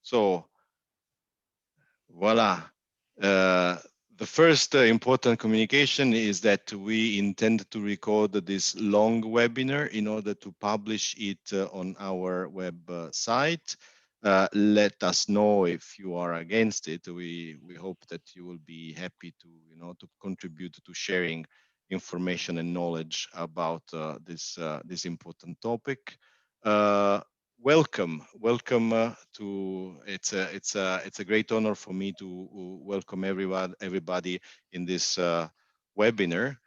So, voila. The first important communication is that we intend to record this long webinar in order to publish it on our website. Let us know if you are against it. We hope that you will be happy to to contribute to sharing information and knowledge about this important topic. Welcome to it's a great honor for me to welcome everybody in this webinar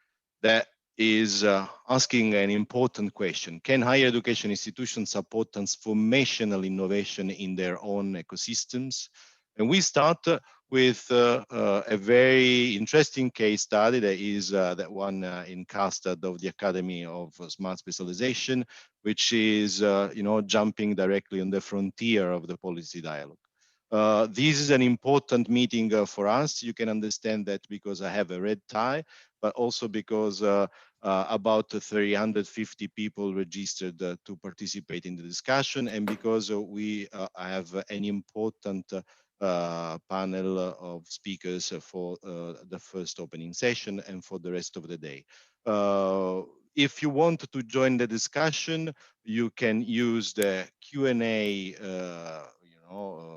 that is asking an important question. Can higher education institutions support transformational innovation in their own ecosystems? And we start with a very interesting case study that is that one in Karlstad of the Academy of Smart Specialization, which is jumping directly on the frontier of the policy dialogue. This is an important meeting for us. You can understand that because I have a red tie, but also because about 350 people registered to participate in the discussion, and because we have an important panel of speakers for the first opening session and for the rest of the day. If you want to join the discussion, you can use the Q&A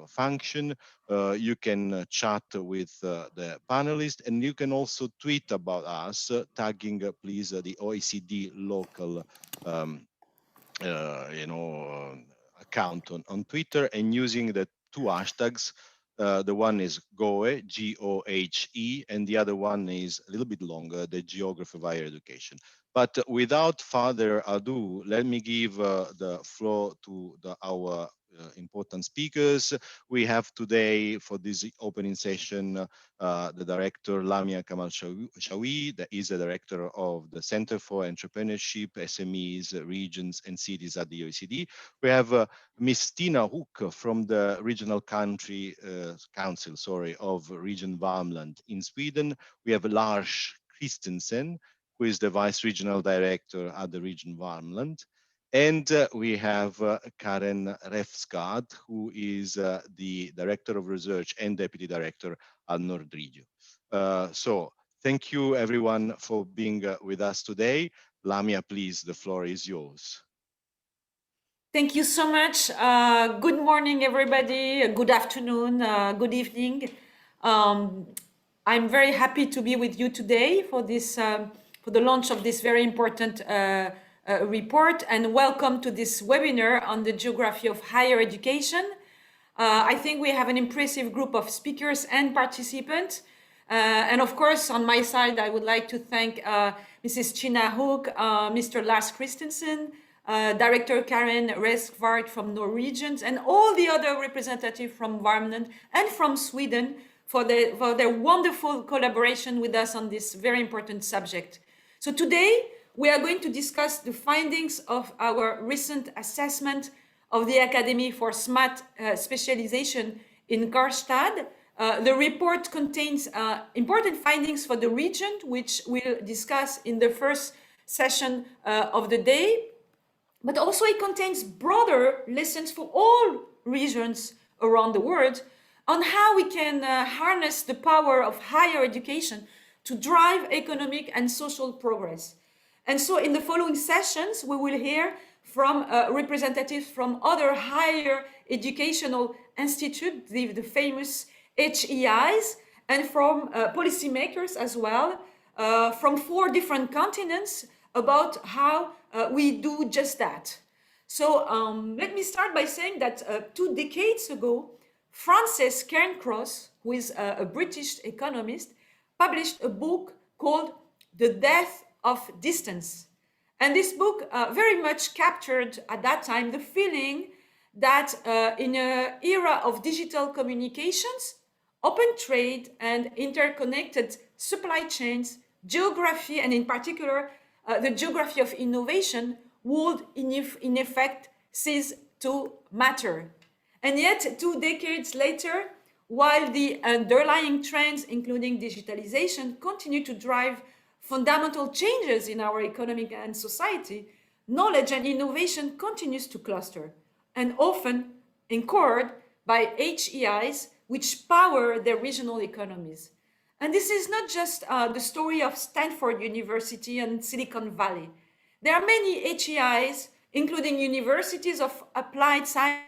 function. You can chat with the panelists, and you can also tweet about us, tagging please the OECD local account on Twitter, and using the two hashtags. The one is GoHE, G-O-H-E, and the other one is a little bit longer, the Geography of Higher Education. But without further ado, let me give the floor to our important speakers. We have today for this opening session the director Lamia Kamal Shawi, that is the director of the Center for Entrepreneurship, SMEs, Regions and Cities at the OECD. We have Ms. Tina Hook from the Regional Council of Region Värmland in Sweden. We have Lars Christensen, who is the Vice Regional Director at the Region Värmland. And we have Karen Refgard, who is the Director of Research and Deputy Director at Nordregio. So thank you everyone for being with us today. Lamia, please, the floor is yours. Thank you so much. Good morning, everybody. Good afternoon, good evening. I'm very happy to be with you today for this for the launch of this very important report, and welcome to this webinar on the geography of higher education. I think we have an impressive group of speakers and participants. And of course, on my side, I would like to thank Mrs. Tina Hook, Mr. Lars Christensen, Director Karen Refgard from Norwegians, and all the other representatives from Värmland and from Sweden for their wonderful collaboration with us on this very important subject. So today, we are going to discuss the findings of our recent assessment of the Academy for Smart Specialization in Karlstad. The report contains important findings for the region, which we'll discuss in the first session of the day. But also it contains broader lessons for all regions around the world on how we can harness the power of higher education to drive economic and social progress. And so in the following sessions, we will hear from representatives from other higher educational institutes, the famous HEIs, and from policymakers as well, from 4 different continents, about how we do just that. So let me start by saying that 2 decades ago, Frances Cairncross, who is a British economist, published a book called The Death of Distance. And this book very much captured at that time the feeling that in an era of digital communications, open trade and interconnected supply chains, geography, and in particular, the geography of innovation would in effect cease to matter. And yet 2 decades later, while the underlying trends, including digitalization, continue to drive fundamental changes in our economy and society, knowledge and innovation continues to cluster, and often anchored by HEIs which power their regional economies. And this is not just the story of Stanford University and Silicon Valley. There are many HEIs, including universities of applied sciences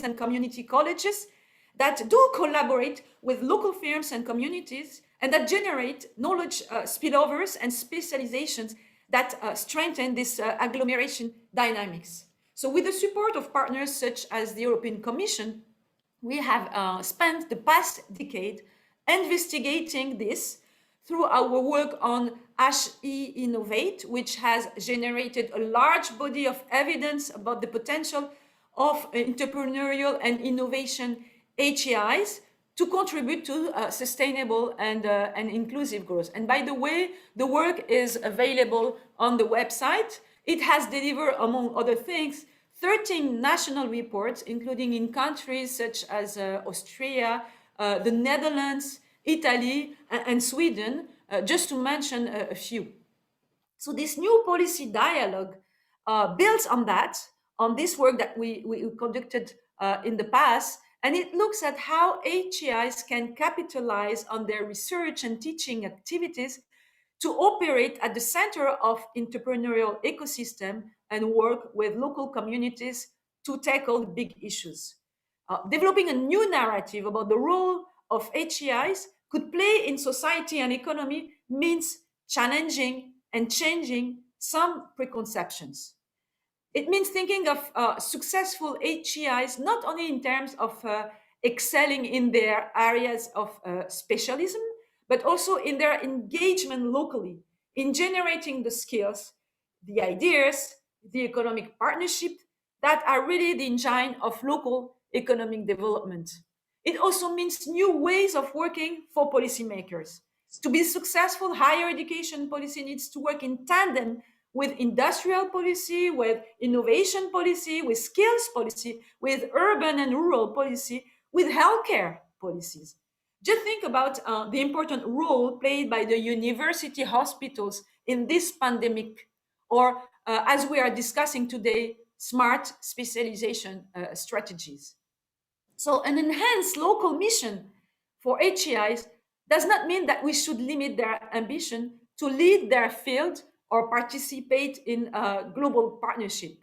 and community colleges, that do collaborate with local firms and communities and that generate knowledge spillovers and specializations that strengthen this agglomeration dynamics. So with the support of partners such as the European Commission, we have spent the past decade investigating this through our work on HE Innovate, which has generated a large body of evidence about the potential of entrepreneurial and innovation HEIs to contribute to sustainable and inclusive growth. And by the way, the work is available on the website. It has delivered, among other things, 13 national reports, including in countries such as Austria, the Netherlands, Italy, and Sweden, just to mention a few. So this new policy dialogue builds on that, on this work that we conducted in the past, and it looks at how HEIs can capitalize on their research and teaching activities to operate at the center of entrepreneurial ecosystem and work with local communities to tackle big issues. Developing a new narrative about the role of HEIs could play in society and economy means challenging and changing some preconceptions. It means thinking of successful HEIs not only in terms of excelling in their areas of specialism, but also in their engagement locally, in generating the skills, the ideas, the economic partnership that are really the engine of local economic development. It also means new ways of working for policymakers. To be successful, higher education policy needs to work in tandem with industrial policy, with innovation policy, with skills policy, with urban and rural policy, with healthcare policies. Just think about the important role played by the university hospitals in this pandemic, or as we are discussing today, smart specialization strategies. So, an enhanced local mission for HEIs does not mean that we should limit their ambition to lead their field or participate in a global partnership.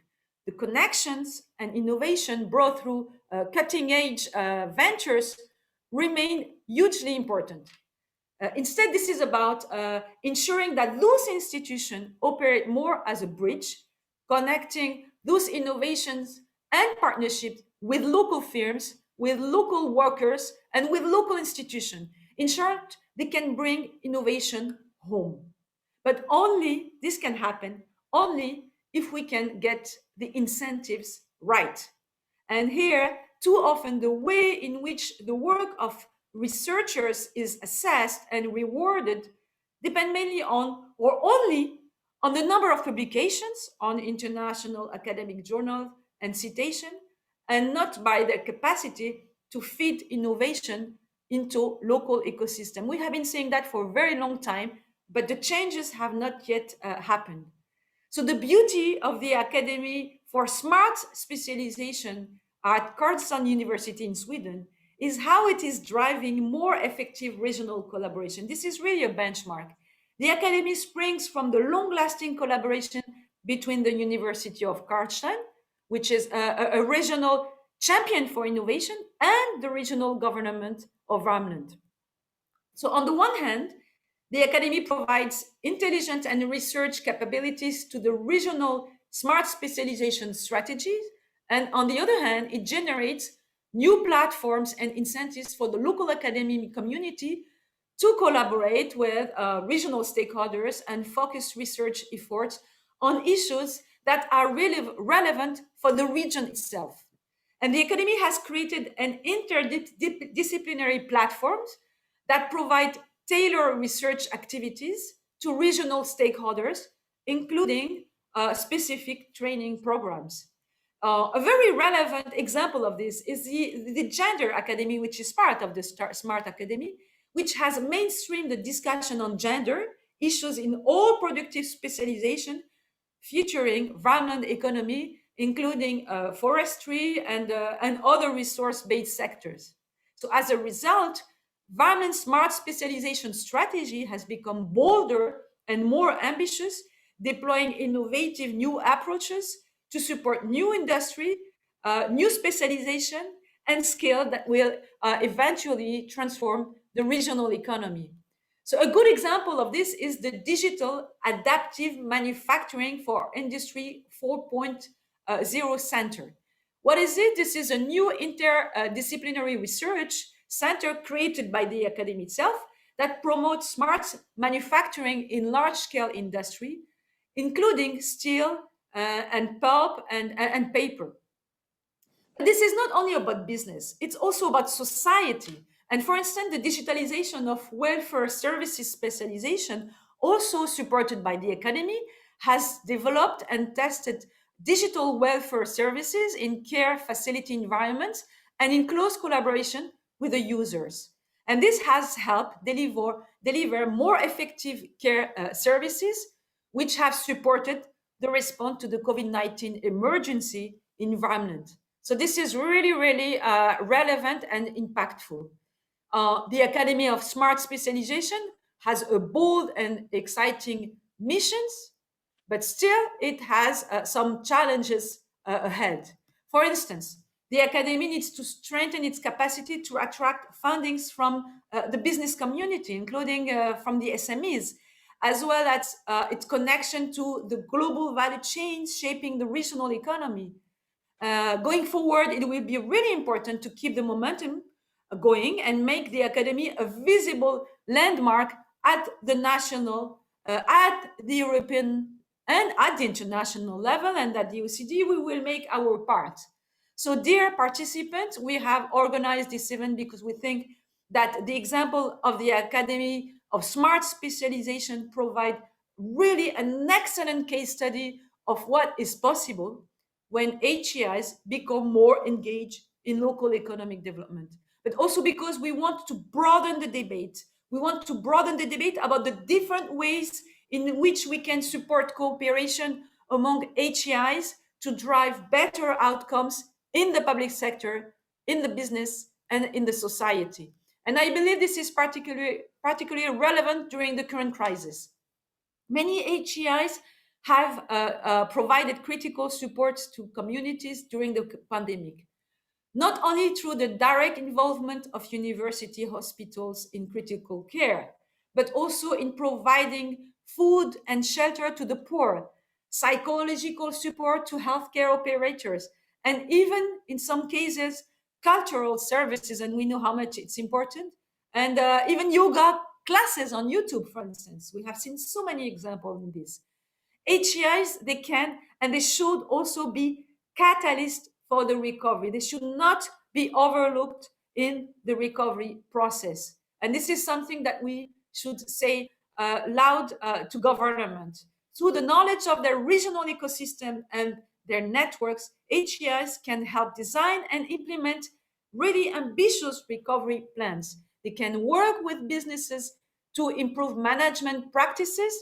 The connections and innovation brought through cutting edge ventures remain hugely important. Instead, this is about ensuring that those institutions operate more as a bridge, connecting those innovations and partnerships with local firms, with local workers, and with local institutions. In short, they can bring innovation home. But only this can happen only if we can get the incentives right. And here, too often, the way in which the work of researchers is assessed and rewarded depend mainly on or only on the number of publications on international academic journals and citation, and not by their capacity to feed innovation into local ecosystem. We have been saying that for a very long time, but the changes have not yet happened. So the beauty of the Academy for Smart Specialization at Karlstad University in Sweden is how it is driving more effective regional collaboration. This is really a benchmark. The Academy springs from the long-lasting collaboration between the University of Karlstad, which is a regional champion for innovation, and the regional government of Värmland. So on the one hand, the Academy provides intelligence and research capabilities to the regional smart specialization strategies. And on the other hand, it generates new platforms and incentives for the local academic community to collaborate with regional stakeholders and focus research efforts on issues that are really relevant for the region itself. And the Academy has created an interdisciplinary platforms that provide tailored research activities to regional stakeholders, including specific training programs. A very relevant example of this is the Gender Academy, which is part of the Smart Academy, which has mainstreamed the discussion on gender issues in all productive specialization, featuring Värmland economy including forestry and other resource-based sectors. So as a result, Varman's smart specialization strategy has become bolder and more ambitious, deploying innovative new approaches to support new industry, new specialization, and skill that will eventually transform the regional economy. So a good example of this is the digital adaptive manufacturing for Industry 4.0 Center. What is it? This is a new interdisciplinary research center created by the academy itself that promotes smart manufacturing in large-scale industry, including steel and pulp and paper. This is not only about business, it's also about society. And for instance, the digitalization of welfare services specialization, also supported by the academy, has developed and tested digital welfare services in care facility environments and in close collaboration with the users. And this has helped deliver more effective care services, which have supported the response to the COVID-19 emergency environment. So this is really, really relevant and impactful. The Academy of Smart Specialization has a bold and exciting missions, but still it has some challenges ahead. For instance, the Academy needs to strengthen its capacity to attract fundings from the business community, including from the SMEs, as well as its connection to the global value chains shaping the regional economy. Going forward, it will be really important to keep the momentum going and make the academy a visible landmark at the national, at the European, and at the international level, and at the OECD, we will make our part. So, dear participants, we have organized this event because we think that the example of the Academy of Smart Specialization provide really an excellent case study of what is possible when HEIs become more engaged in local economic development. But also because we want to broaden the debate. We want to broaden the debate about the different ways in which we can support cooperation among HEIs to drive better outcomes in the public sector, in the business, and in the society. And I believe this is particularly relevant during the current crisis. Many HEIs have provided critical support to communities during the pandemic, not only through the direct involvement of university hospitals in critical care, but also in providing food and shelter to the poor, psychological support to healthcare operators, and even in some cases, cultural services, and we know how much it's important, and even yoga classes on YouTube, for instance. We have seen so many examples in this. HEIs, they can and they should also be catalysts for the recovery. They should not be overlooked in the recovery process. And this is something that we should say loud to government. Through the knowledge of their regional ecosystem and their networks, HEIs can help design and implement really ambitious recovery plans. They can work with businesses to improve management practices,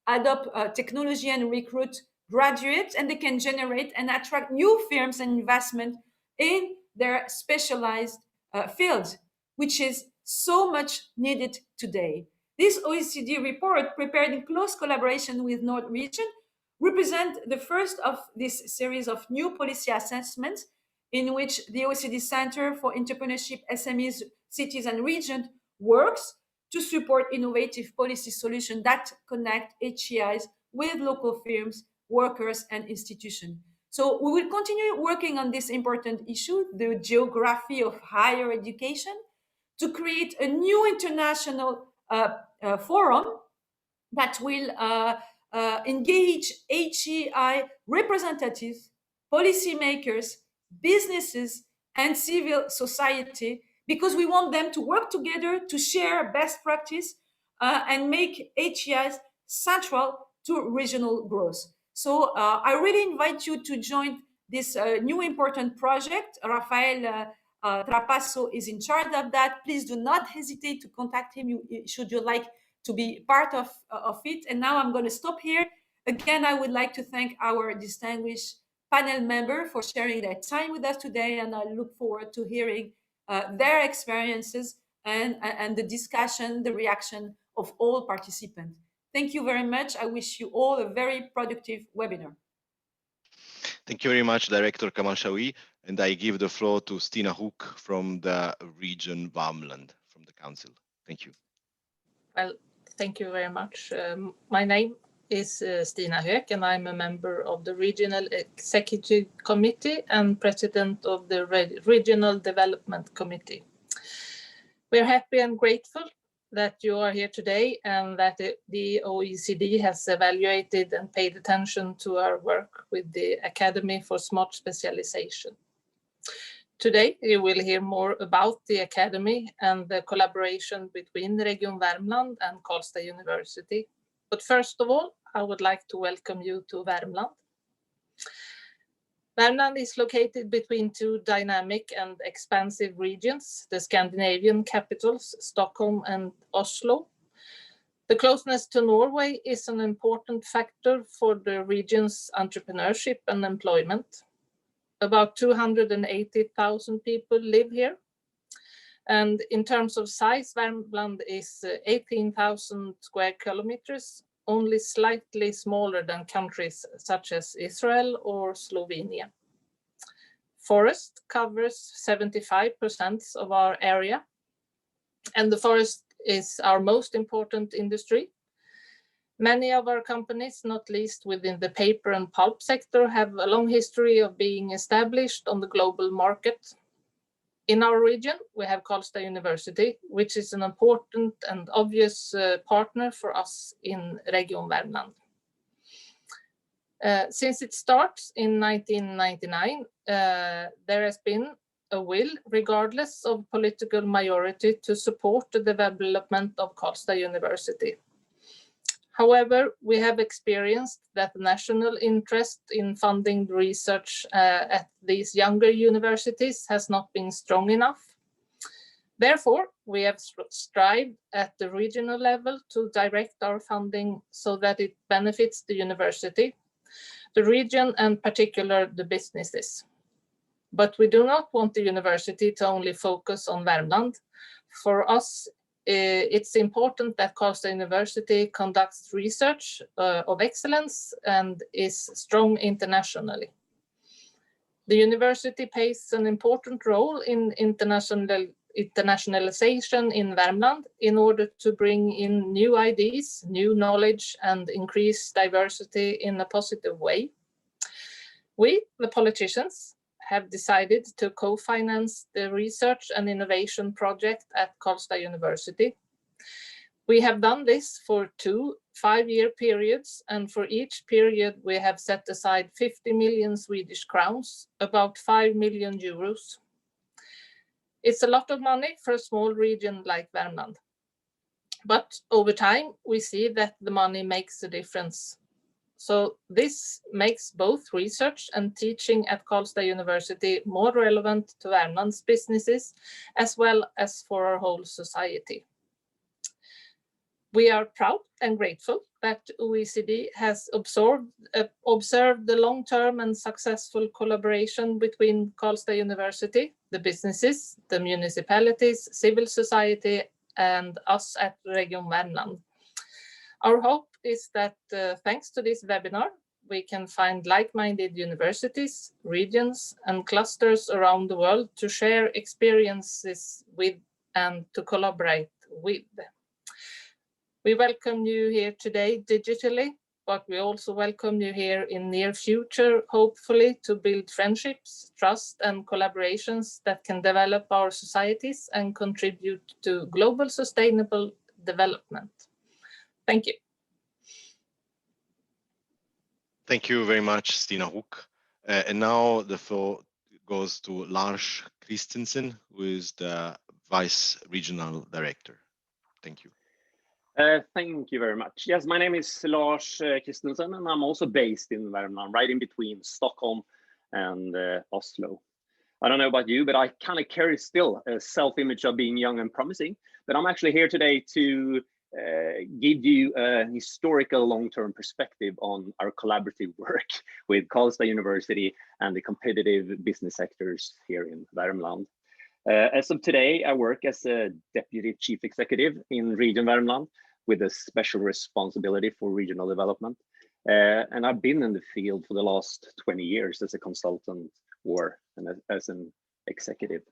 adopt technology and recruit graduates, and they can generate and attract new firms and investment in their specialized fields, which is so much needed today. This OECD report, prepared in close collaboration with North Region, represent the first of this series of new policy assessments in which the OECD Center for Entrepreneurship, SMEs, Cities and Regions works to support innovative policy solutions that connect HEIs with local firms, workers, and institutions. So we will continue working on this important issue, the geography of higher education, to create a new international forum that will engage HEI representatives, policymakers, businesses, and civil society, because we want them to work together to share best practice and make HEIs central to regional growth. So I really invite you to join this new important project. Rafael Trapasso is in charge of that. Please do not hesitate to contact him should you like to be part of it. And now I'm going to stop here. Again, I would like to thank our distinguished panel members for sharing their time with us today, and I look forward to hearing their experiences and the discussion, the reaction of all participants. Thank you very much. I wish you all a very productive webinar. Thank you very much, Director Kamal Shawi. And I give the floor to Stina Hoek from the region Värmland from the Council. Thank you. Well, thank you very much. My name is Stina Höök, and I'm a member of the Regional Executive Committee and President of the Regional Development Committee. We're happy and grateful that you are here today and that the OECD has evaluated and paid attention to our work with the Academy for Smart Specialization. Today, you will hear more about the Academy and the collaboration between Region Värmland and Karlstad University. But first of all, I would like to welcome you to Värmland. Värmland is located between two dynamic and expansive regions, the Scandinavian capitals, Stockholm and Oslo. The closeness to Norway is an important factor for the region's entrepreneurship and employment. About 280,000 people live here. And in terms of size, Värmland is 18,000 square kilometers, only slightly smaller than countries such as Israel or Slovenia. Forest covers 75% of our area, and the forest is our most important industry. Many of our companies, not least within the paper and pulp sector, have a long history of being established on the global market. In our region, we have Karlstad University, which is an important and obvious partner for us in Region Värmland. Since its start in 1999, there has been a will, regardless of political majority, to support the development of Karlstad University. However, we have experienced that national interest in funding research at these younger universities has not been strong enough. Therefore, we have strived at the regional level to direct our funding so that it benefits the university, the region, and particularly the businesses. But we do not want the university to only focus on Värmland. For us, it's important that Karlstad University conducts research of excellence and is strong internationally. The university plays an important role in internationalization in Värmland in order to bring in new ideas, new knowledge, and increase diversity in a positive way. We, the politicians, have decided to co-finance the research and innovation project at Karlstad University. We have done this for 2 5-year periods, and for each period we have set aside 50 million Swedish crowns, about 5 million euros. It's a lot of money for a small region like Värmland. But over time, we see that the money makes a difference. So this makes both research and teaching at Karlstad University more relevant to Värmland's businesses, as well as for our whole society. We are proud and grateful that OECD has observed the long-term and successful collaboration between Karlstad University, the businesses, the municipalities, civil society, and us at Region Värmland. Our hope is that thanks to this webinar, we can find like-minded universities, regions, and clusters around the world to share experiences with and to collaborate with. We welcome you here today digitally, but we also welcome you here in near future, hopefully to build friendships, trust, and collaborations that can develop our societies and contribute to global sustainable development. Thank you. Thank you very much, Stina Hoek. And now the floor goes to Lars Christensen, who is the Vice Regional Director. Thank you. Thank you very much. Yes, my name is Lars Christensen, and I'm also based in Värmland, right in between Stockholm and Oslo. I don't know about you, but I kind of carry still a self-image of being young and promising. But I'm actually here today to give you a historical long-term perspective on our collaborative work with Karlstad University and the competitive business sectors here in Värmland. As of today, I work as a Deputy Chief Executive in Region Värmland with a special responsibility for regional development. And I've been in the field for the last 20 years as a consultant or as an executive.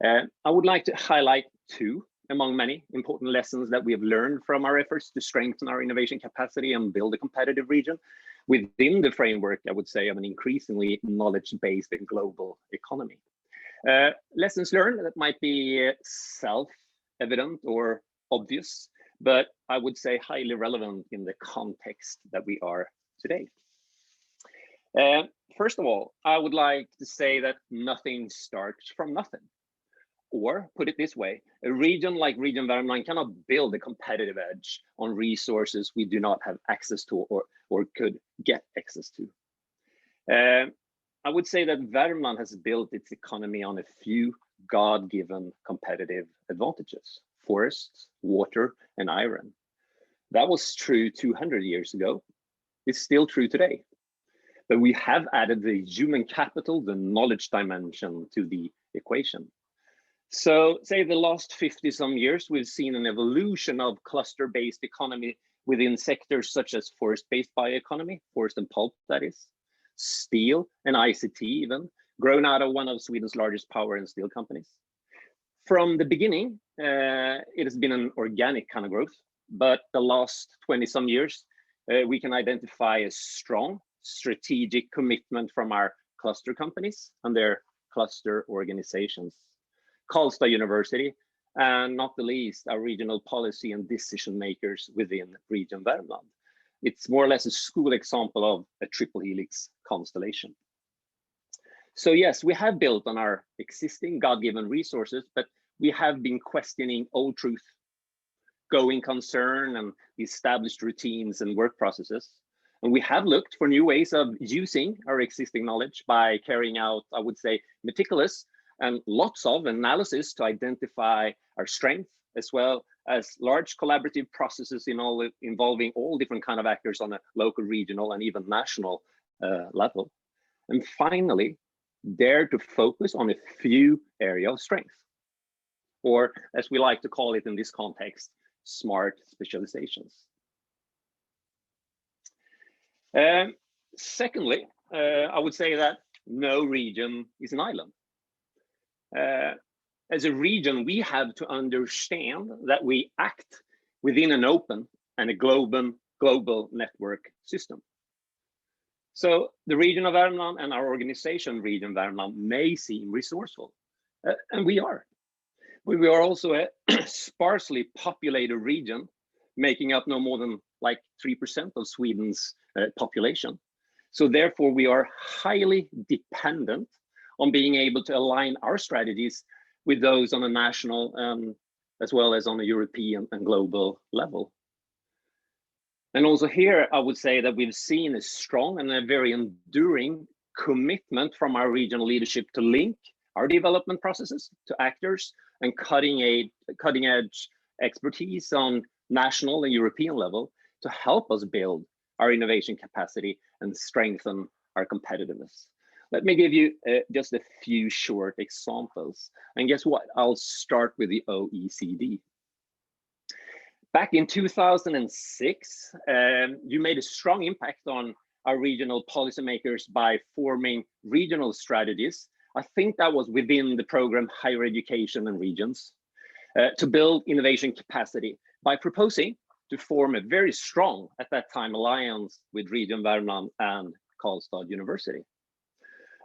I would like to highlight two among many important lessons that we have learned from our efforts to strengthen our innovation capacity and build a competitive region within the framework, I would say, of an increasingly knowledge-based and global economy. Lessons learned that might be self-evident or obvious, but I would say highly relevant in the context that we are today. First of all, I would like to say that nothing starts from nothing. Or put it this way, a region like Region Värmland cannot build a competitive edge on resources we do not have access to or could get access to. I would say that Värmland has built its economy on a few God-given competitive advantages: forests, water, and iron. That was true 200 years ago. It's still true today. But we have added the human capital, the knowledge dimension to the equation. So say the last 50 some years, we've seen an evolution of cluster-based economy within sectors such as forest-based bioeconomy, forest and pulp that is, steel and ICT even, grown out of one of Sweden's largest power and steel companies. From the beginning, it has been an organic kind of growth, but the last 20 some years, we can identify a strong strategic commitment from our cluster companies and their cluster organizations. Karlstad University, and not the least, our regional policy and decision makers within Region Värmland. It's more or less a school example of a triple helix constellation. So yes, we have built on our existing God-given resources, but we have been questioning old truth, going concern and established routines and work processes. And we have looked for new ways of using our existing knowledge by carrying out, I would say, meticulous and lots of analysis to identify our strength, as well as large collaborative processes involving all different kind of actors on a local, regional, and even national level. And finally, dare to focus on a few areas of strength, or as we like to call it in this context, smart specializations. Secondly, I would say that no region is an island. As a region, we have to understand that we act within an open and a global network system. So the region of Värmland and our organization, Region Värmland, may seem resourceful, and we are. But we are also a sparsely populated region, making up no more than like 3% of Sweden's population. So therefore, we are highly dependent on being able to align our strategies with those on a national as well as on a European and global level. And also here, I would say that we've seen a strong and a very enduring commitment from our regional leadership to link our development processes to actors and cutting edge expertise on national and European level to help us build our innovation capacity and strengthen our competitiveness. Let me give you just a few short examples. And guess what? I'll start with the OECD. Back in 2006, you made a strong impact on our regional policymakers by forming regional strategies. I think that was within the program Higher Education and Regions, to build innovation capacity by proposing to form a very strong, at that time, alliance with Region Värmland and Karlstad University.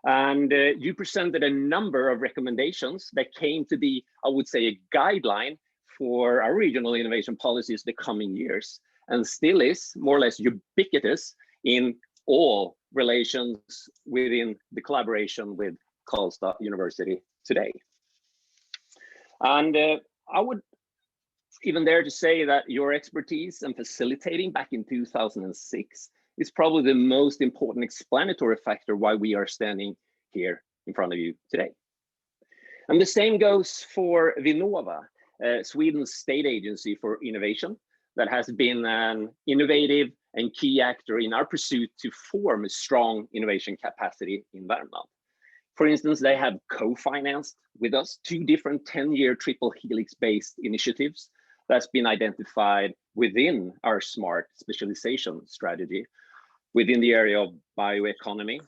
And you presented a number of recommendations that came to be, I would say, a guideline for our regional innovation policies the coming years, and still is more or less ubiquitous in all relations within the collaboration with Karlstad University today. And I would even dare to say that your expertise in facilitating back in 2006 is probably the most important explanatory factor why we are standing here in front of you today. And the same goes for Vinnova. Sweden's state agency for innovation that has been an innovative and key actor in our pursuit to form a strong innovation capacity in Värmland. For instance, they have co-financed with us 2 different 10-year triple helix-based initiatives that's been identified within our Smart Specialization strategy within the area of bioeconomy,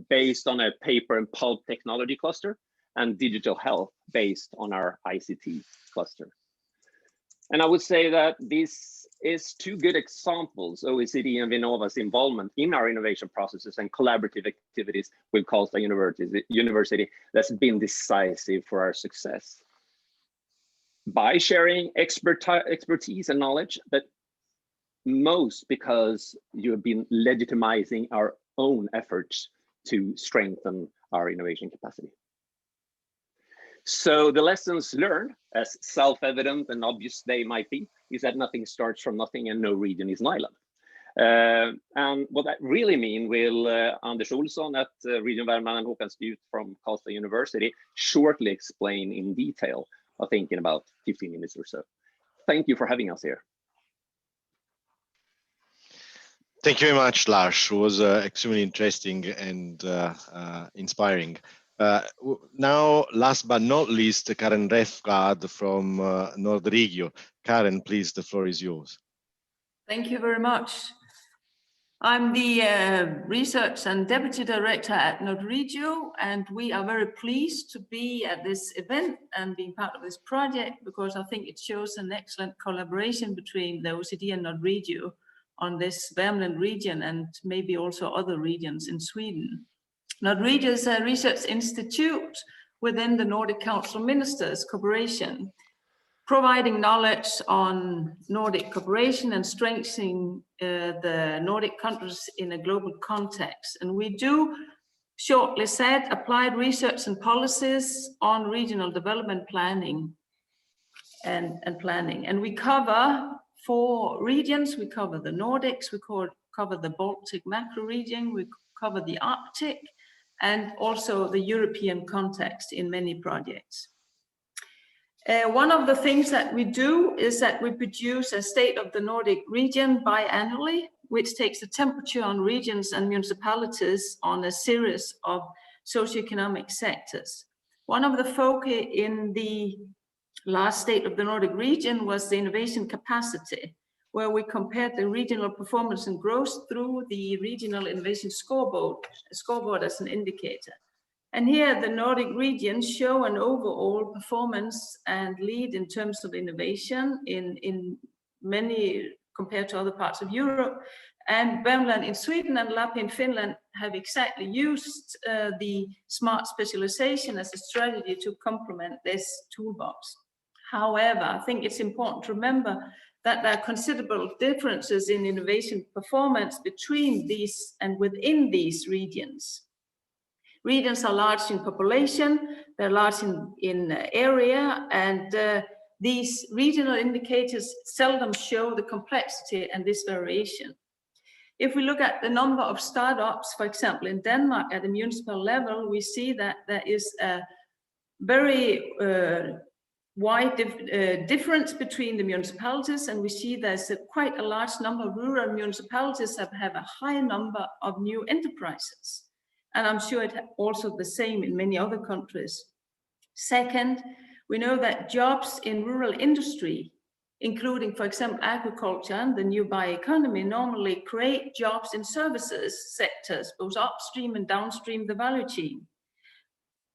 based on a paper and pulp technology cluster, and digital health based on our ICT cluster. And I would say that this is 2 good examples, OECD and Vinnova's involvement in our innovation processes and collaborative activities with Karlstad University that's been decisive for our success. By sharing expertise and knowledge, but most because you have been legitimizing our own efforts to strengthen our innovation capacity. So the lessons learned, as self-evident and obvious they might be, is that nothing starts from nothing and no region is an island. And what that really means will Anders Olsson at Region Värmland and Håkan Spjut from Karlstad University shortly explain in detail, I think in about 15 minutes or so. Thank you for having us here. Thank you very much, Lars. It was extremely interesting and inspiring. Now, last but not least, Karen Refgard from Nordregio. Karen, please, the floor is yours. Thank you very much. I'm the Research and Deputy Director at Nordregio, and we are very pleased to be at this event and being part of this project because I think it shows an excellent collaboration between the OECD and Nordregio on this Värmland region and maybe also other regions in Sweden. Nordregio is a research institute within the Nordic Council Ministers' cooperation, providing knowledge on Nordic cooperation and strengthening the Nordic countries in a global context. And we do, shortly said, applied research and policies on regional development planning and planning. And we cover 4 regions. We cover the Nordics, we cover the Baltic macro region, we cover the Arctic, and also the European context in many projects. One of the things that we do is that we produce a State of the Nordic region biannually, which takes the temperature on regions and municipalities on a series of socioeconomic sectors. One of the foci in the last State of the Nordic region was the innovation capacity, where we compared the regional performance and growth through the regional innovation scoreboard as an indicator. And here the Nordic regions show an overall performance and lead in terms of innovation in many compared to other parts of Europe. And Värmland in Sweden and Lappi in Finland have exactly used the Smart Specialization as a strategy to complement this toolbox. However, I think it's important to remember that there are considerable differences in innovation performance between these and within these regions. Regions are large in population, they're large in area, and these regional indicators seldom show the complexity and this variation. If we look at the number of startups, for example, in Denmark at the municipal level, we see that there is a very wide difference between the municipalities, and we see there's quite a large number of rural municipalities that have a high number of new enterprises. And I'm sure it's also the same in many other countries. Second, we know that jobs in rural industry, including, for example, agriculture and the new bioeconomy, normally create jobs in services sectors, both upstream and downstream the value chain.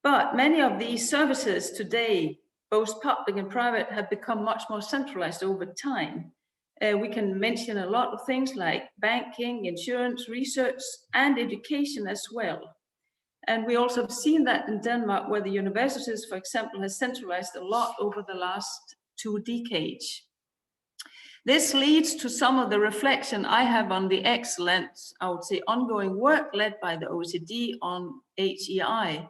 But many of these services today, both public and private, have become much more centralized over time. We can mention a lot of things like banking, insurance, research, and education as well. And we also have seen that in Denmark, where the universities, for example, has centralized a lot over the last 2 decades. This leads to some of the reflection I have on the excellent, I would say, ongoing work led by the OECD on HEI.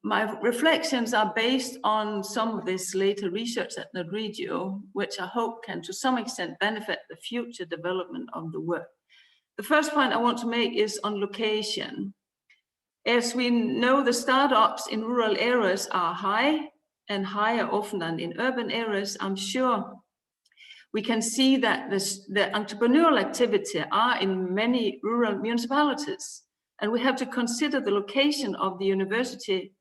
My reflections are based on some of this later research at Nordregio, which I hope can to some extent benefit the future development of the work. The first point I want to make is on location. As we know, the startups in rural areas are high, and higher often than in urban areas, I'm sure we can see that the entrepreneurial activity are in many rural municipalities. And we have to consider the location of the university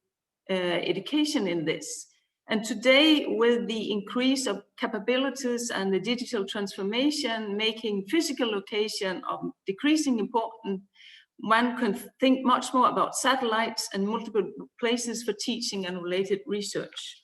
education in this. And today, with the increase of capabilities and the digital transformation, making physical location of decreasing importance, one can think much more about satellites and multiple places for teaching and related research.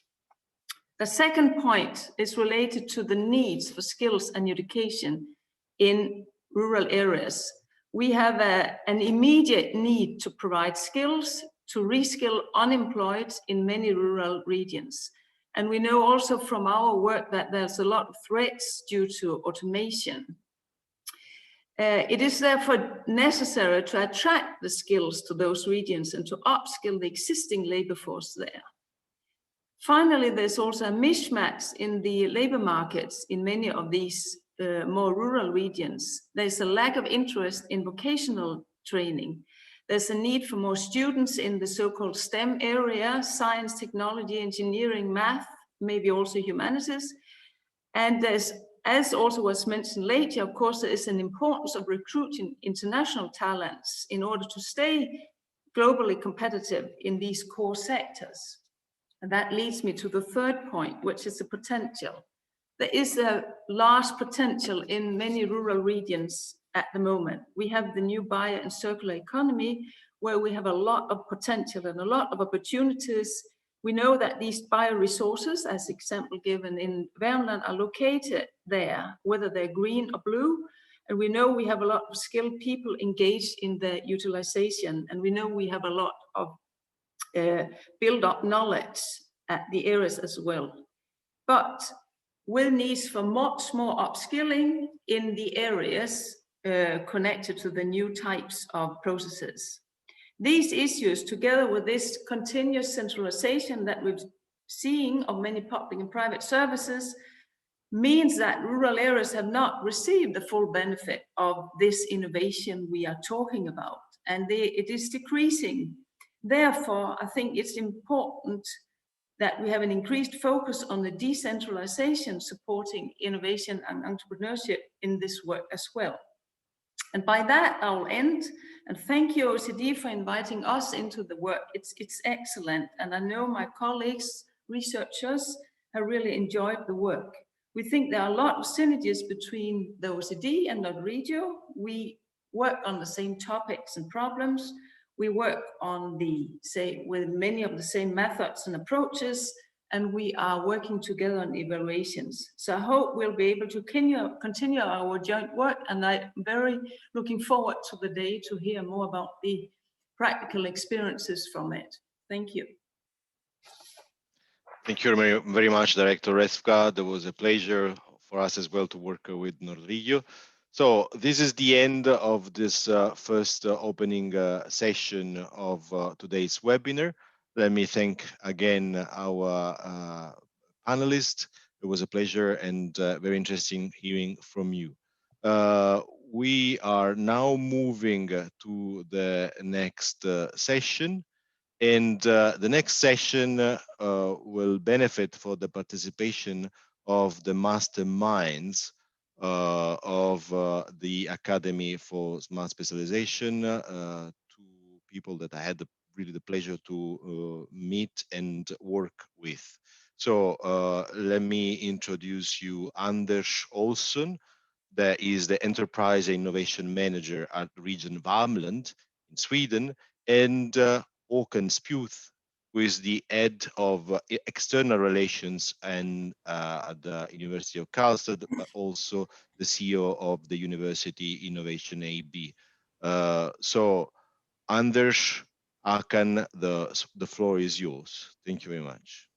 The second point is related to the needs for skills and education in rural areas. We have an immediate need to provide skills to reskill unemployed in many rural regions. And we know also from our work that there's a lot of threats due to automation. It is therefore necessary to attract the skills to those regions and to upskill the existing labor force there. Finally, there's also a mismatch in the labor markets in many of these more rural regions. There's a lack of interest in vocational training. There's a need for more students in the so-called STEM area, science, technology, engineering, math, maybe also humanities. And there's, as also was mentioned later, of course, there is an importance of recruiting international talents in order to stay globally competitive in these core sectors. And that leads me to the third point, which is the potential. There is a large potential in many rural regions at the moment. We have the new bio and circular economy, where we have a lot of potential and a lot of opportunities. We know that these bioresources, as example given in Värmland, are located there, whether they're green or blue. And we know we have a lot of skilled people engaged in the utilization. And we know we have a lot of build up knowledge at the areas as well. But with needs for much more upskilling in the areas connected to the new types of processes. These issues, together with this continuous centralization that we're seeing of many public and private services, means that rural areas have not received the full benefit of this innovation we are talking about, and it is decreasing. Therefore, I think it's important that we have an increased focus on the decentralization supporting innovation and entrepreneurship in this work as well. And by that, I'll end. And thank you, OECD, for inviting us into the work. It's excellent. And I know my colleagues, researchers, have really enjoyed the work. We think there are a lot of synergies between the OECD and Nordregio. We work on the same topics and problems. We work on with many of the same methods and approaches, and we are working together on evaluations. So I hope we'll be able to continue our joint work, and I'm very looking forward to the day to hear more about the practical experiences from it. Thank you. Thank you very much, Director Refgard. It was a pleasure for us as well to work with Nordregio. So this is the end of this first opening session of today's webinar. Let me thank again our panelists. It was a pleasure and very interesting hearing from you. We are now moving to the next session. And the next session will benefit for the participation of the masterminds of the Academy for Smart Specialization, two people that I had really the pleasure to meet and work with. So let me introduce you Anders Olsson, that is the Enterprise Innovation Manager at Region Värmland in Sweden, and Håkan Spjuth, who is the head of external relations and at the University of Karlstad, but also the CEO of the University Innovation AB. So, Anders, Håkan, the floor is yours. Thank you very much.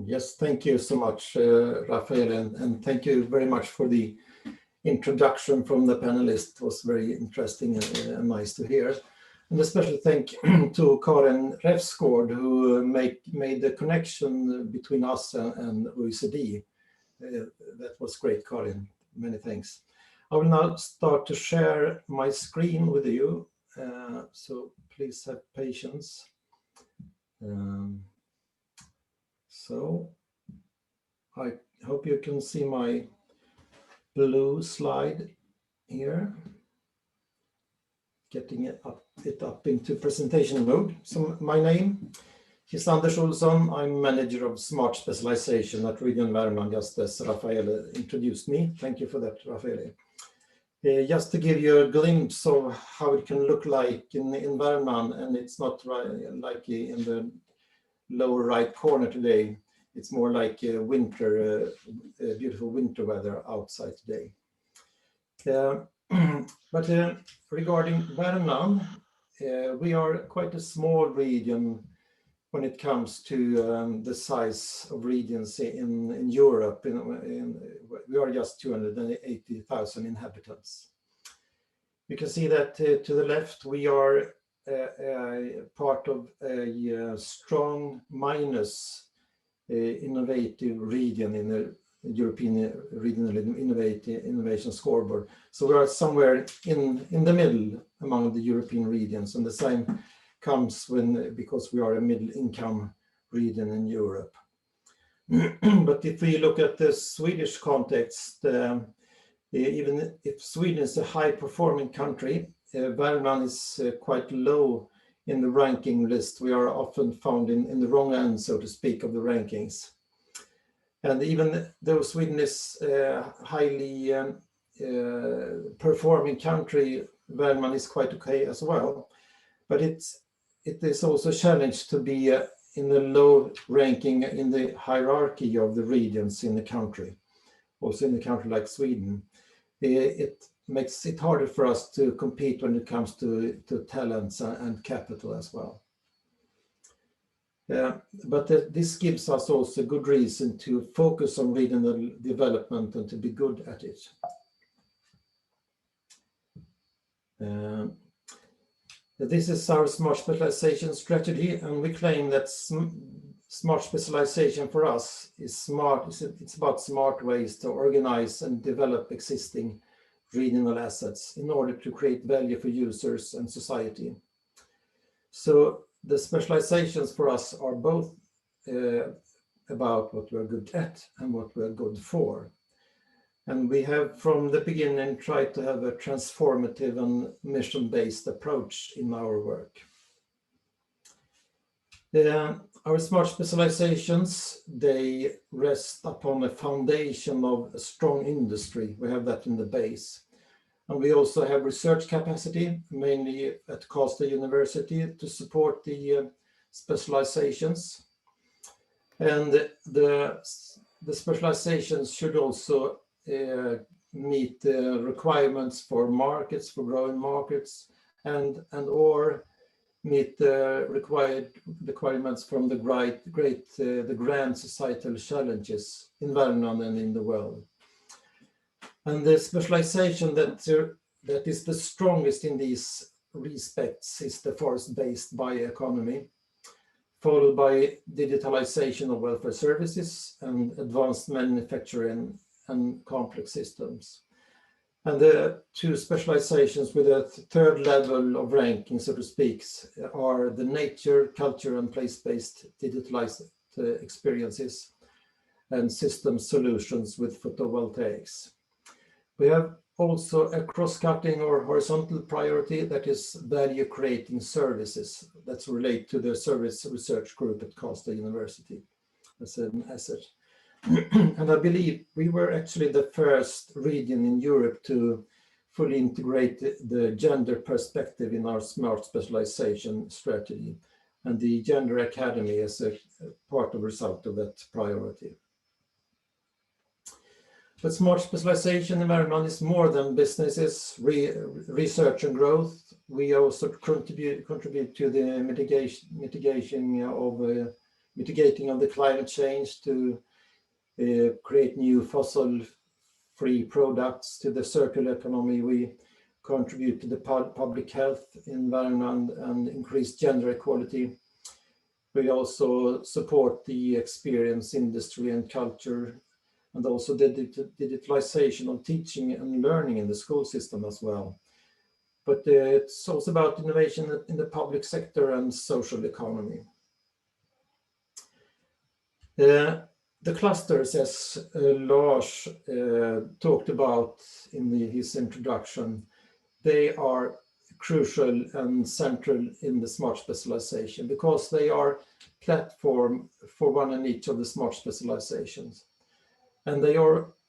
Yes, thank you so much, Rafael, and thank you very much for the introduction from the panelists. It was very interesting and nice to hear. And a special thank you to Karin Refgard, who made the connection between us and OECD. That was great, Karin. Many thanks. I will now start to share my screen with you, so please have patience. So I hope you can see my blue slide here. Getting it up into presentation mode. So my name is Anders Olsson. I'm manager of Smart Specialization at Region Värmland, just as Rafael introduced me. Thank you for that, Rafael. Just to give you a glimpse of how it can look like in Värmland, and it's not like in the lower right corner today. It's more like winter, beautiful winter weather outside today. But regarding Värmland, we are quite a small region when it comes to the size of regions in Europe. We are just 280,000 inhabitants. You can see that to the left, we are part of a strong minus innovative region in the European Regional Innovation Scoreboard. So we are somewhere in the middle among the European regions, and the same comes because we are a middle income region in Europe. But if we look at the Swedish context, even if Sweden is a high performing country, Värmland is quite low in the ranking list. We are often found in the wrong end, so to speak, of the rankings. And even though Sweden is a highly performing country, Värmland is quite okay as well. But it is also a challenge to be in the low ranking in the hierarchy of the regions in the country. Also in a country like Sweden, it makes it harder for us to compete when it comes to talents and capital as well. But this gives us also a good reason to focus on regional development and to be good at it. This is our Smart Specialization strategy, and we claim that Smart Specialization for us is smart. It's about smart ways to organize and develop existing regional assets in order to create value for users and society. So the specializations for us are both about what we're good at and what we're good for. And we have from the beginning tried to have a transformative and mission-based approach in our work. Our smart specializations, they rest upon a foundation of a strong industry. We have that in the base. And we also have research capacity, mainly at Costa University, to support the specializations. And the specializations should also meet the requirements for markets, for growing markets, and or meet the requirements from the grand societal challenges in Värmland and in the world. And the specialization that is the strongest in these respects is the forest-based bioeconomy, followed by digitalization of welfare services and advanced manufacturing and complex systems. And the two specializations with a third level of ranking, so to speak, are the nature, culture, and place-based digitalized experiences and system solutions with photovoltaics. We have also a cross-cutting or horizontal priority that is value-creating services that's related to the service research group at Costa University as an asset. And I believe we were actually the first region in Europe to fully integrate the gender perspective in our smart specialization strategy, and the Gender Academy is a part of the result of that priority. But smart specialization in Värmland is more than businesses, research and growth. We also contribute to the mitigating of the climate change, to create new fossil-free products, to the circular economy. We contribute to the public health in Värmland and increase gender equality. We also support the experience industry and culture, and also the digitalization of teaching and learning in the school system as well. But it's also about innovation in the public sector and social economy. The clusters, as Lars talked about in his introduction, they are crucial and central in the smart specialization because they are platform for one and each of the smart specializations. And they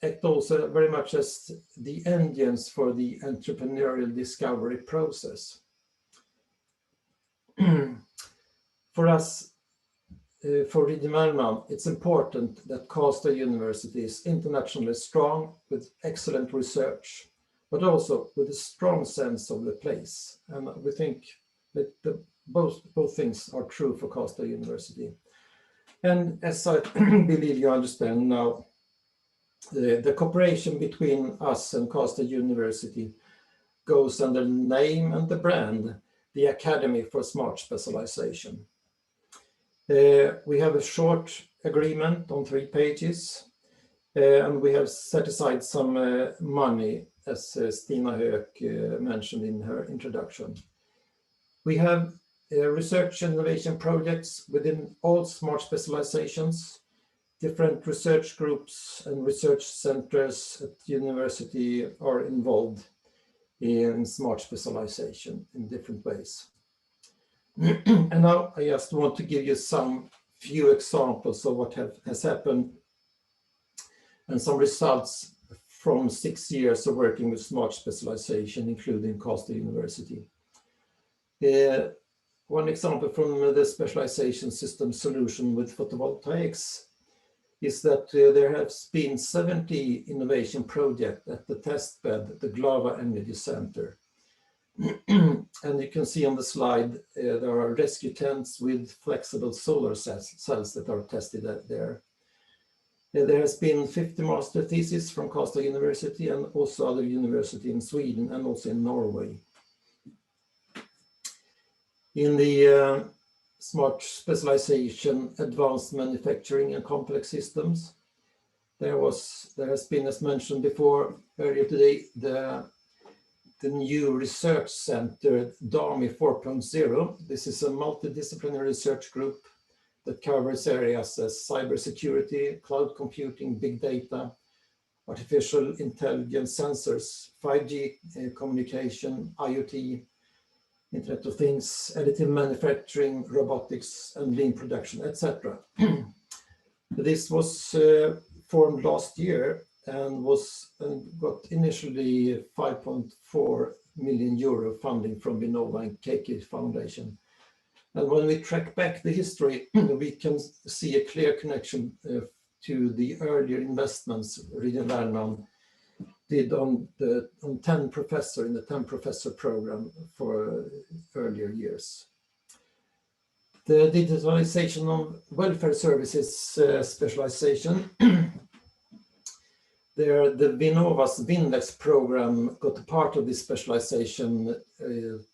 act also very much as the engines for the entrepreneurial discovery process. For us, for Region Värmland, it's important that Costa University is internationally strong with excellent research, but also with a strong sense of the place. And we think that both things are true for Costa University. And as I believe you understand now, the cooperation between us and Costa University goes under the name and the brand, the Academy for Smart Specialization. We have a short agreement on 3 pages, and we have set aside some money, as Stina Höök mentioned in her introduction. We have research and innovation projects within all smart specializations. Different research groups and research centers at the university are involved in smart specialization in different ways. And now I just want to give you some few examples of what has happened and some results from 6 years of working with smart specialization, including Costa University. One example from the specialization system solution with photovoltaics is that there has been 70 innovation projects at the test bed, the Glava Energy Center. And you can see on the slide, there are rescue tents with flexible solar cells that are tested there. There has been 50 master theses from Costa University and also other universities in Sweden and also in Norway. In the smart specialization, advanced manufacturing and complex systems, there has been, as mentioned before earlier today, the new research center, DAMI 4.0. This is a multidisciplinary research group that covers areas as cybersecurity, cloud computing, big data, artificial intelligence, sensors, 5G communication, IoT, Internet of Things, additive manufacturing, robotics, and lean production, etc. This was formed last year and got initially 5.4 million euro funding from Vinnova and KK Foundation. And when we track back the history, we can see a clear connection to the earlier investments Region Värmland did on 10 professor in the 10 professor program for earlier years. The digitalization of welfare services specialization. There, the Vinnova's Windex program got a part of this specialization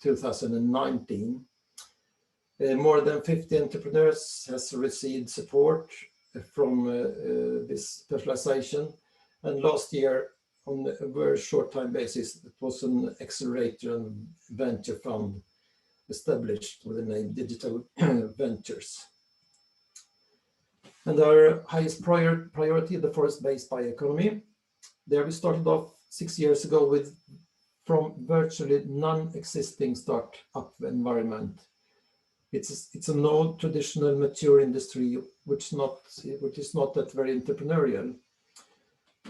2019. More than 50 entrepreneurs has received support from this specialization. And last year, on a very short time basis, it was an accelerator and venture fund established with the name Digital Ventures. And our highest priority, the forest-based bioeconomy. There we started off 6 years ago from virtually non-existing startup environment. It's a no traditional mature industry, which is not that very entrepreneurial.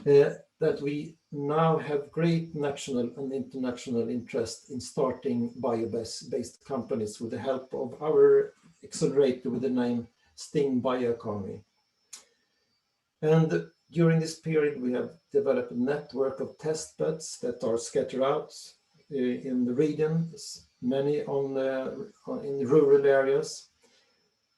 That we now have great national and international interest in starting bio-based companies with the help of our accelerator with the name Sting Bioeconomy. And during this period, we have developed a network of test beds that are scattered out in the regions, many in rural areas.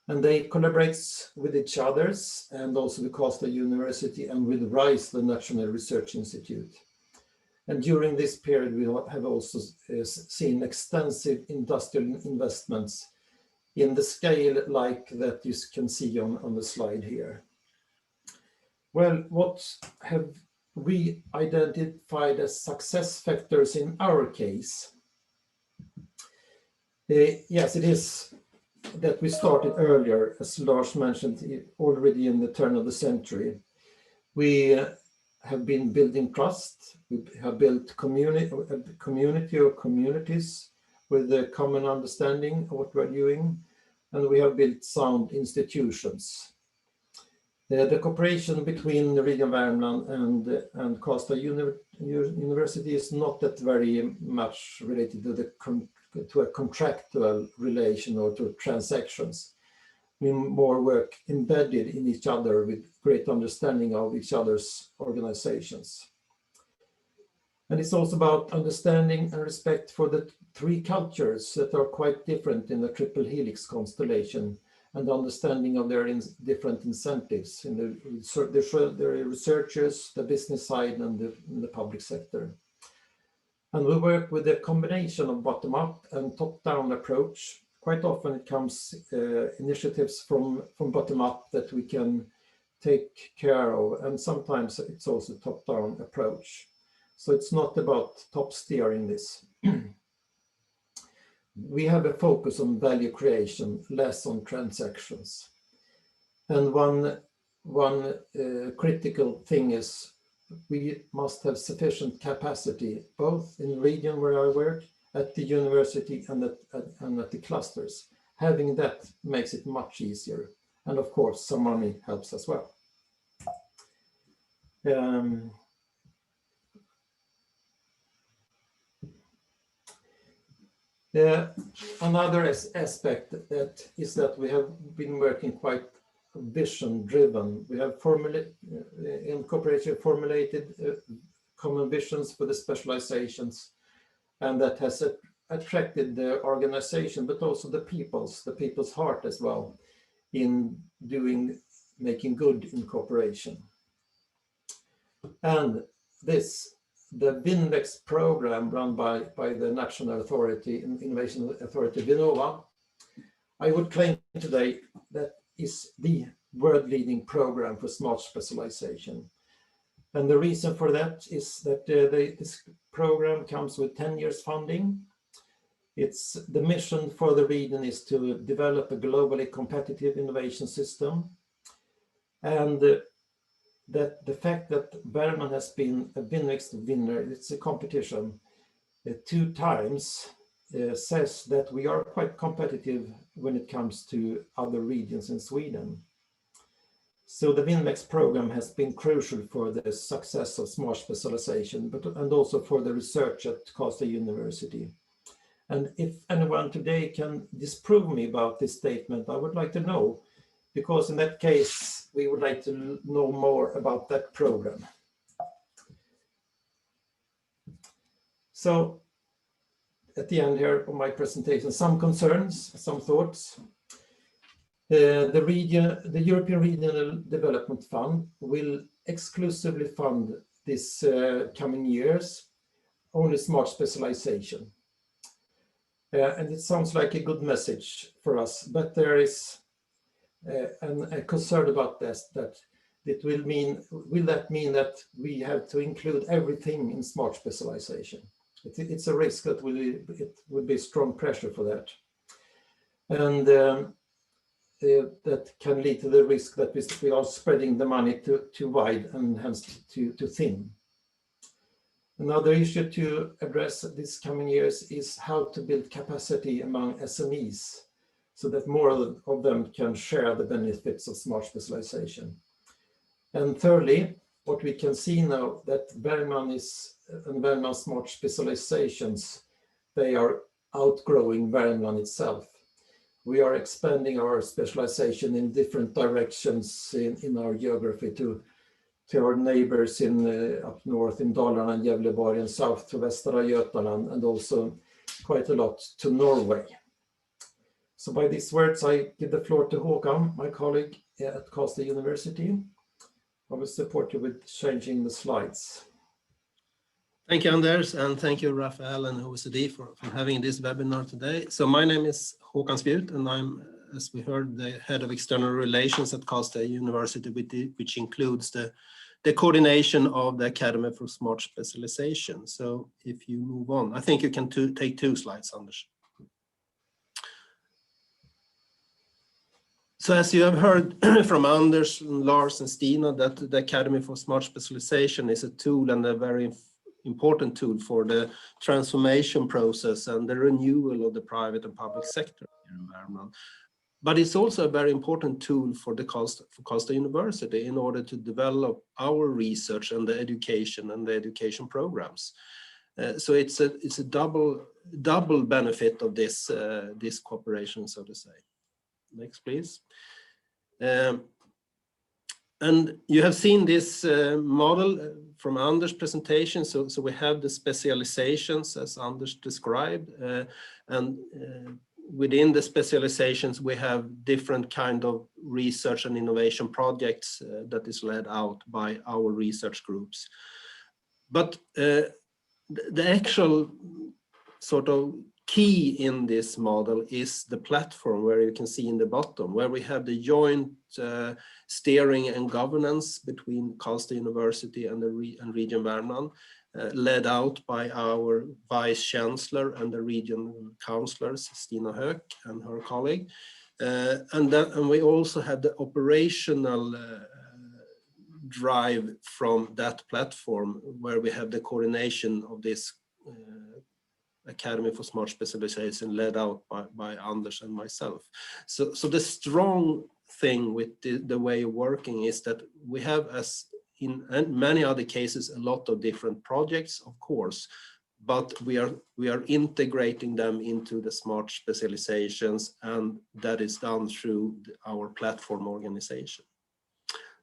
And they collaborate with each other and also with Costa University and with RISE, the National Research Institute. And during this period, we have also seen extensive industrial investments in the scale like that you can see on the slide here. Well, what have we identified as success factors in our case? Yes, it is that we started earlier, as Lars mentioned, already in the turn of the century. We have been building trust. We have built community or communities with a common understanding of what we're doing, and we have built sound institutions. The cooperation between the Region Värmland and Costa University is not that very much related to a contractual relation or to transactions. We more work embedded in each other with great understanding of each other's organizations. And it's also about understanding and respect for the three cultures that are quite different in the triple helix constellation, and understanding of their different incentives in the researchers, the business side, and the public sector. And we work with a combination of bottom-up and top-down approach. Quite often it comes initiatives from bottom-up that we can take care of, and sometimes it's also top-down approach. So it's not about top steering this. We have a focus on value creation, less on transactions. And one critical thing is we must have sufficient capacity, both in the region where I work, at the university, and at the clusters. Having that makes it much easier. And of course, some money helps as well. Another aspect that we have been working quite vision driven. We have in cooperation formulated common visions for the specializations, and that has attracted the organization, but also the people's heart as well, in making good in cooperation. And the Winvex program run by the National Innovation Authority, Vinnova, I would claim today that is the world-leading program for smart specialization. And the reason for that is that this program comes with 10 years funding. It's the mission for the region is to develop a globally competitive innovation system. And that the fact that Värmland has been a Winvex winner, it's a competition 2 times, says that we are quite competitive when it comes to other regions in Sweden. So the Winvex program has been crucial for the success of smart specialization, and also for the research at Costa University. And if anyone today can disprove me about this statement, I would like to know, because in that case, we would like to know more about that program. So at the end here of my presentation, some concerns, some thoughts. The European Regional Development Fund will exclusively fund this coming years, only smart specialization. And it sounds like a good message for us, but there is a concern about this, that it will that mean that we have to include everything in smart specialization? It's a risk that it will be strong pressure for that. And that can lead to the risk that we are spreading the money too wide and hence too thin. Another issue to address this coming years is how to build capacity among SMEs, so that more of them can share the benefits of smart specialization. And thirdly, what we can see now that Värmland and Värmland smart specializations, they are outgrowing Värmland itself. We are expanding our specialization in different directions in our geography to our neighbors up north in Dalarna and Gävleborg, and south to Västra Götaland, and also quite a lot to Norway. So by these words, I give the floor to Håkan, my colleague at Costa University. I will support you with changing the slides. Thank you, Anders, and thank you, Rafael and OECD for having this webinar today. So my name is Håkan Spjut, and I'm, as we heard, the head of external relations at Costa University, which includes the coordination of the Academy for Smart Specialization. So if you move on, I think you can take 2 slides, Anders. So as you have heard from Anders, Lars and Stina, that the Academy for Smart Specialization is a tool and a very important tool for the transformation process and the renewal of the private and public sector in Värmland. But it's also a very important tool for the Costa University in order to develop our research and the education programs. So it's a double benefit of this this cooperation, so to say. Next, please. And you have seen this model from Anders' presentation. So we have the specializations as Anders described, and within the specializations we have different kind of research and innovation projects that is led out by our research groups. But the actual sort of key in this model is the platform, where you can see in the bottom, where we have the joint steering and governance between Karlstad University and Region Värmland, led out by our Vice Chancellor and the regional councillors, Stina Höök and her colleague. And we also have the operational drive from that platform, where we have the coordination of this Academy for Smart Specialization led out by Anders and myself. So the strong thing with the way of working is that we have, as in many other cases, a lot of different projects, of course, but we are integrating them into the smart specializations, and that is done through our platform organization.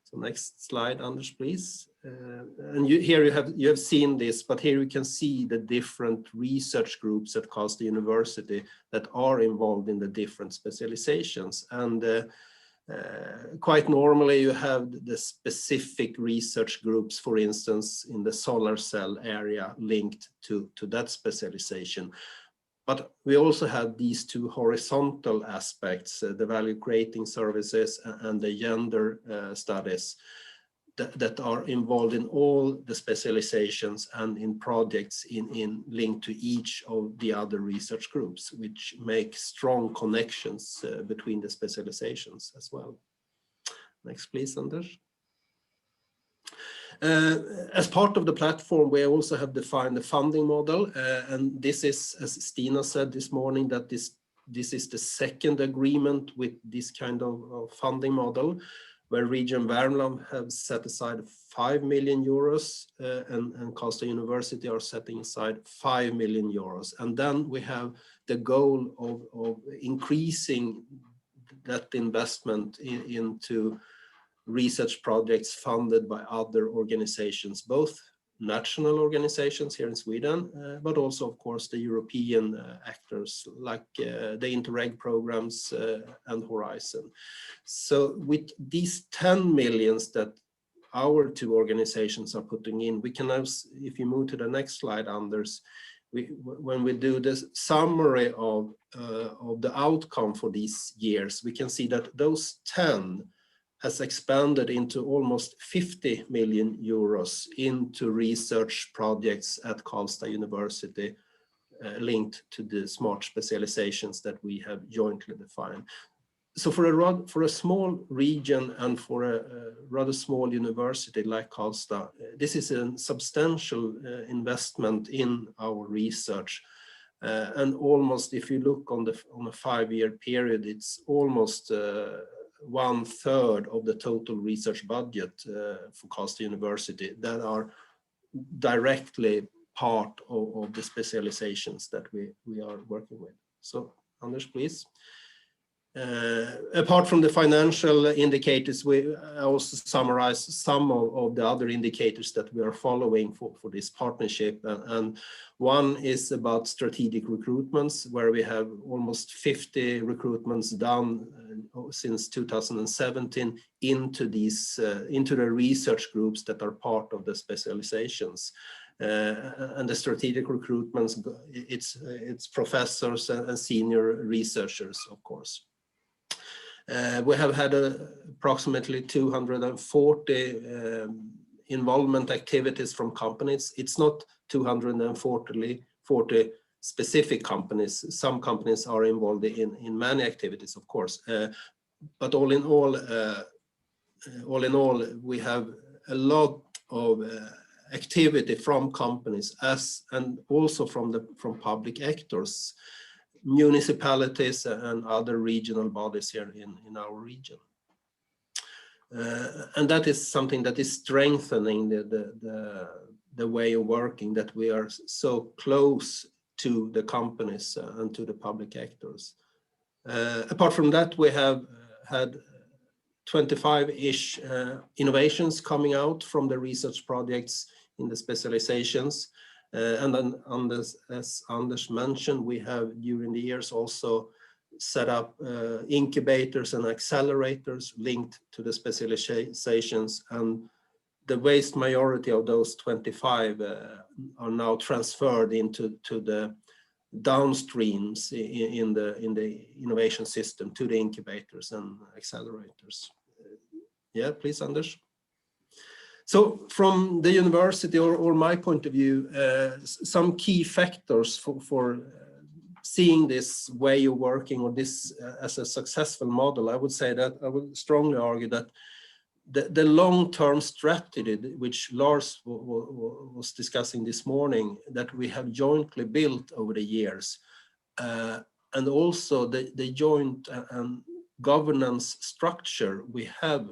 So next slide, Anders, please. And here you have seen this, but here you can see the different research groups at Costa University that are involved in the different specializations. And quite normally you have the specific research groups, for instance, in the solar cell area linked to that specialization. But we also have these two horizontal aspects, the value creating services and the gender studies that are involved in all the specializations and in projects in linked to each of the other research groups, which make strong connections between the specializations as well. Next, please, Anders. As part of the platform, we also have defined the funding model, and this is, as Stina said this morning, that this is the second agreement with this kind of funding model, where Region Värmland have set aside 5 million euros and Costa University are setting aside 5 million euros. And then we have the goal of increasing that investment into research projects funded by other organizations, both national organizations here in Sweden, but also, of course, the European actors like the Interreg programs and Horizon. So with these 10 millions that our two organizations are putting in, we can now, if you move to the next slide, Anders, when we do this summary of the outcome for these years, we can see that those 10 has expanded into almost 50 million euros into research projects at Karlstad University linked to the smart specializations that we have jointly defined. So for a small region and for a rather small university like Karlstad, this is a substantial investment in our research. And almost, if you look on a 5-year period, it's almost 1/3 of the total research budget for Costa University that are directly part of the specializations that we are working with. So, Anders, please. Apart from the financial indicators, I also summarize some of the other indicators that we are following for this partnership. And one is about strategic recruitments, where we have almost 50 recruitments done since 2017 into the research groups that are part of the specializations. And the strategic recruitments, it's professors and senior researchers, of course. We have had approximately 240 involvement activities from companies. It's not 240 specific companies. Some companies are involved in many activities, of course. but all in all, we have a lot of activity from companies and also from public actors, municipalities and other regional bodies here in our region. And that is something that is strengthening the way of working, that we are so close to the companies and to the public actors. Apart from that, we have had 25-ish innovations coming out from the research projects in the specializations. And then as Anders mentioned, we have during the years also set up incubators and accelerators linked to the specializations, and the vast majority of those 25 are now transferred into the downstreams in the innovation system to the incubators and accelerators. Yeah, please, Anders. So from the university or my point of view, some key factors for seeing this way of working or this as a successful model, I would say that I would strongly argue that the long-term strategy, which Lars was discussing this morning, that we have jointly built over the years, and also the joint governance structure we have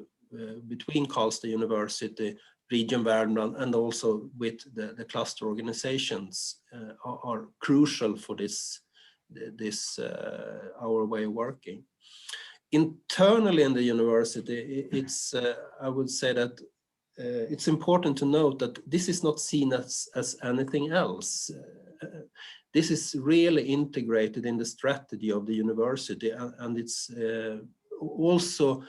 between Karlstad University, Region Värmland, and also with the cluster organizations are crucial for this our way of working. Internally in the university, it's I would say that it's important to note that this is not seen as anything else. This is really integrated in the strategy of the university, and it's also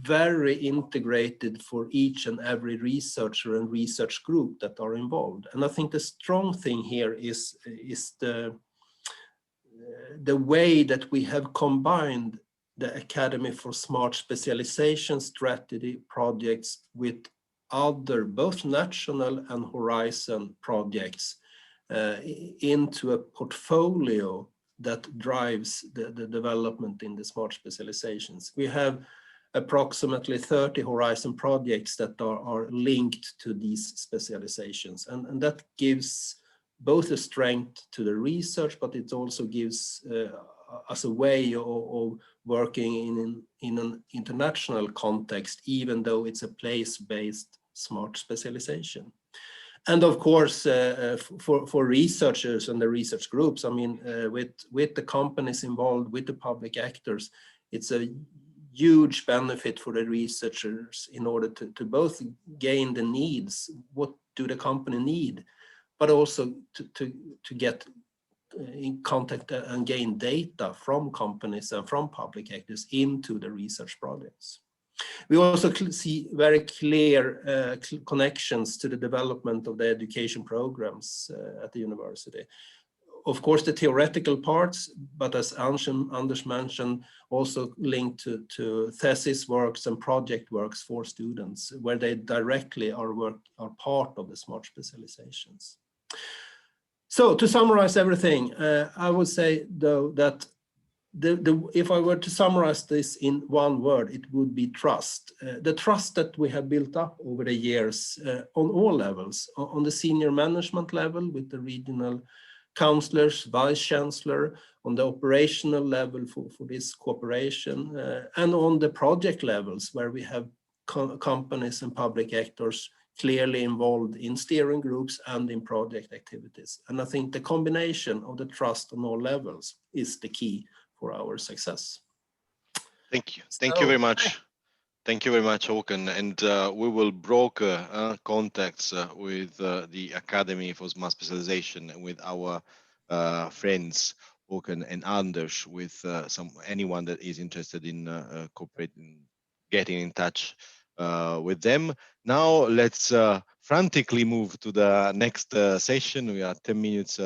very integrated for each and every researcher and research group that are involved. And I think the strong thing here is the way that we have combined the Academy for Smart Specialization strategy projects with other, both national and horizon projects into a portfolio that drives the development in the smart specializations. We have approximately 30 horizon projects that are linked to these specializations, and that gives both a strength to the research, but it also gives us a way of working in an international context, even though it's a place-based smart specialization. And of course, for researchers and the research groups, I mean, with the companies involved, with the public actors, it's a huge benefit for the researchers in order to both gain the needs, what do the company need, but also to get in contact and gain data from companies and from public actors into the research projects. We also see very clear connections to the development of the education programs at the university. Of course, the theoretical parts, but as Anders mentioned, also linked to thesis works and project works for students, where they directly are part of the smart specializations. So to summarize everything, I would say though that if I were to summarize this in one word, it would be trust. The trust that we have built up over the years on all levels, on the senior management level with the regional counselors, vice chancellor, on the operational level for this cooperation, and on the project levels where we have companies and public actors clearly involved in steering groups and in project activities. And I think the combination of the trust on all levels is the key for our success. Thank you. Thank you very much. Thank you very much, Håkan. And we will broker contacts with the Academy for Smart Specialization and with our friends, Håkan and Anders, with anyone that is interested in cooperating, getting in touch with them. Now let's frantically move to the next session. We are 10 minutes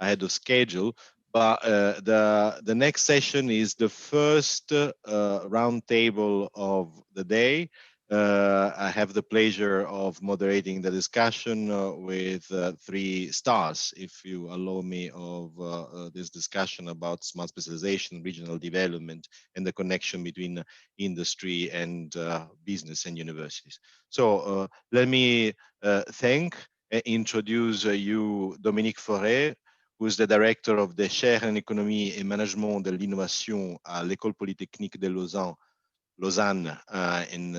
ahead of schedule. But the next session is the first round table of the day. I have the pleasure of moderating the discussion with 3 stars, if you allow me, of this discussion about smart specialization, regional development, and the connection between industry and business and universities. So let me introduce you Dominique Forêt, who is the director of the chaire en économie et management de l'innovation à l'École Polytechnique de Lausanne in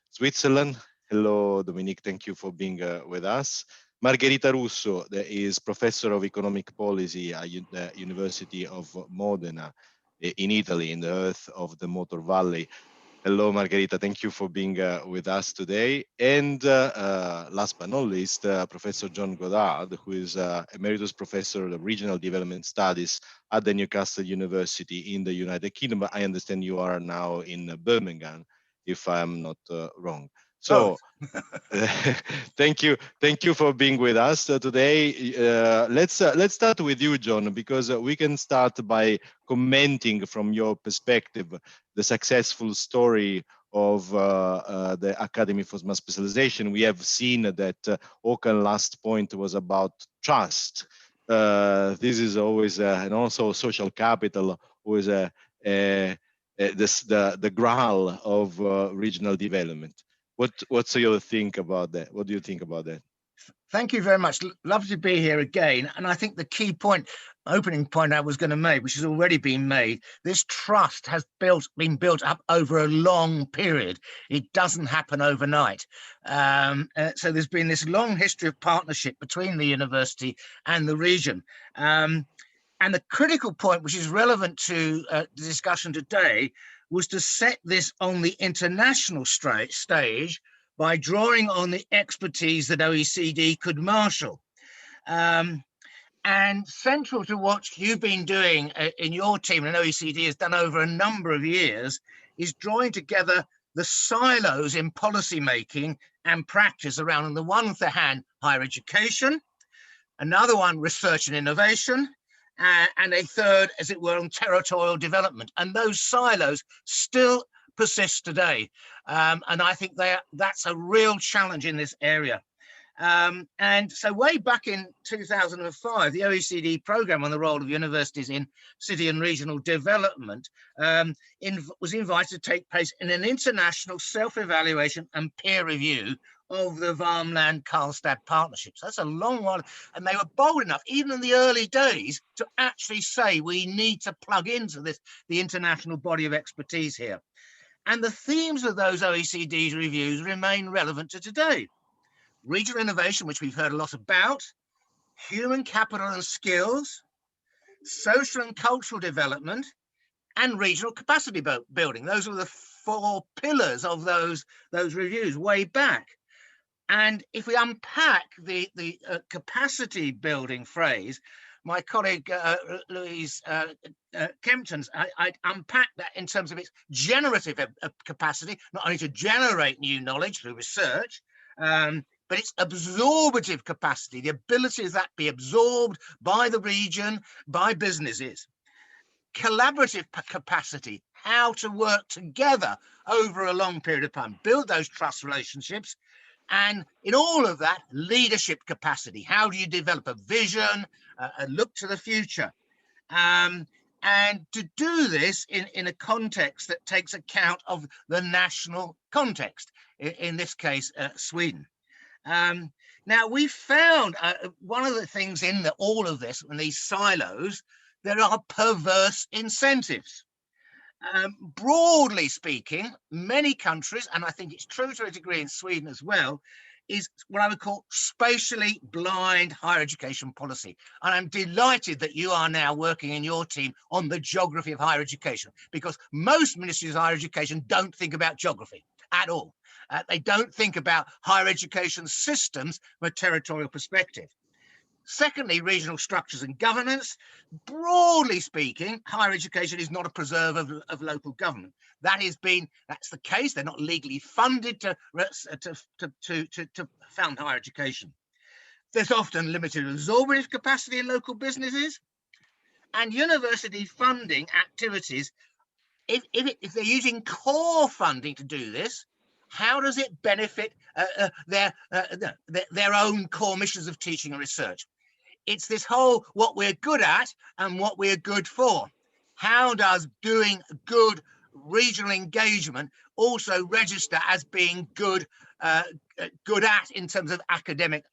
Switzerland. Hello, Dominique. Thank you for being with us. Margherita Russo is professor of economic policy at the University of Modena in Italy, in the earth of the Motor Valley. Hello, Margherita. Thank you for being with us today. And last but not least, Professor John Goddard, who is Emeritus Professor of Regional Development Studies at the Newcastle University in the United Kingdom. I understand you are now in Birmingham, if I'm not wrong. So thank you for being with us today. Let's start with you, John, because we can start by commenting from your perspective the successful story of the Academy for Smart Specialization. We have seen that Håkan's last point was about trust. This is always and also social capital was the graal of regional development. What's your think about that? What do you think about that? Thank you very much. Love to be here again. And I think the key point, opening point I was going to make, which has already been made, this trust has been built up over a long period. It doesn't happen overnight. So there's been this long history of partnership between the university and the region. And the critical point, which is relevant to the discussion today, was to set this on the international stage by drawing on the expertise that OECD could marshal. And central to what you've been doing in your team, and OECD has done over a number of years, is drawing together the silos in policy making and practice around, on the one hand, higher education, another one, research and innovation, and a third, as it were, on territorial development. And those silos still persist today. And I think that's a real challenge in this area. And so way back in 2005, the OECD program on the role of universities in city and regional development was invited to take place in an international self-evaluation and peer review of the Värmland Karlstad partnerships. That's a long while. And they were bold enough, even in the early days, to actually say we need to plug into the international body of expertise here. And the themes of those OECD reviews remain relevant to today. Regional innovation, which we've heard a lot about, human capital and skills, social and cultural development, and regional capacity building. Those were the 4 pillars of those reviews way back. And if we unpack the capacity building phrase, my colleague Louise Kempton's, I'd unpack that in terms of its generative capacity, not only to generate new knowledge through research, but its absorptive capacity, the ability of that be absorbed by the region, by businesses. Collaborative capacity, how to work together over a long period of time, build those trust relationships. And in all of that, leadership capacity, how do you develop a vision, a look to the future? And to do this in a context that takes account of the national context, in this case, Sweden. Now, we found one of the things in all of this, in these silos, there are perverse incentives. Broadly speaking, many countries, and I think it's true to a degree in Sweden as well, is what I would call spatially blind higher education policy. And I'm delighted that you are now working in your team on the geography of higher education, because most ministries of higher education don't think about geography at all. They don't think about higher education systems from a territorial perspective. Secondly, regional structures and governance. Broadly speaking, higher education is not a preserve of local government. That's the case. They're not legally funded to fund higher education. There's often limited absorptive capacity in local businesses, and university funding activities, if they're using core funding to do this, how does it benefit their own core missions of teaching and research? It's this whole what we're good at and what we're good for. How does doing good regional engagement also register as being good at in terms of academic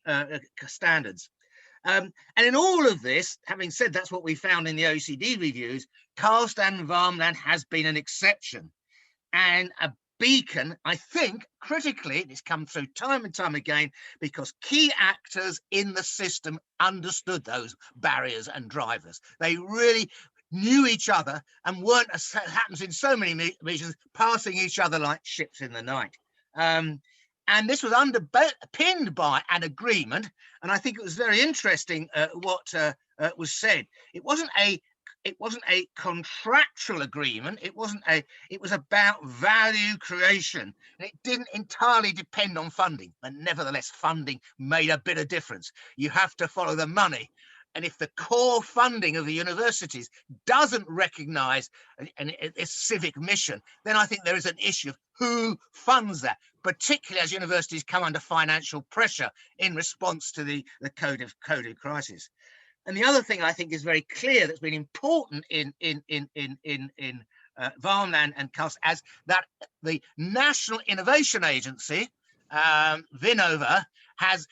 standards? And in all of this, having said that's what we found in the OECD reviews, Karlstad and Värmland has been an exception and a beacon, I think, critically. It's come through time and time again because key actors in the system understood those barriers and drivers. They really knew each other and weren't, as happens in so many regions, passing each other like ships in the night. And this was underpinned by an agreement. And I think it was very interesting what was said. It wasn't a contractual agreement. It was about value creation. And it didn't entirely depend on funding. And nevertheless, funding made a bit of difference. You have to follow the money. And if the core funding of the universities doesn't recognize a civic mission, then I think there is an issue of who funds that, particularly as universities come under financial pressure in response to the COVID crisis. And the other thing I think is very clear that's been important in Värmland and Karlstad as that the National Innovation Agency, Vinnova, has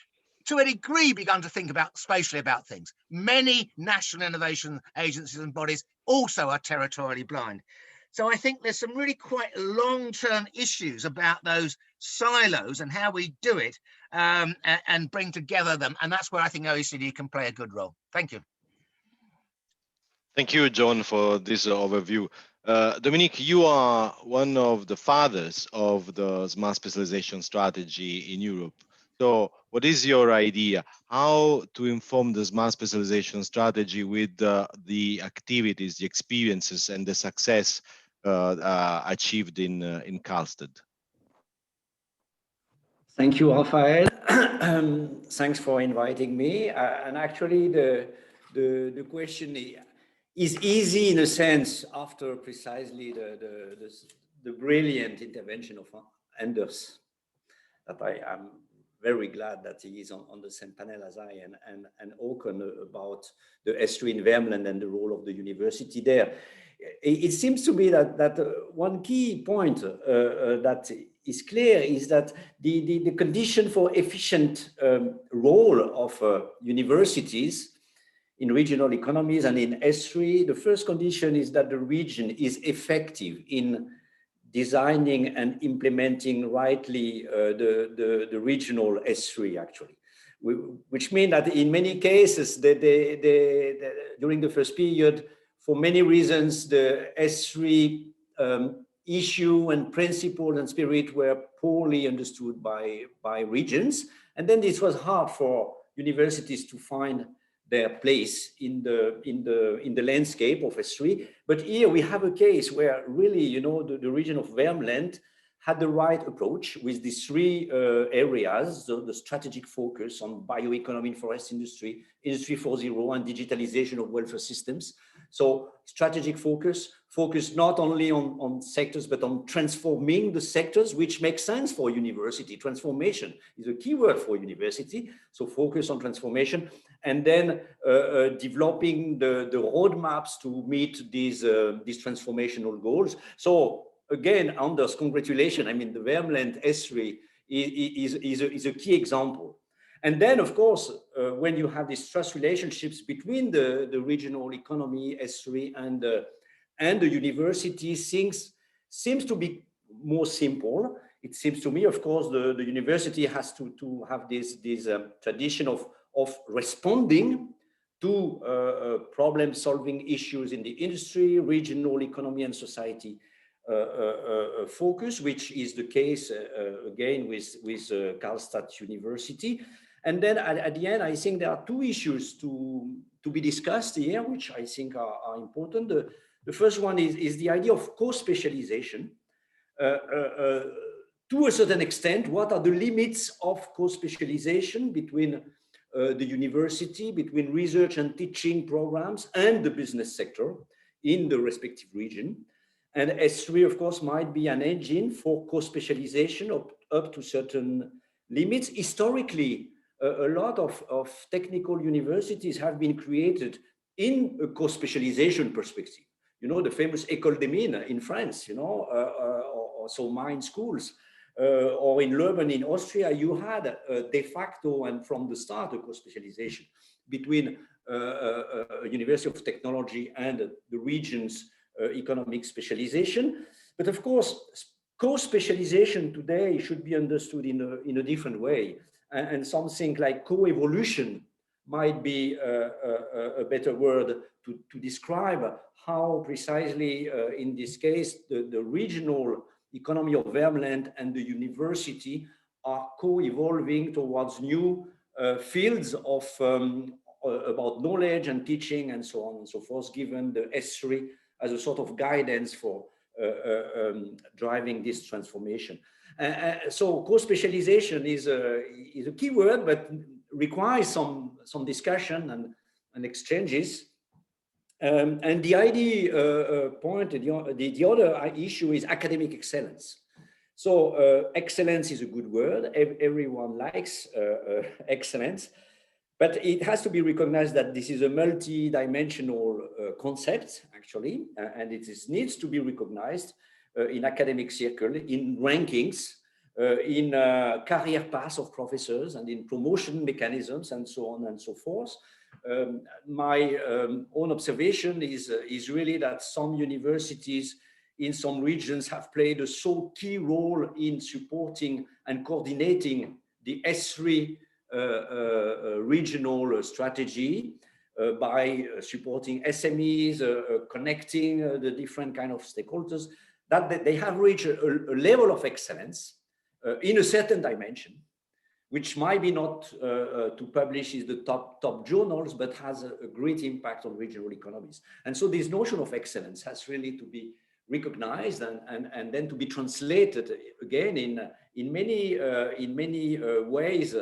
to a degree begun to think spatially about things. Many national innovation agencies and bodies also are territorially blind. So I think there's some really quite long-term issues about those silos and how we do it and bring together them. And that's where I think OECD can play a good role. Thank you. Thank you, John, for this overview. Dominique, you are one of the fathers of the Smart Specialization strategy in Europe. So what is your idea? How to inform the Smart Specialization strategy with the activities, the experiences, and the success achieved in Karlstad? Thank you, Raphael. Thanks for inviting me. And actually, the question is easy in a sense after precisely the brilliant intervention of Anders, that I am very glad that he is on the same panel as I and Håkan about the S3 in Värmland and the role of the university there. It seems to me that one key point that is clear is that the condition for efficient role of universities in regional economies and in S3, the first condition is that the region is effective in designing and implementing rightly the regional S3 actually, which means that in many cases during the first period, for many reasons, the S3 issue and principle and spirit were poorly understood by regions. And then this was hard for universities to find their place in the landscape of S3. But here we have a case where really, you know, the region of Värmland had the right approach with these three areas, the strategic focus on bioeconomy and forest industry, Industry 4.0 and digitalization of welfare systems. So strategic focus not only on sectors, but on transforming the sectors, which makes sense for university. Transformation is a key word for university. So focus on transformation and then developing the roadmaps to meet these transformational goals. So again, Anders, congratulations. I mean, the Värmland S3 is a key example. And then, of course, when you have these trust relationships between the regional economy, S3, and the university, things seems to be more simple. It seems to me, of course, the university has to have this tradition of responding to problem-solving issues in the industry, regional economy, and society focus, which is the case again with Karlstad University. And then at the end, I think there are two issues to be discussed here, which I think are important. The first one is the idea of co-specialization. To a certain extent, what are the limits of co-specialization between the university, between research and teaching programs and the business sector in the respective region? And S3, of course, might be an engine for co-specialization up to certain limits. Historically, a lot of technical universities have been created in a co-specialization perspective. You know, the famous École des Mines in France, you know, or so mine schools, or in Leuven in Austria, you had de facto and from the start a co-specialization between a University of Technology and the region's economic specialization. But of course, co-specialization today should be understood in a different way. And something like co-evolution might be a better word to describe how precisely, in this case, the regional economy of Vermland and the university are co-evolving towards new fields of about knowledge and teaching and so on and so forth, given the S3 as a sort of guidance for driving this transformation. So co-specialization is a key word, but requires some discussion and exchanges. And the idea point, the other issue is academic excellence. So excellence is a good word. Everyone likes excellence, but it has to be recognized that this is a multi-dimensional concept, actually, and it needs to be recognized in academic circle, in rankings, in career paths of professors, and in promotion mechanisms, and so on and so forth. My own observation is really that some universities in some regions have played a so key role in supporting and coordinating the S3 regional strategy by supporting SMEs, connecting the different kind of stakeholders, that they have reached a level of excellence in a certain dimension, which might be not to publish in the top journals, but has a great impact on regional economies. And so this notion of excellence has really to be recognized and then to be translated again in many ways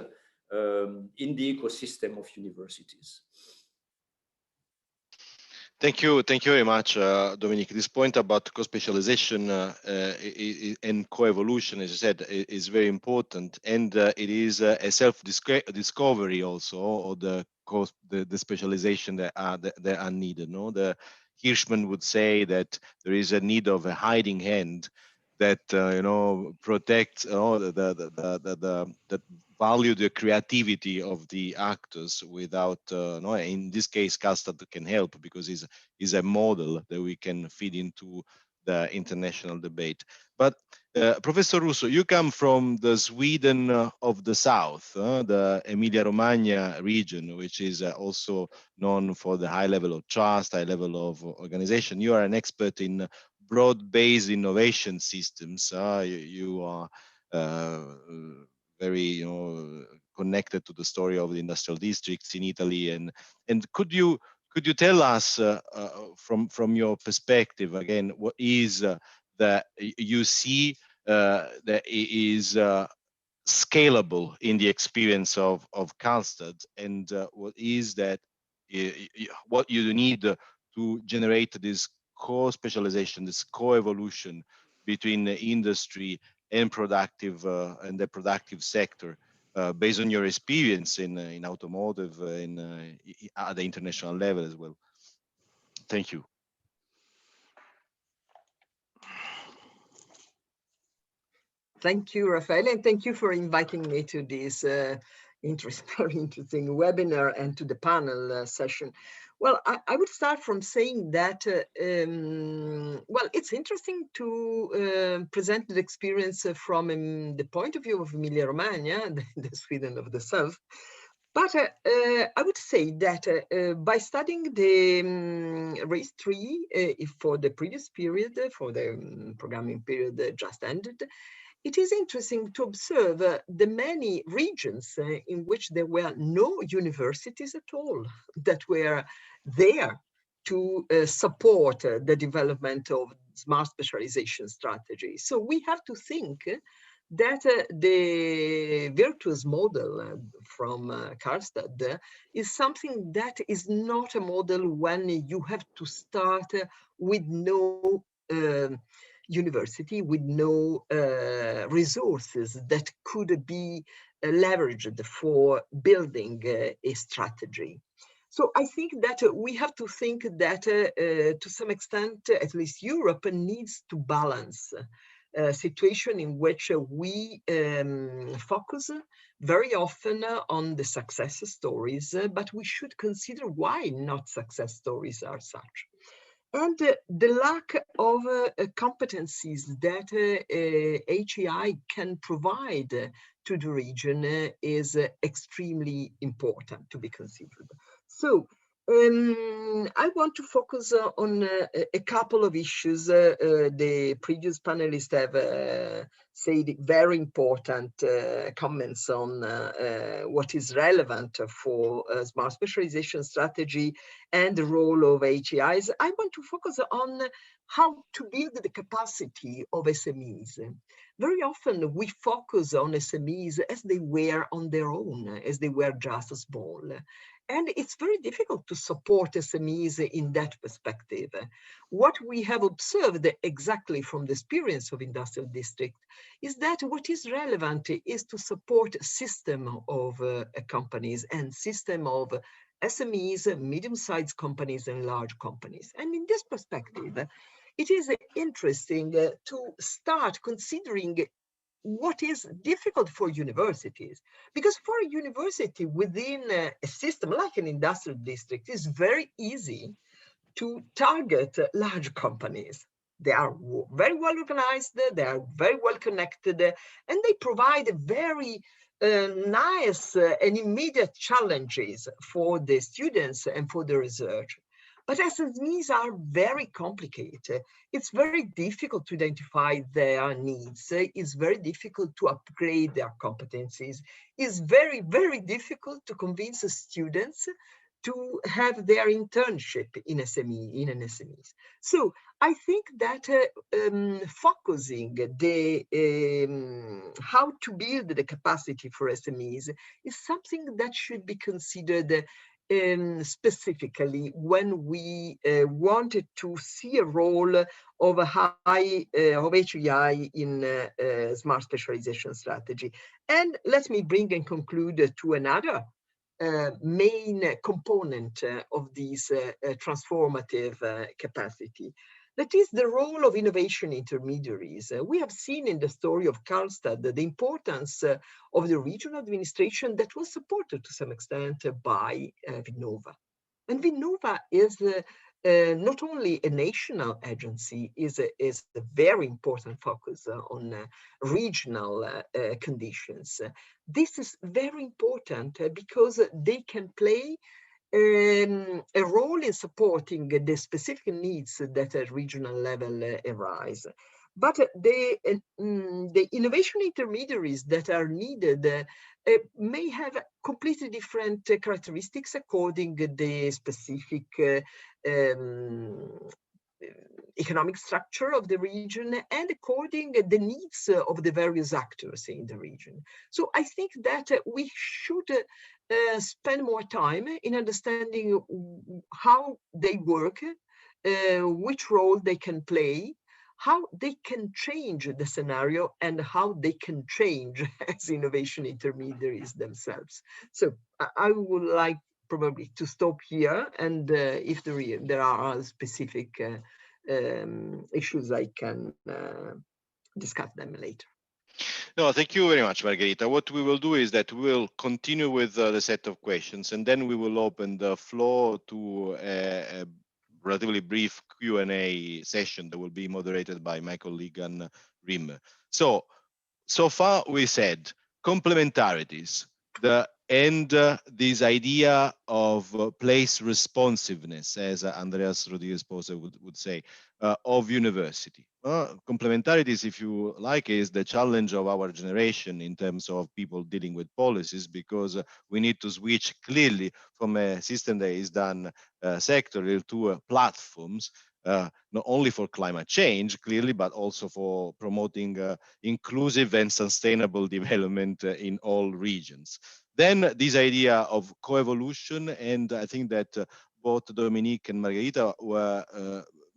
in the ecosystem of universities. Thank you very much, Dominique. This point about co-specialization and co-evolution, as I said, is very important, and it is a self-discovery also of the specialization that are needed. No, the Hirschman would say that there is a need of a hiding hand that protects that value the creativity of the actors without in this case Karlstad can help because is a model that we can feed into the international debate. But Professor Russo, you come from the Sweden of the South, the Emilia-Romagna region, which is also known for the high level of trust, high level of organization. You are an expert in broad-based innovation systems. You are very connected to the story of the industrial districts in Italy, and could you tell us from your perspective again what is that you see that is scalable in the experience of Karlstad, and what is that what you need to generate this co-specialization, this co-evolution between the industry and the productive sector, based on your experience in automotive at the international level as well. Thank you. Thank you, Rafael, and thank you for inviting me to this very interesting webinar and to the panel session. Well, I would start from saying that, well, it's interesting to present the experience from the point of view of Emilia-Romagna, the Sweden of the South. But I would say that by studying the race 3 for the previous period, for the programming period just ended, it is interesting to observe the many regions in which there were no universities at all that were there to support the development of smart specialization strategy. So we have to think that the virtuous model from Karlstad is something that is not a model when you have to start with no university with no resources that could be leveraged for building a strategy. So I think that we have to think that to some extent, at least Europe needs to balance a situation in which we focus very often on the success stories, but we should consider why not success stories are such. And the lack of competencies that HEI can provide to the region is extremely important to be considered. So I want to focus on a couple of issues. The previous panelists have said very important comments on what is relevant for smart specialization strategy and the role of HEIs. I want to focus on how to build the capacity of SMEs. Very often we focus on SMEs as they were on their own, as they were just small. And it's very difficult to support SMEs in that perspective. What we have observed exactly from the experience of industrial district is that what is relevant is to support a system of companies and system of SMEs, medium-sized companies and large companies. And in this perspective, it is interesting to start considering what is difficult for universities, because for a university within a system like an industrial district, it's very easy to target large companies. They are very well organized, they are very well connected, and they provide very nice and immediate challenges for the students and for the research. But SMEs are very complicated. It's very difficult to identify their needs. It's very difficult to upgrade their competencies. It's very, very difficult to convince the students to have their internship in an SMEs. So I think that focusing the how to build the capacity for SMEs is something that should be considered specifically when we wanted to see a role of a high of HEI in smart specialization strategy. And let me bring and conclude to another main component of this transformative capacity. That is the role of innovation intermediaries. We have seen in the story of Karlstad the importance of the regional administration that was supported to some extent by Vinnova. And Vinnova is not only a national agency, is a very important focus on regional conditions. This is very important because they can play a role in supporting the specific needs that at regional level arise. But the innovation intermediaries that are needed may have completely different characteristics according to the specific economic structure of the region and according to the needs of the various actors in the region. So I think that we should spend more time in understanding how they work, which role they can play, how they can change the scenario, and how they can change as innovation intermediaries themselves. So I would like probably to stop here, and if there are specific issues, I can discuss them later. No, thank you very much, Margherita. What we will do is that we will continue with the set of questions, and then we will open the floor to a relatively brief Q&A session that will be moderated by my colleague Ann Rim. So far we said complementarities, and this idea of place responsiveness, as Andreas Rodriguez-Posse would say, of university. Complementarities, if you like, is the challenge of our generation in terms of people dealing with policies, because we need to switch clearly from a system that is done sectorally to platforms, not only for climate change, clearly, but also for promoting inclusive and sustainable development in all regions. Then this idea of coevolution, and I think that both Dominique and Margherita were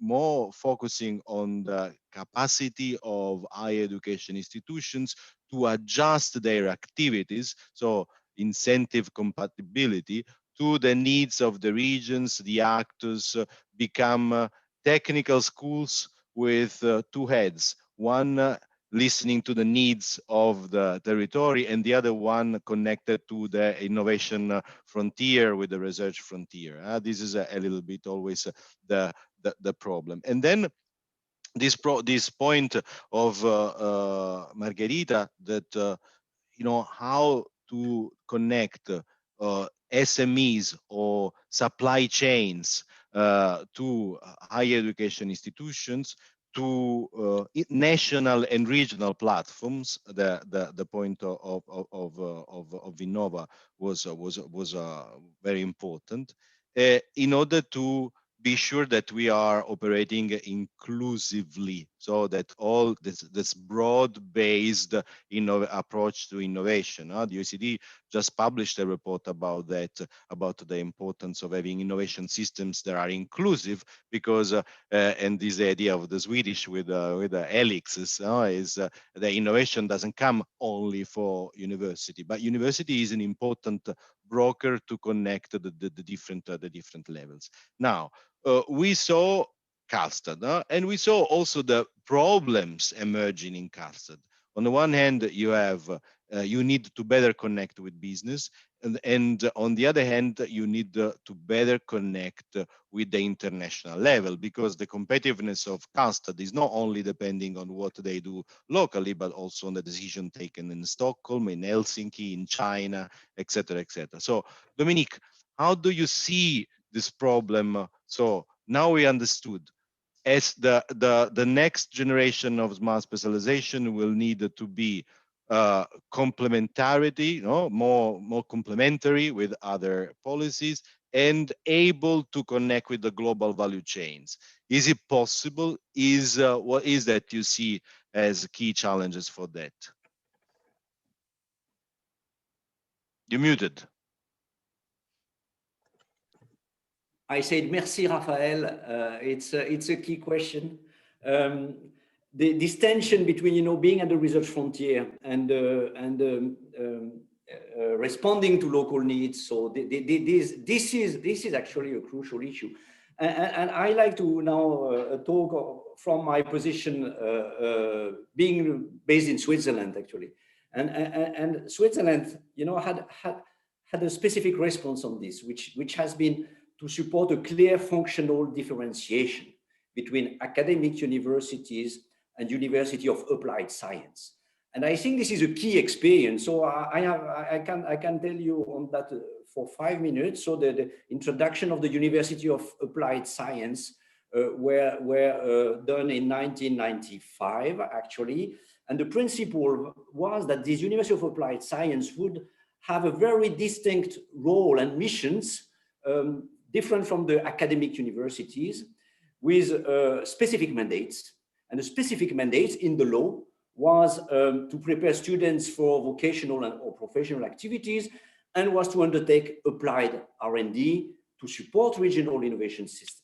more focusing on the capacity of higher education institutions to adjust their activities, so incentive compatibility, to the needs of the regions, the actors, become technical schools with two heads, one listening to the needs of the territory, and the other one connected to the innovation frontier with the research frontier. This is a little bit always the problem. And then this point of Margherita, that how to connect SMEs or supply chains to higher education institutions, to national and regional platforms. The point of Innova was very important in order to be sure that we are operating inclusively, so that all this broad-based approach to innovation. The OECD just published a report about that, about the importance of having innovation systems that are inclusive, because and this idea of the Swedish with the helixes is the innovation doesn't come only for university, but university is an important broker to connect the different levels. Now, we saw Karlstad, and we saw also the problems emerging in Karlstad. On the one hand, you have you need to better connect with business, and on the other hand, you need to better connect with the international level, because the competitiveness of Karlstad is not only depending on what they do locally, but also on the decision taken in Stockholm, in Helsinki, in China, etc., etc. So, Dominique, how do you see this problem? So now we understood, as the next generation of smart specialization will need to be complementarity, more complementary with other policies, and able to connect with the global value chains. Is it possible? What is that you see as key challenges for that? You're muted. I said merci, Raphael. It's a key question. This tension between being at the research frontier and responding to local needs. So this is actually a crucial issue, and I like to now talk from my position, being based in Switzerland actually, and Switzerland, had a specific response on this, which has been to support a clear functional differentiation between academic universities and University of Applied Science. And I think this is a key experience. So I can tell you on that for 5 minutes. So the introduction of the University of Applied Science were done in 1995, actually. And the principle was that this University of Applied Science would have a very distinct role and missions, different from the academic universities, with specific mandates. And the specific mandates in the law was to prepare students for vocational or professional activities, and was to undertake applied R&D to support regional innovation systems.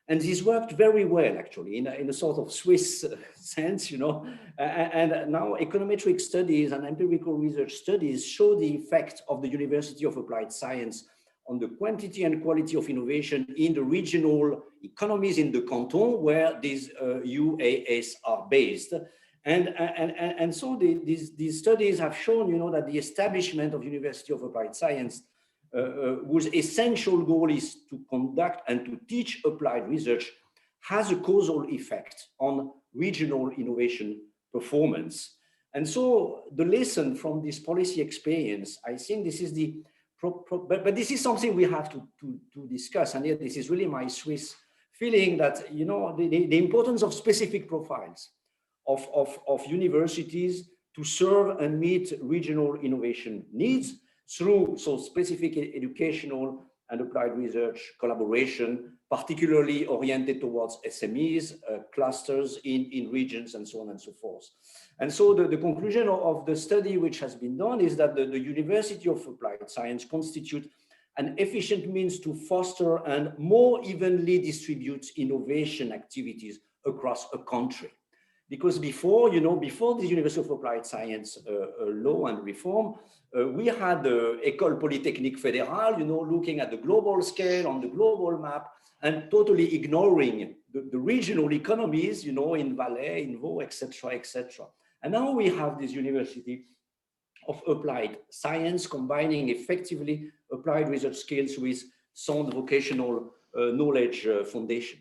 And this worked very well, actually, in a sort of Swiss sense, And now econometric studies and empirical research studies show the effect of the University of Applied Science on the quantity and quality of innovation in the regional economies in the canton where these UAS are based. And so these studies have shown, that the establishment of University of Applied Science whose essential goal is to conduct and to teach applied research has a causal effect on regional innovation performance. And so the lesson from this policy experience, I think this is but this is something we have to discuss. And yet this is really my Swiss feeling that, the importance of specific profiles of universities to serve and meet regional innovation needs through specific educational and applied research collaboration, particularly oriented towards SMEs, clusters in regions, and so on and so forth. And so the conclusion of the study which has been done is that the University of Applied Science constitute an efficient means to foster and more evenly distribute innovation activities across a country. Because before, before the University of Applied Science law and reform, we had the École Polytechnique Fédérale, looking at the global scale on the global map and totally ignoring the regional economies, in Valais, in Vaud, etc., etc. And now we have this University of Applied Science combining effectively applied research skills with sound vocational knowledge foundation.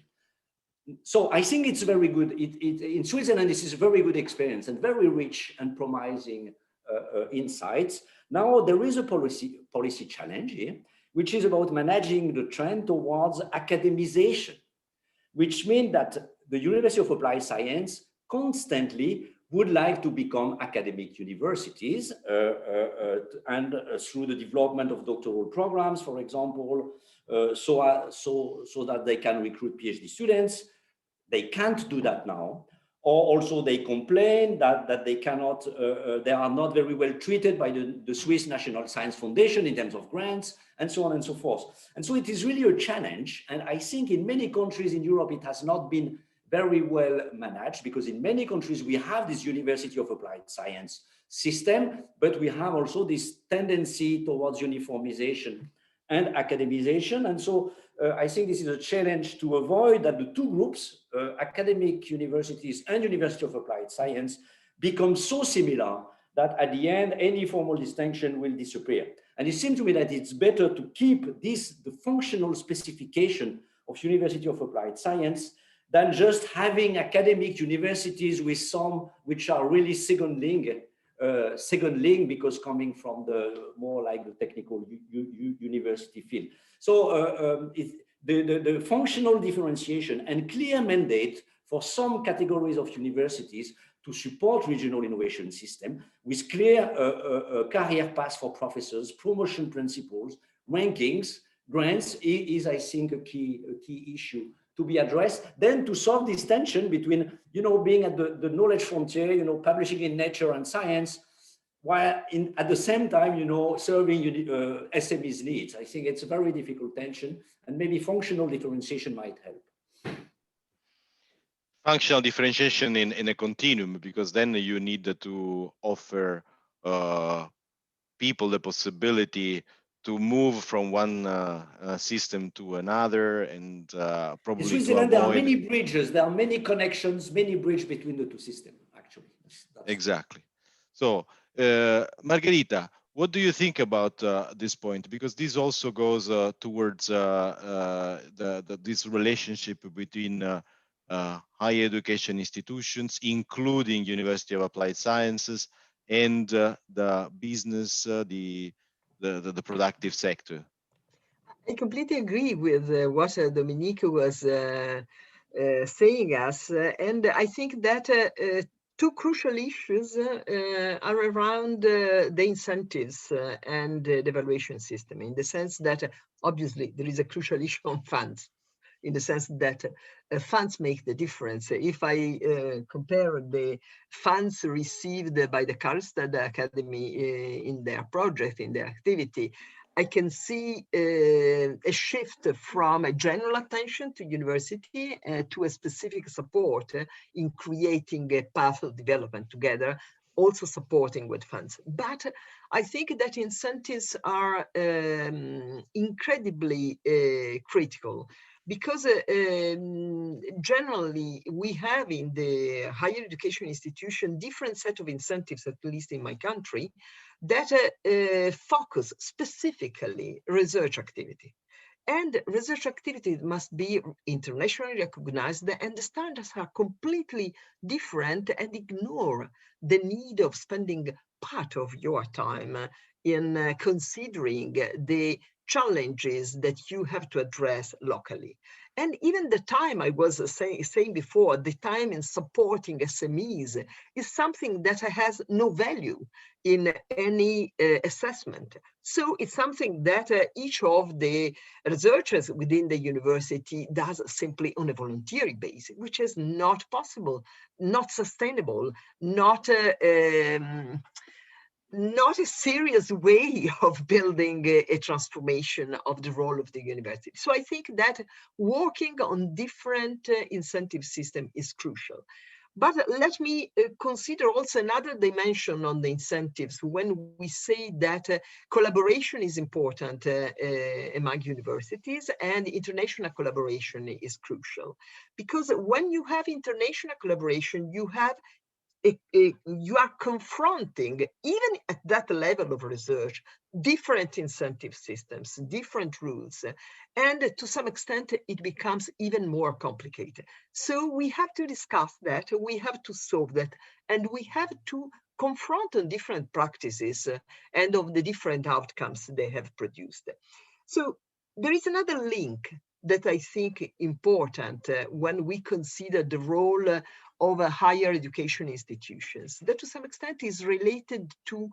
So I think it's very good. In Switzerland, this is a very good experience and very rich and promising insights. Now there is a policy challenge here, which is about managing the trend towards academization, which means that the University of Applied Science constantly would like to become academic universities and through the development of doctoral programs, for example, so that they can recruit PhD students. They can't do that now. Or also they complain that they cannot, they are not very well treated by the Swiss National Science Foundation in terms of grants and so on and so forth. And so it is really a challenge. And I think in many countries in Europe, it has not been very well managed, because in many countries we have this University of Applied Science system, but we have also this tendency towards uniformization and academization. And so I think this is a challenge to avoid that the two groups, academic universities and University of Applied Science, become so similar that at the end, any formal distinction will disappear. And it seems to me that it's better to keep the functional specification of University of Applied Science than just having academic universities with some which are really second link because coming from the more like the technical university field. So the functional differentiation and clear mandate for some categories of universities to support regional innovation system with clear career paths for professors, promotion principles, rankings, grants is, I think, a key issue to be addressed. Then to solve this tension between, being at the knowledge frontier, publishing in Nature and Science, while at the same time, serving SMEs needs. I think it's a very difficult tension, and maybe functional differentiation might help. Functional differentiation in a continuum, because then you need to offer people the possibility to move from one system to another, and probably in Switzerland, there are many bridges, there are many connections, many bridges between the two systems, actually. That's exactly. So, Margherita, what do you think about this point? Because this also goes towards this relationship between higher education institutions, including University of Applied Sciences, and the business, the productive sector. I completely agree with what Dominique was saying us, and I think that two crucial issues are around the incentives and the evaluation system, in the sense that obviously there is a crucial issue on funds, in the sense that funds make the difference. If I compare the funds received by the Karlstad Academy in their project, in their activity, I can see a shift from a general attention to university to a specific support in creating a path of development together, also supporting with funds. But I think that incentives are incredibly critical, because generally we have in the higher education institution different set of incentives, at least in my country, that focus specifically research activity. And research activity must be internationally recognized, and the standards are completely different and ignore the need of spending part of your time in considering the challenges that you have to address locally. And even the time I was saying before, the time in supporting SMEs is something that has no value in any assessment. So it's something that each of the researchers within the university does simply on a voluntary basis, which is not possible, not sustainable, not not a serious way of building a transformation of the role of the university. So I think that working on different incentive system is crucial. But let me consider also another dimension on the incentives when we say that collaboration is important among universities and international collaboration is crucial. Because when you have international collaboration, you have you are confronting, even at that level of research, different incentive systems, different rules, and to some extent it becomes even more complicated. So we have to discuss that, we have to solve that, and we have to confront on different practices and of the different outcomes they have produced. So there is another link that I think important when we consider the role of higher education institutions, that to some extent is related to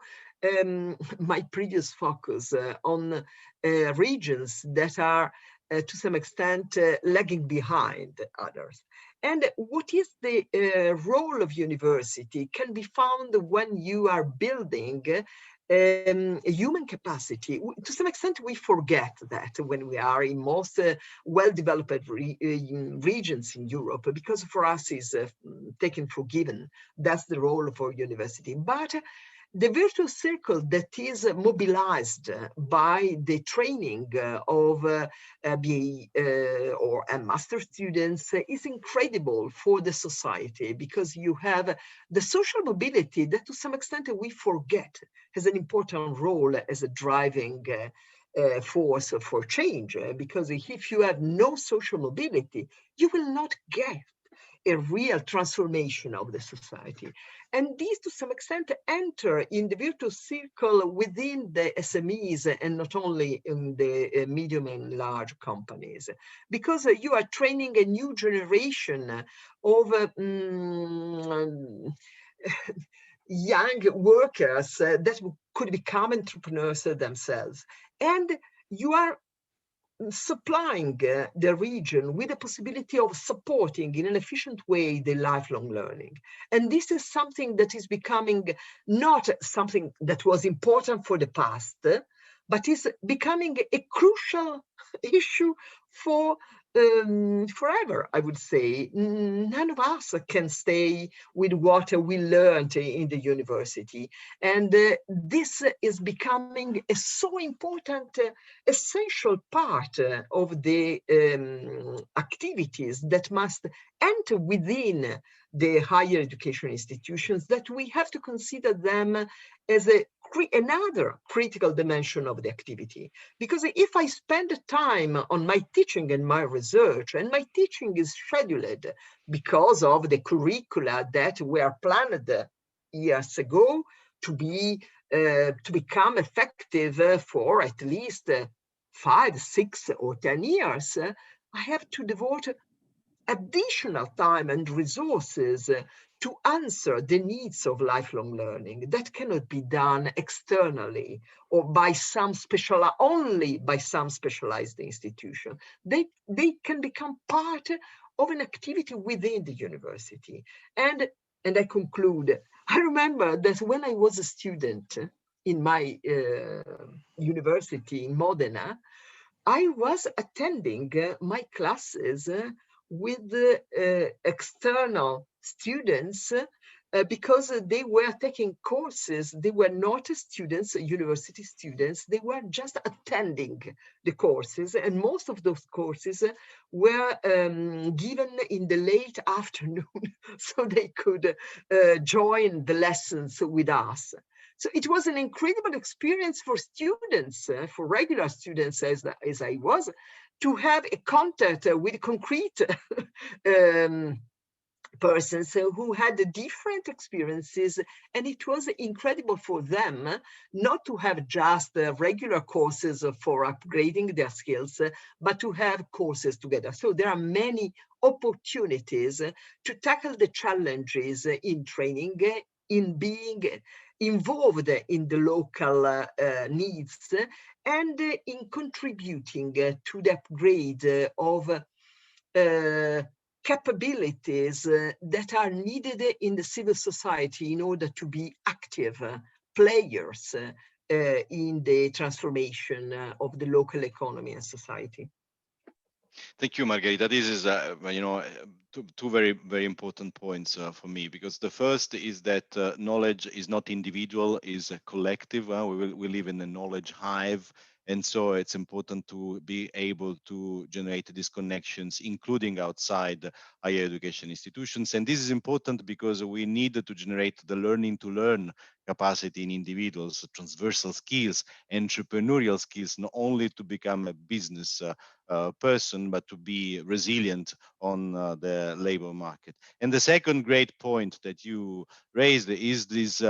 my previous focus on regions that are to some extent lagging behind others. And what is the role of university can be found when you are building human capacity. To some extent, we forget that when we are in most well-developed regions in Europe, because for us is taken for given. That's the role for university. But the virtuous circle that is mobilized by the training of BA or master students is incredible for the society, because you have the social mobility that to some extent we forget has an important role as a driving force for change, because if you have no social mobility, you will not get a real transformation of the society. And these to some extent enter in the virtuous circle within the SMEs and not only in the medium and large companies, because you are training a new generation of young workers that could become entrepreneurs themselves. And you are supplying the region with the possibility of supporting in an efficient way the lifelong learning. And this is something that is becoming not something that was important for the past, but is becoming a crucial issue for forever, I would say. None of us can stay with what we learned in the university. And this is becoming a so important, essential part of the activities that must enter within the higher education institutions, that we have to consider them as another critical dimension of the activity. Because if I spend time on my teaching and my research, and my teaching is scheduled because of the curricula that were planned years ago to become effective for at least 5, 6, or 10 years, I have to devote additional time and resources to answer the needs of lifelong learning. That cannot be done externally or by only by some specialized institution. They can become part of an activity within the university. And I conclude, I remember that when I was a student in my university in Modena, I was attending my classes with external students because they were taking courses. They were not students, university students. They were just attending the courses. And most of those courses were given in the late afternoon so they could join the lessons with us. So it was an incredible experience for students, for regular students as I was, to have a contact with concrete persons who had different experiences. And it was incredible for them not to have just regular courses for upgrading their skills, but to have courses together. So there are many opportunities to tackle the challenges in training, in being involved in the local needs, and in contributing to the upgrade of capabilities that are needed in the civil society in order to be active players in the transformation of the local economy and society. Thank you, Margherita. This is, two very, very important points for me, because the first is that knowledge is not individual, is collective. We live in a knowledge hive. And so it's important to be able to generate these connections, including outside higher education institutions. And this is important because we need to generate the learning to learn capacity in individuals, transversal skills, entrepreneurial skills, not only to become a business person, but to be resilient on the labor market. And the second great point that you raised is this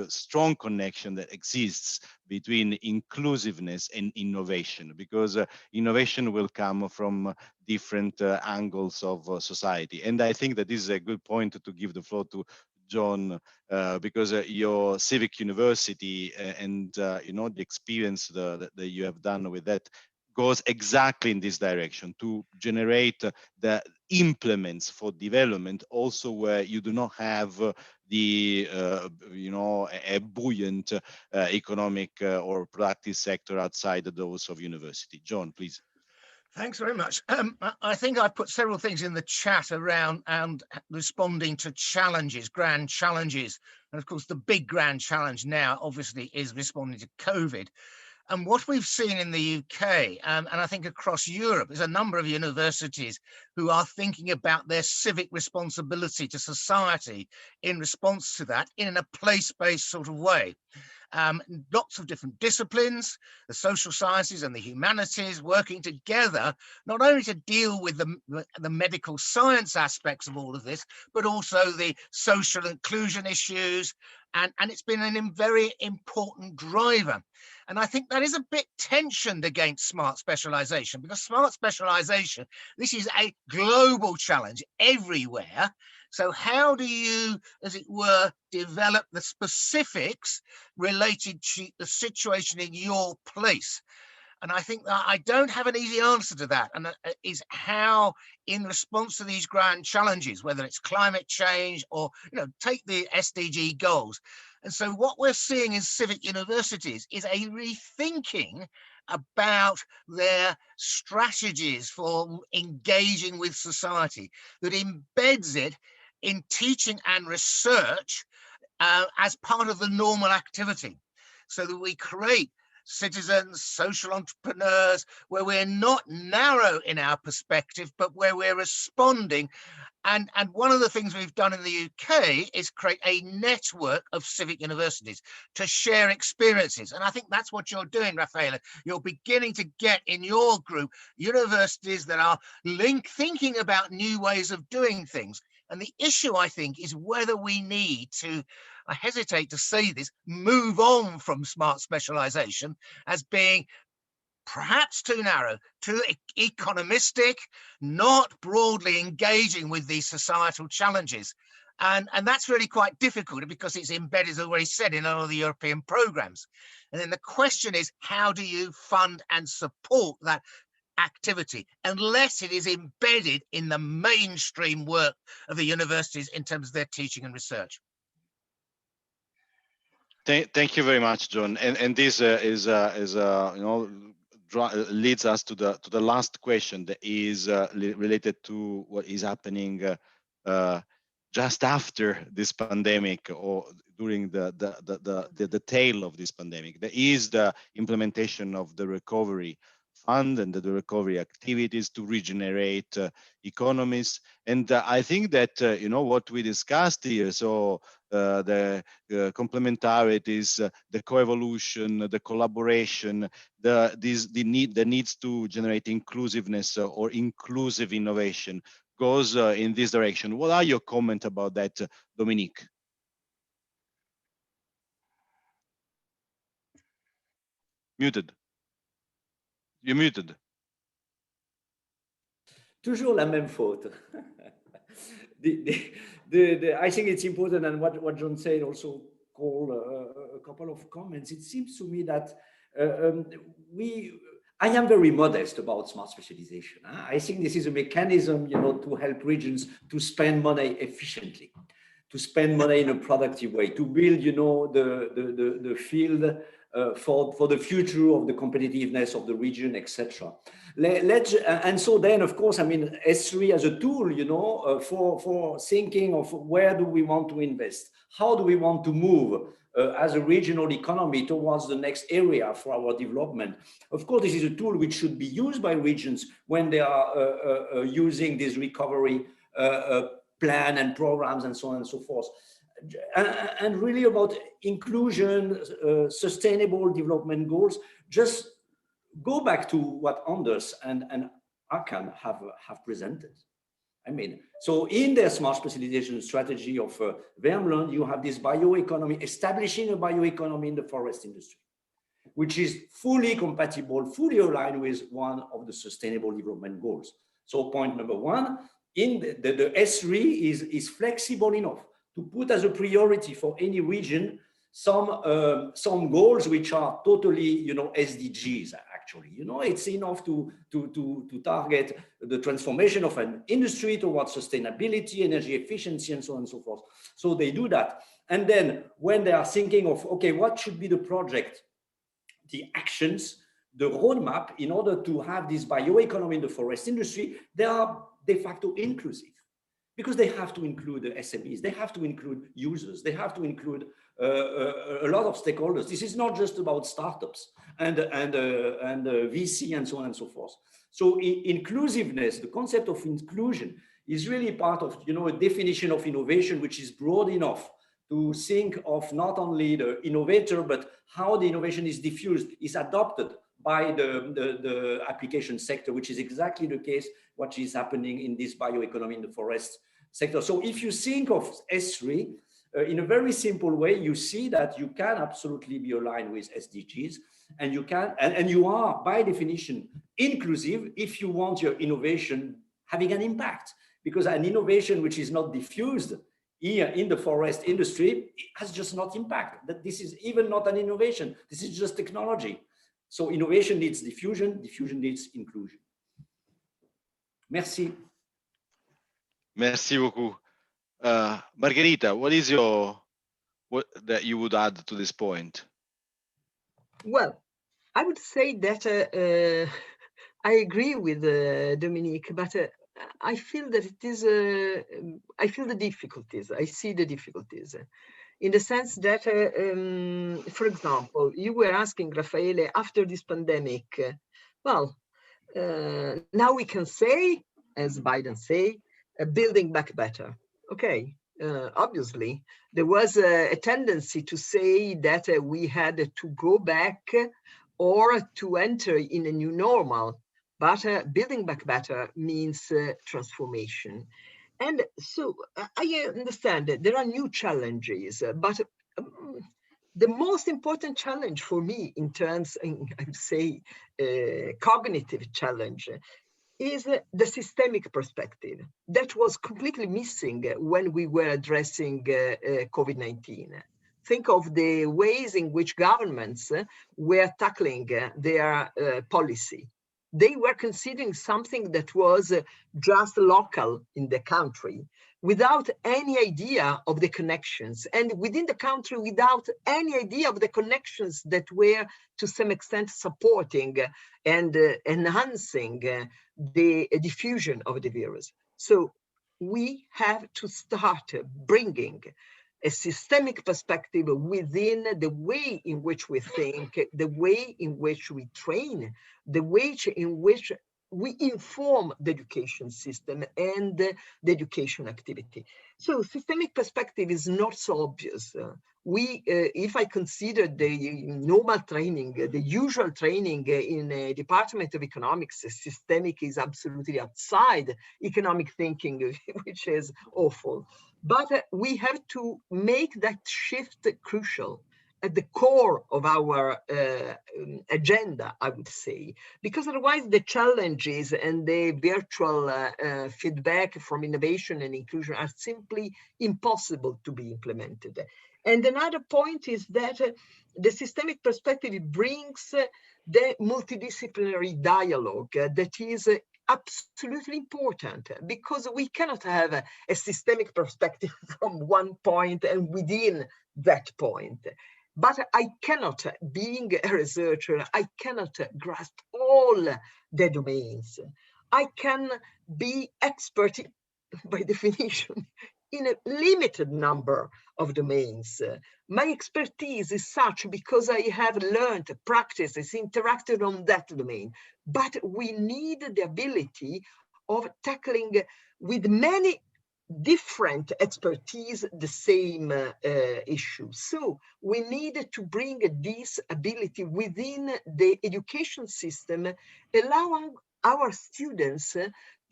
strong connection that exists between inclusiveness and innovation, because innovation will come from different angles of society. And I think that this is a good point to give the floor to John, because your civic university and the experience that you have done with that goes exactly in this direction, to generate the implements for development, also where you do not have the a buoyant economic or practice sector outside those of university. John, please. Thanks very much. I think I put several things in the chat around and responding to challenges, grand challenges. And of course, the big grand challenge now, obviously, is responding to COVID. And what we've seen in the UK, and I think across Europe, is a number of universities who are thinking about their civic responsibility to society in response to that in a place-based sort of way. Lots of different disciplines, the social sciences and the humanities, working together, not only to deal with the medical science aspects of all of this, but also the social inclusion issues. And it's been a very important driver. And I think that is a bit tensioned against smart specialization, because smart specialization, this is a global challenge everywhere. So how do you, as it were, develop the specifics related to the situation in your place? And I think that I don't have an easy answer to that, and is how, in response to these grand challenges, whether it's climate change or, take the SDG goals. And so what we're seeing in civic universities is a rethinking about their strategies for engaging with society that embeds it in teaching and research as part of the normal activity, so that we create citizens, social entrepreneurs, where we're not narrow in our perspective, but where we're responding. And one of the things we've done in the UK is create a network of civic universities to share experiences. And I think that's what you're doing, Raffaele. You're beginning to get in your group universities that are thinking about new ways of doing things. And the issue, I think, is whether we need to, I hesitate to say this, move on from smart specialization as being perhaps too narrow, too economistic, not broadly engaging with these societal challenges. And that's really quite difficult because it's embedded, as already said, in all the European programs. And then the question is, how do you fund and support that activity unless it is embedded in the mainstream work of the universities in terms of their teaching and research? Thank you very much, John. And this leads us to the last question that is related to what is happening just after this pandemic, or during the tail of this pandemic. There is the implementation of the recovery fund and the recovery activities to regenerate economies. And I think that what we discussed here, so the complementarities, the coevolution, the collaboration, the needs to generate inclusiveness or inclusive innovation goes in this direction. What are your comments about that, Dominique? Muted. You're muted. Toujours la même faute. I think it's important, and what John said also call a couple of comments. It seems to me that I am very modest about smart specialization. I think this is a mechanism, to help regions to spend money efficiently. to spend money in a productive way, to build, you know, the field for the future of the competitiveness of the region, etc. And so then, of course, I mean, S3 as a tool, you know, for thinking of where do we want to invest, how do we want to move as a regional economy towards the next area for our development. Of course, this is a tool which should be used by regions when they are using this recovery plan and programs and so on and so forth. And really about inclusion, sustainable development goals, just go back to what Anders and Akan have presented. I mean, so in their smart specialization strategy of Värmland, you have this bioeconomy, establishing a bioeconomy in the forest industry, which is fully compatible, fully aligned with one of the sustainable development goals. So point number one, in the S3 is flexible enough to put as a priority for any region some goals which are totally, you know, SDGs. Actually, you know, it's enough to target the transformation of an industry towards sustainability, energy efficiency, and so on and so forth. So they do that. And then when they are thinking of, okay, what should be the project, the actions, the roadmap in order to have this bioeconomy in the forest industry, they are de facto inclusive because they have to include the SMEs, they have to include users, they have to include a lot of stakeholders. This is not just about startups and VC and so on and so forth. So inclusiveness, the concept of inclusion is really part of, you know, a definition of innovation which is broad enough to think of not only the innovator, but how the innovation is diffused, is adopted by the application sector, which is exactly the case, what is happening in this bioeconomy in the forest sector. So if you think of S3, in a very simple way, you see that you can absolutely be aligned with SDGs, and you can, and you are by definition inclusive if you want your innovation having an impact, because an innovation which is not diffused here in the forest industry has just not impact. That this is even not an innovation. This is just technology. So innovation needs diffusion, diffusion needs inclusion. Merci. Merci beaucoup. Margherita, what is what that you would add to this point? Well, I would say that I agree with Dominique, but I feel that it is, I feel the difficulties. I see the difficulties in the sense that, for example, you were asking, Raffaele, after this pandemic, well, now we can say, as Biden say, building back better. Okay, obviously, there was a tendency to say that we had to go back or to enter in a new normal, but building back better means transformation. And so I understand that there are new challenges, but the most important challenge for me in terms, I would say, cognitive challenge is the systemic perspective that was completely missing when we were addressing COVID-19. Think of the ways in which governments were tackling their policy. They were considering something that was just local in the country without any idea of the connections, and within the country without any idea of the connections that were to some extent supporting and enhancing the diffusion of the virus. So we have to start bringing a systemic perspective within the way in which we think, the way in which we train, the way in which we inform the education system and the education activity. So systemic perspective is not so obvious. If I consider the normal training, the usual training in a Department of Economics, systemic is absolutely outside economic thinking, which is awful. But we have to make that shift crucial at the core of our agenda, I would say, because otherwise the challenges and the virtual feedback from innovation and inclusion are simply impossible to be implemented. And another point is that the systemic perspective brings the multidisciplinary dialogue that is absolutely important, because we cannot have a systemic perspective from one point and within that point. But I cannot, being a researcher, I cannot grasp all the domains. I can be expert by definition in a limited number of domains. My expertise is such because I have learned, practiced, interacted on that domain. But we need the ability of tackling with many different expertise the same issue. So we need to bring this ability within the education system, allowing our students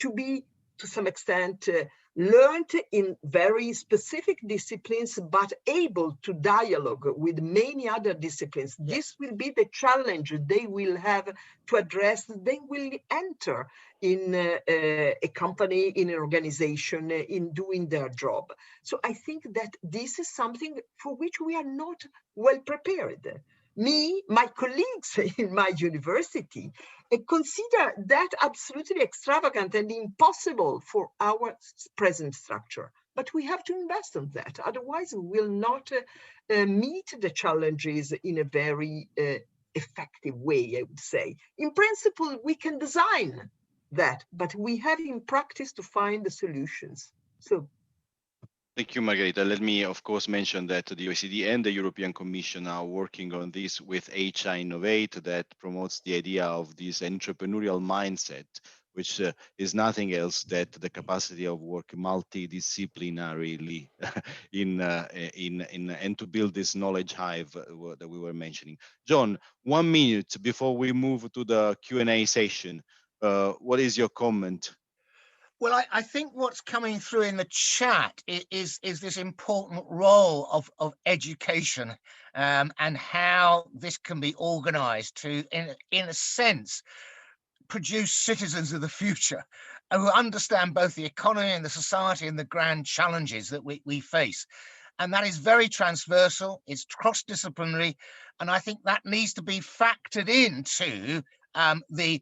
to be, to some extent, learned in very specific disciplines, but able to dialogue with many other disciplines. Yeah. This will be the challenge they will have to address. They will enter in a company, in an organization, in doing their job. So I think that this is something for which we are not well prepared. Me, my colleagues in my university, consider that absolutely extravagant and impossible for our present structure. But we have to invest in that. Otherwise, we will not meet the challenges in a very effective way, I would say. In principle, we can design that, but we have in practice to find the solutions. So. Thank you, Margherita. Let me, of course, mention that the OECD and the European Commission are working on this with HI Innovate that promotes the idea of this entrepreneurial mindset, which is nothing else that the capacity of work multidisciplinarily and to build this knowledge hive that we were mentioning. John, 1 minute before we move to the Q&A session. What is your comment? Well, I think what's coming through in the chat is this important role of education and how this can be organized to, in a sense, produce citizens of the future who understand both the economy and the society and the grand challenges that we face. And that is very transversal, it's cross-disciplinary, and I think that needs to be factored into the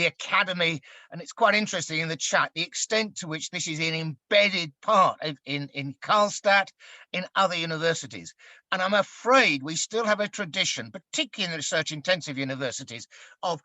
academy. And it's quite interesting in the chat, the extent to which this is an embedded part in Karlstad, in other universities. And I'm afraid we still have a tradition, particularly in the research-intensive universities, of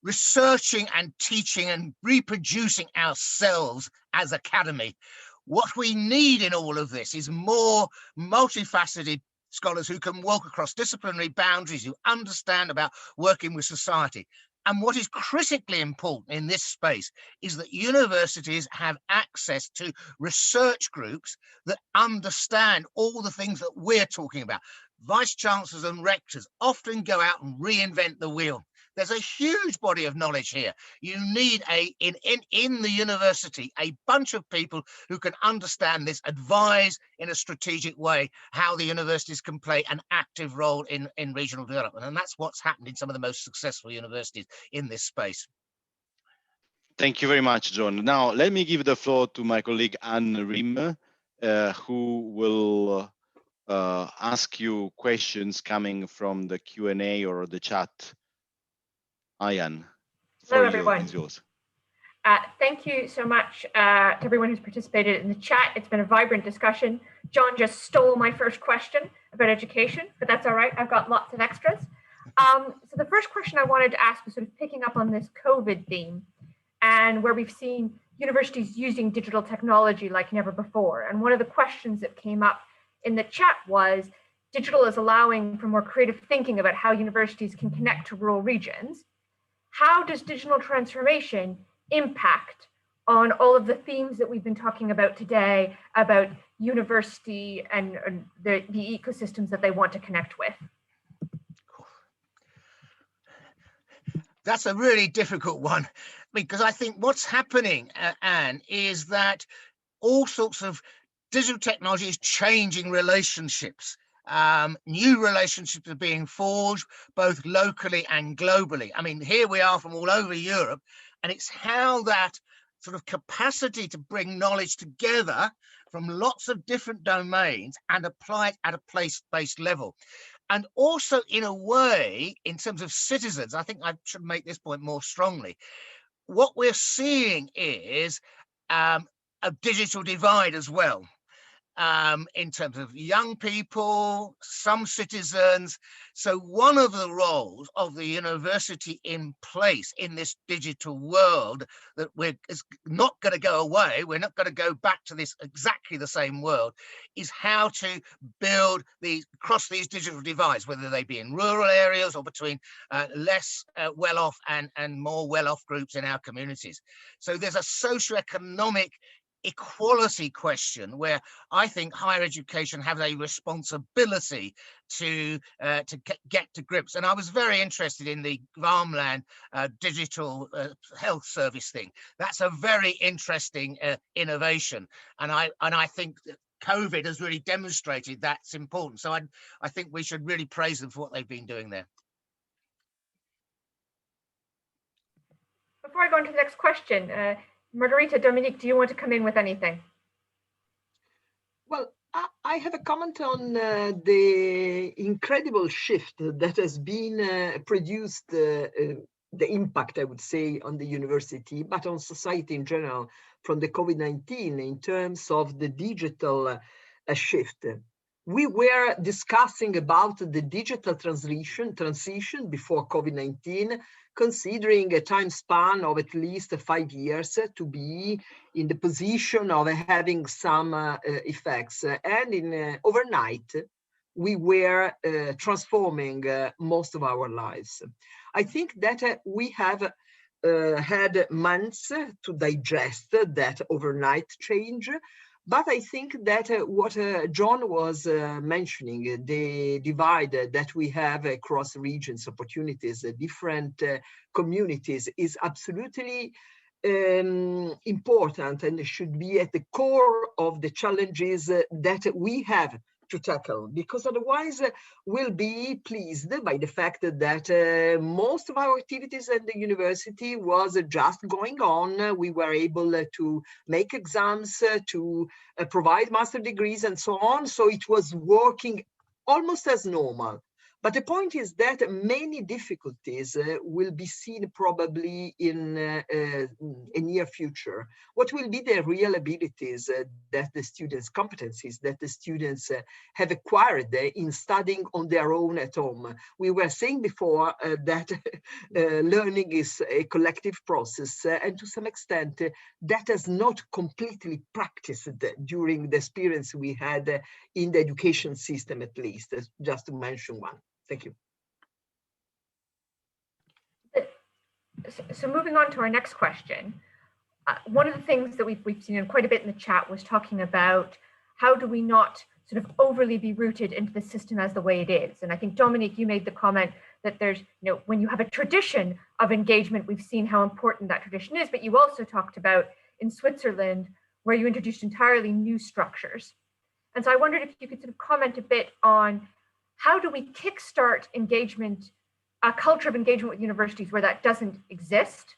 researching and teaching and reproducing ourselves as academy. What we need in all of this is more multifaceted scholars who can walk across disciplinary boundaries, who understand about working with society. And what is critically important in this space is that universities have access to research groups that understand all the things that we're talking about. Vice chancellors and rectors often go out and reinvent the wheel. There's a huge body of knowledge here. You need in the university, a bunch of people who can understand this, advise in a strategic way how the universities can play an active role in regional development. And that's what's happened in some of the most successful universities in this space. Thank you very much, John. Now, let me give the floor to my colleague Anne Rim, who will ask you questions coming from the Q&A or the chat. Ayan, hello everyone. Is yours. Thank you so much to everyone who's participated in the chat. It's been a vibrant discussion. John just stole my first question about education, but that's all right. I've got lots of extras. So the first question I wanted to ask was sort of picking up on this COVID theme and where we've seen universities using digital technology like never before. And one of the questions that came up in the chat was, digital is allowing for more creative thinking about how universities can connect to rural regions. How does digital transformation impact on all of the themes that we've been talking about today about university and the ecosystems that they want to connect with? That's a really difficult one, because I think what's happening, Anne, is that all sorts of digital technology is changing relationships. New relationships are being forged both locally and globally. I mean, here we are from all over Europe, and it's how that sort of capacity to bring knowledge together from lots of different domains and apply it at a place-based level. And also, in a way, in terms of citizens, I think I should make this point more strongly. what we're seeing is a digital divide as well. In terms of young people, some citizens. So one of the roles of the university in place in this digital world that is not going to go away, we're not going to go back to this exactly the same world, is how to build cross these digital divides, whether they be in rural areas or between less well-off and more well-off groups in our communities. So there's a socioeconomic equality question where I think higher education has a responsibility to get to grips. And I was very interested in the Värmland digital health service thing. That's a very interesting innovation, and I think that COVID has really demonstrated that's important. So I think we should really praise them for what they've been doing there. Before I go on to the next question, Margarita, Dominique, do you want to come in with anything? Well, I have a comment on the incredible shift that has been produced, the impact, I would say, on the university, but on society in general from the COVID-19 in terms of the digital shift. We were discussing about the digital transition before COVID-19, considering a time span of at least 5 years to be in the position of having some effects. And in overnight, we were transforming most of our lives. I think that we have had months to digest that overnight change. But I think that what John was mentioning, the divide that we have across regions, opportunities, different communities, is absolutely important and should be at the core of the challenges that we have to tackle, because otherwise we'll be pleased by the fact that most of our activities at the university was just going on. We were able to make exams, to provide master degrees and so on. So it was working almost as normal. But the point is that many difficulties will be seen probably in a near future. What will be the real abilities that the students, competencies that the students have acquired in studying on their own at home? We were saying before that learning is a collective process, and to some extent that has not completely practiced during the experience we had in the education system, at least, just to mention one. Thank you. So moving on to our next question, one of the things that we've seen quite a bit in the chat was talking about how do we not sort of overly be rooted into the system as the way it is. And I think, Dominique, you made the comment that there's, when you have a tradition of engagement, we've seen how important that tradition is, but you also talked about in Switzerland, where you introduced entirely new structures. And so I wondered if you could sort of comment a bit on how do we kickstart engagement, a culture of engagement with universities where that doesn't exist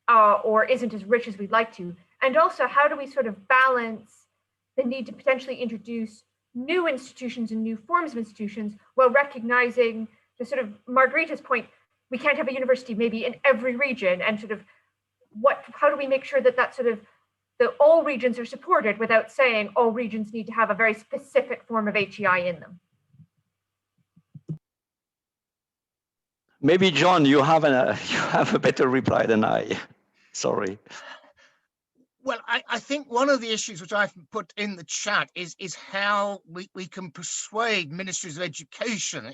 or isn't as rich as we'd like to? And also, how do we sort of balance the need to potentially introduce new institutions and new forms of institutions while recognizing, to sort of Margarita's point, we can't have a university maybe in every region, and sort of how do we make sure that that sort of all regions are supported without saying all regions need to have a very specific form of HEI in them? Maybe John, you have a better reply than I. Sorry. Well, I think one of the issues which I've put in the chat is how we can persuade ministries of education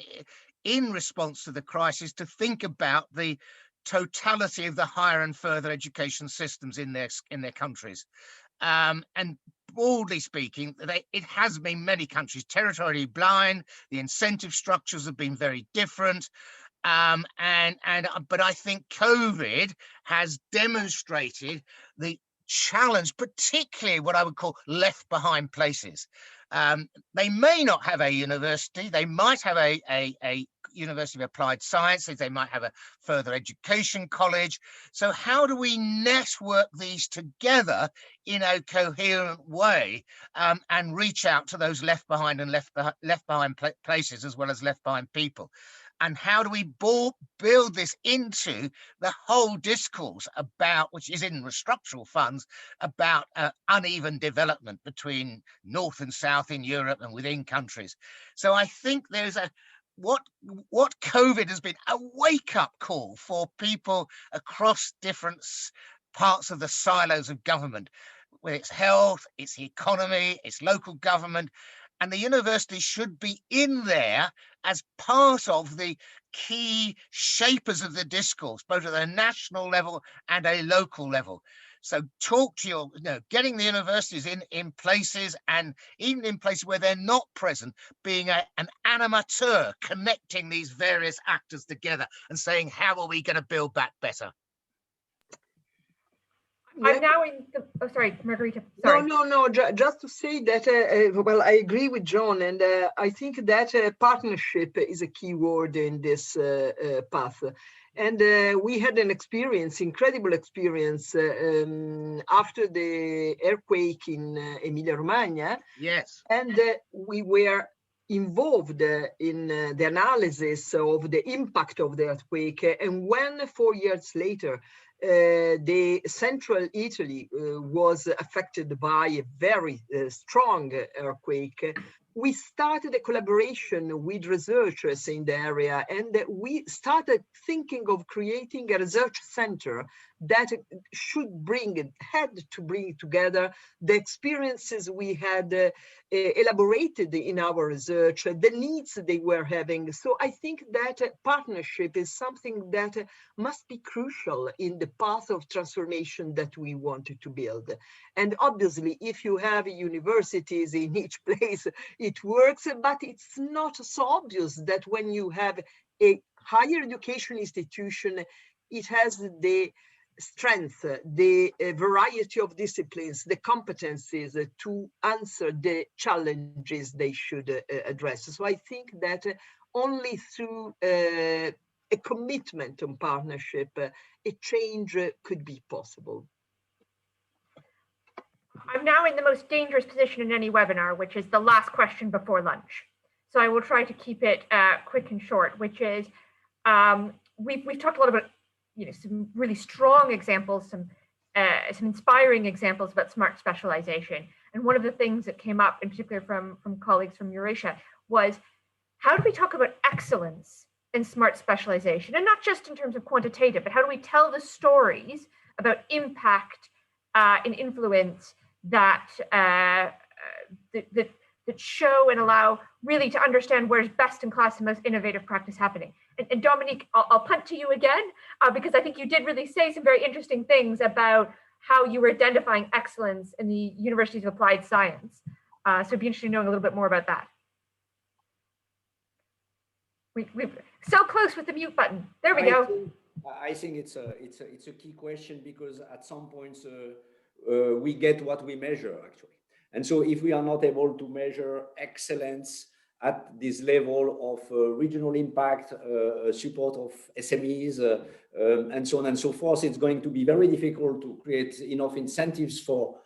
in response to the crisis to think about the totality of the higher and further education systems in their countries. And broadly speaking, it has been many countries territorially blind. The incentive structures have been very different. But I think COVID has demonstrated the challenge, particularly what I would call left behind places. They may not have a university, they might have a University of Applied Sciences, they might have a further education college. So how do we network these together in a coherent way and reach out to those left behind and left behind places as well as left behind people? And how do we build this into the whole discourse about, which is in the structural funds, about uneven development between North and South in Europe and within countries. So I think there's what COVID has been a wake-up call for people across different parts of the silos of government, whether it's health, it's the economy, it's local government, and the university should be in there as part of the key shapers of the discourse, both at a national level and a local level. So talk to getting the universities in places, and even in places where they're not present, being an animateur, connecting these various actors together and saying, how are we going to build back better? I'm now in the, oh, sorry, Margarita. Sorry. No, just to say that, well, I agree with John, and I think that partnership is a key word in this path. And we had an experience, incredible experience, after the earthquake in Emilia-Romagna. Yes. And we were involved in the analysis of the impact of the earthquake. And when 4 years later, the central Italy was affected by a very strong earthquake, we started a collaboration with researchers in the area, and we started thinking of creating a research center that had to bring together the experiences we had elaborated in our research, the needs they were having. So I think that partnership is something that must be crucial in the path of transformation that we wanted to build. And obviously, if you have universities in each place, it works, but it's not so obvious that when you have a higher education institution, it has the strength, the variety of disciplines, the competencies to answer the challenges they should address. So I think that only through a commitment on partnership, a change could be possible. I'm now in the most dangerous position in any webinar, which is the last question before lunch. So I will try to keep it quick and short, which is we've talked a lot about some really strong examples, some inspiring examples about smart specialization. And one of the things that came up in particular from colleagues from Eurasia was, how do we talk about excellence in smart specialization? And not just in terms of quantitative, but how do we tell the stories about impact and influence that that show and allow really to understand where's best in class and most innovative practice happening. And Dominique, I'll punt to you again, because I think you did really say some very interesting things about how you were identifying excellence in the Universities of Applied Science. So it'd be interesting knowing a little bit more about that. We're so close with the mute button. There we go. I think it's a key question, because at some points we get what we measure actually. And so if we are not able to measure excellence at this level of regional impact, support of SMEs, and so on and so forth, it's going to be very difficult to create enough incentives for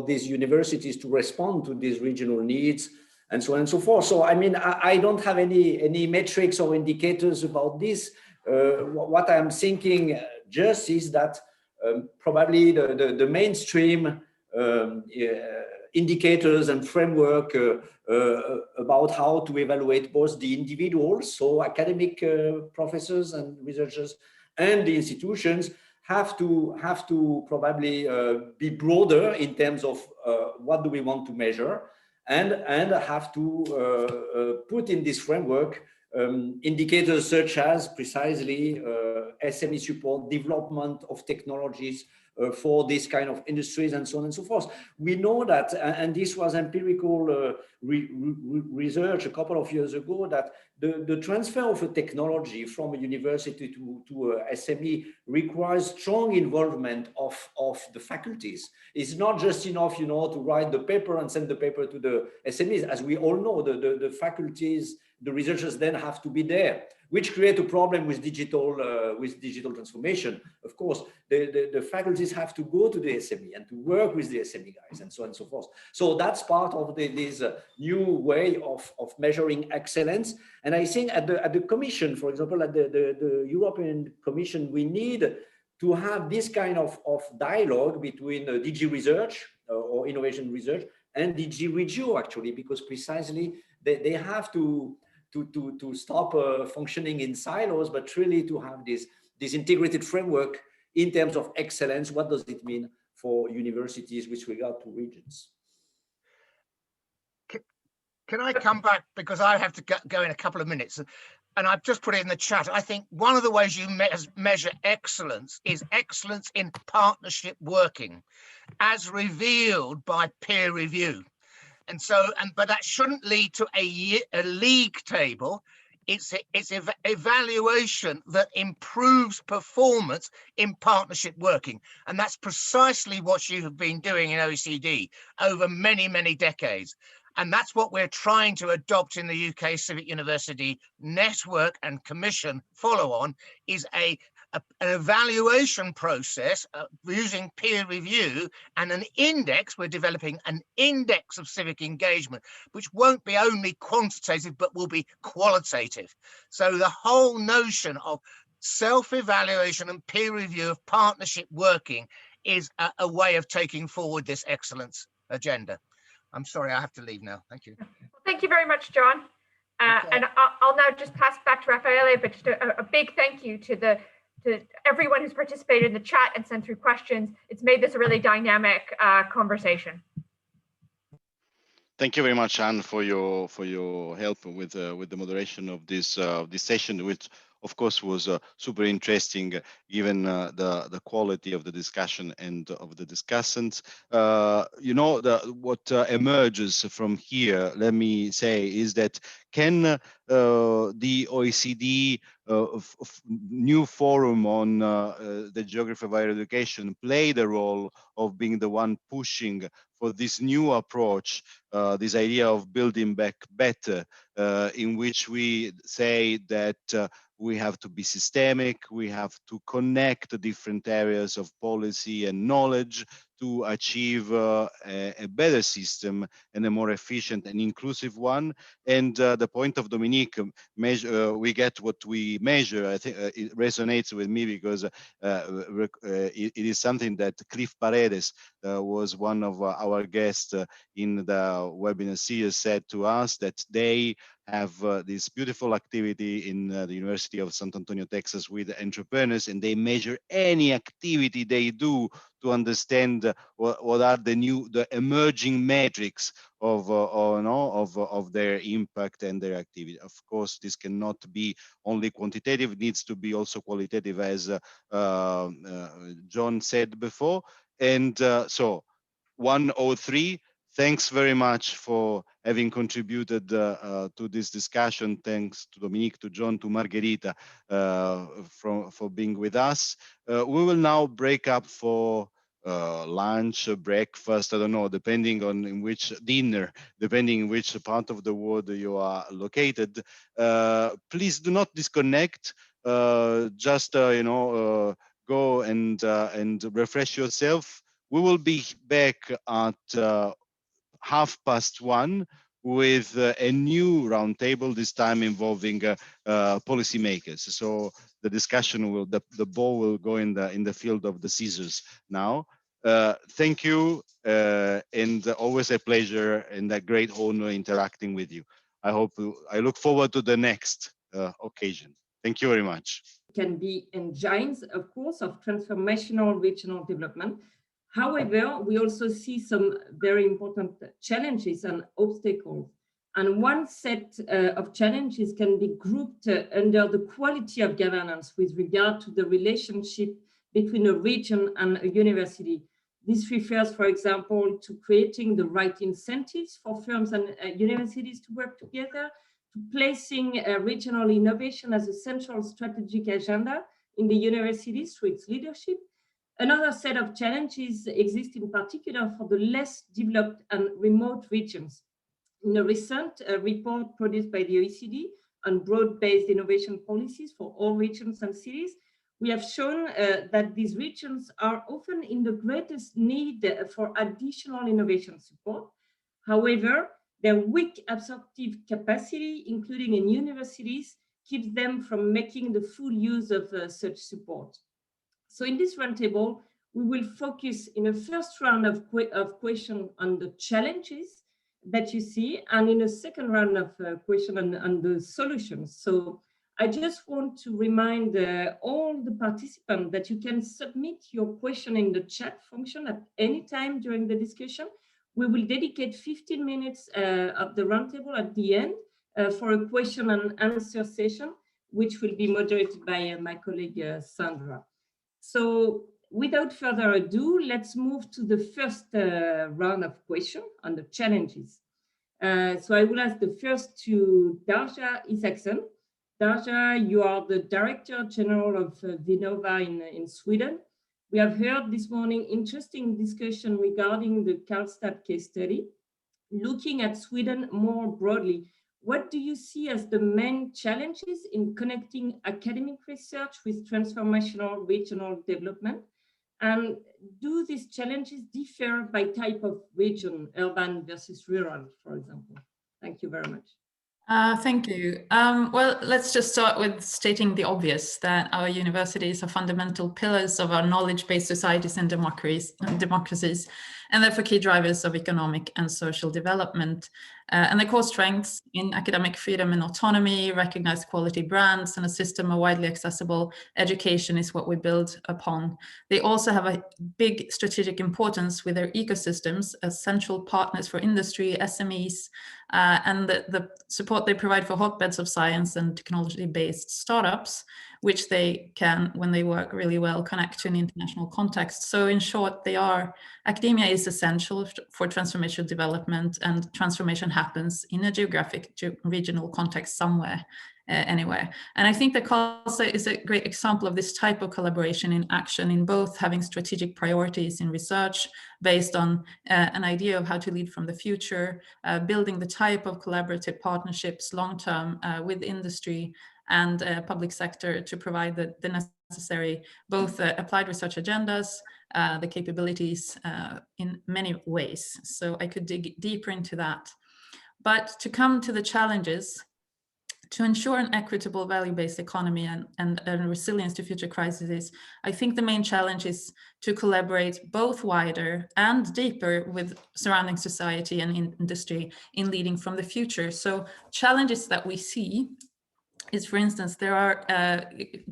these universities to respond to these regional needs, and so on and so forth. So, I mean, I don't have any metrics or indicators about this. What I'm thinking just is that probably the mainstream indicators and framework about how to evaluate both the individuals, so academic professors and researchers, and the institutions have to probably be broader in terms of what do we want to measure, and have to put in this framework indicators such as precisely SME support, development of technologies for this kind of industries, and so on and so forth. We know that, and this was empirical research a couple of years ago, that the transfer of a technology from a university to a SME requires strong involvement of the faculties. It's not just enough, to write the paper and send the paper to the SMEs. As we all know, the faculties the researchers then have to be there, which create a problem with digital transformation. Of course, the faculties have to go to the SME and to work with the SME guys and so on and so forth. So that's part of this new way of measuring excellence. And I think at the Commission, for example, at the European Commission, we need to have this kind of dialogue between DG Research or Innovation Research and DG Regio, actually, because precisely they have to stop functioning in silos, but really to have this integrated framework in terms of excellence. What does it mean for universities with regard to regions? Can I come back, because I have to go in a couple of minutes, and I've just put it in the chat. I think one of the ways you measure excellence is excellence in partnership working, as revealed by peer review. And so, but that shouldn't lead to a league table. It's evaluation that improves performance in partnership working. And that's precisely what you have been doing in OECD over many, many decades. And that's what we're trying to adopt in the UK Civic University Network and Commission follow-on, is an evaluation process using peer review and an index. We're developing an index of civic engagement, which won't be only quantitative, but will be qualitative. So the whole notion of self-evaluation and peer review of partnership working is a way of taking forward this excellence agenda. I'm sorry, I have to leave now. Thank you. Well, thank you very much, John. Okay. And I'll now just pass back to Raffaele, but just a big thank you to everyone who's participated in the chat and sent through questions. It's made this a really dynamic conversation. Thank you very much, Anne, for your help with the moderation of this session, which of course was super interesting, given the quality of the discussion and of the discussants. You know, what emerges from here, let me say, is that can the OECD new forum on the geography of higher education play the role of being the one pushing for this new approach, this idea of building back better, in which we say that we have to be systemic, we have to connect the different areas of policy and knowledge to achieve a better system and a more efficient and inclusive one. And the point of Dominique, we get what we measure. I think it resonates with me, because it is something that Cliff Paredes was one of our guests in the webinar series, said to us that they have this beautiful activity in the University of San Antonio, Texas, with entrepreneurs, and they measure any activity they do to understand what are the emerging metrics of their impact and their activity. Of course, this cannot be only quantitative; it needs to be also qualitative, as John said before. And so, 103. Thanks very much for having contributed to this discussion. Thanks to Dominique, to John, to Margherita for being with us. We will now break up for lunch, breakfast, I don't know, depending on in which dinner, depending in which part of the world you are located. Please do not disconnect. Just go and refresh yourself. We will be back at 1:30 with a new roundtable, this time involving policymakers. So the discussion will, the ball will go in the field of the scissors now. Thank you, and always a pleasure and a great honor interacting with you. I look forward to the next occasion. Thank you very much. Can be engines, of course, of transformational regional development. However, we also see some very important challenges and obstacles. And one set of challenges can be grouped under the quality of governance with regard to the relationship between a region and a university. This refers, for example, to creating the right incentives for firms and universities to work together, to placing regional innovation as a central strategic agenda in the universities through its leadership. Another set of challenges exist in particular for the less developed and remote regions. In a recent report produced by the OECD on broad-based innovation policies for all regions and cities, we have shown that these regions are often in the greatest need for additional innovation support. However, their weak absorptive capacity, including in universities, keeps them from making the full use of such support. So in this roundtable, we will focus in a first round of questions on the challenges that you see, and in a second round of questions on the solutions. So I just want to remind all the participants that you can submit your question in the chat function at any time during the discussion. We will dedicate 15 minutes of the roundtable at the end for a question and answer session, which will be moderated by my colleague Sandra. So without further ado, let's move to the first round of questions on the challenges. So I will ask the first to Darja Isaksson. Darja, you are the Director General of Vinnova in Sweden. We have heard this morning interesting discussion regarding the Karlstad case study. Looking at Sweden more broadly, what do you see as the main challenges in connecting academic research with transformational regional development? And do these challenges differ by type of region, urban versus rural, for example? Thank you very much. Thank you. Well, let's just start with stating the obvious, that our universities are fundamental pillars of our knowledge-based societies and democracies, and therefore key drivers of economic and social development. And their core strengths in academic freedom and autonomy, recognized quality brands, and a system of widely accessible education is what we build upon. They also have a big strategic importance with their ecosystems as central partners for industry, SMEs, and the support they provide for hotbeds of science and technology-based startups, which they can, when they work really well, connect to an international context. So in short, academia is essential for transformational development, and transformation happens in a geographic, regional context somewhere, anywhere. And I think that Karlstad is a great example of this type of collaboration in action, in both having strategic priorities in research based on an idea of how to lead from the future, building the type of collaborative partnerships long-term with industry and public sector to provide the necessary both applied research agendas, the capabilities in many ways. So I could dig deeper into that. But to come to the challenges, to ensure an equitable value-based economy and resilience to future crises, I think the main challenge is to collaborate both wider and deeper with surrounding society and industry in leading from the future. So challenges that we see is, for instance, there are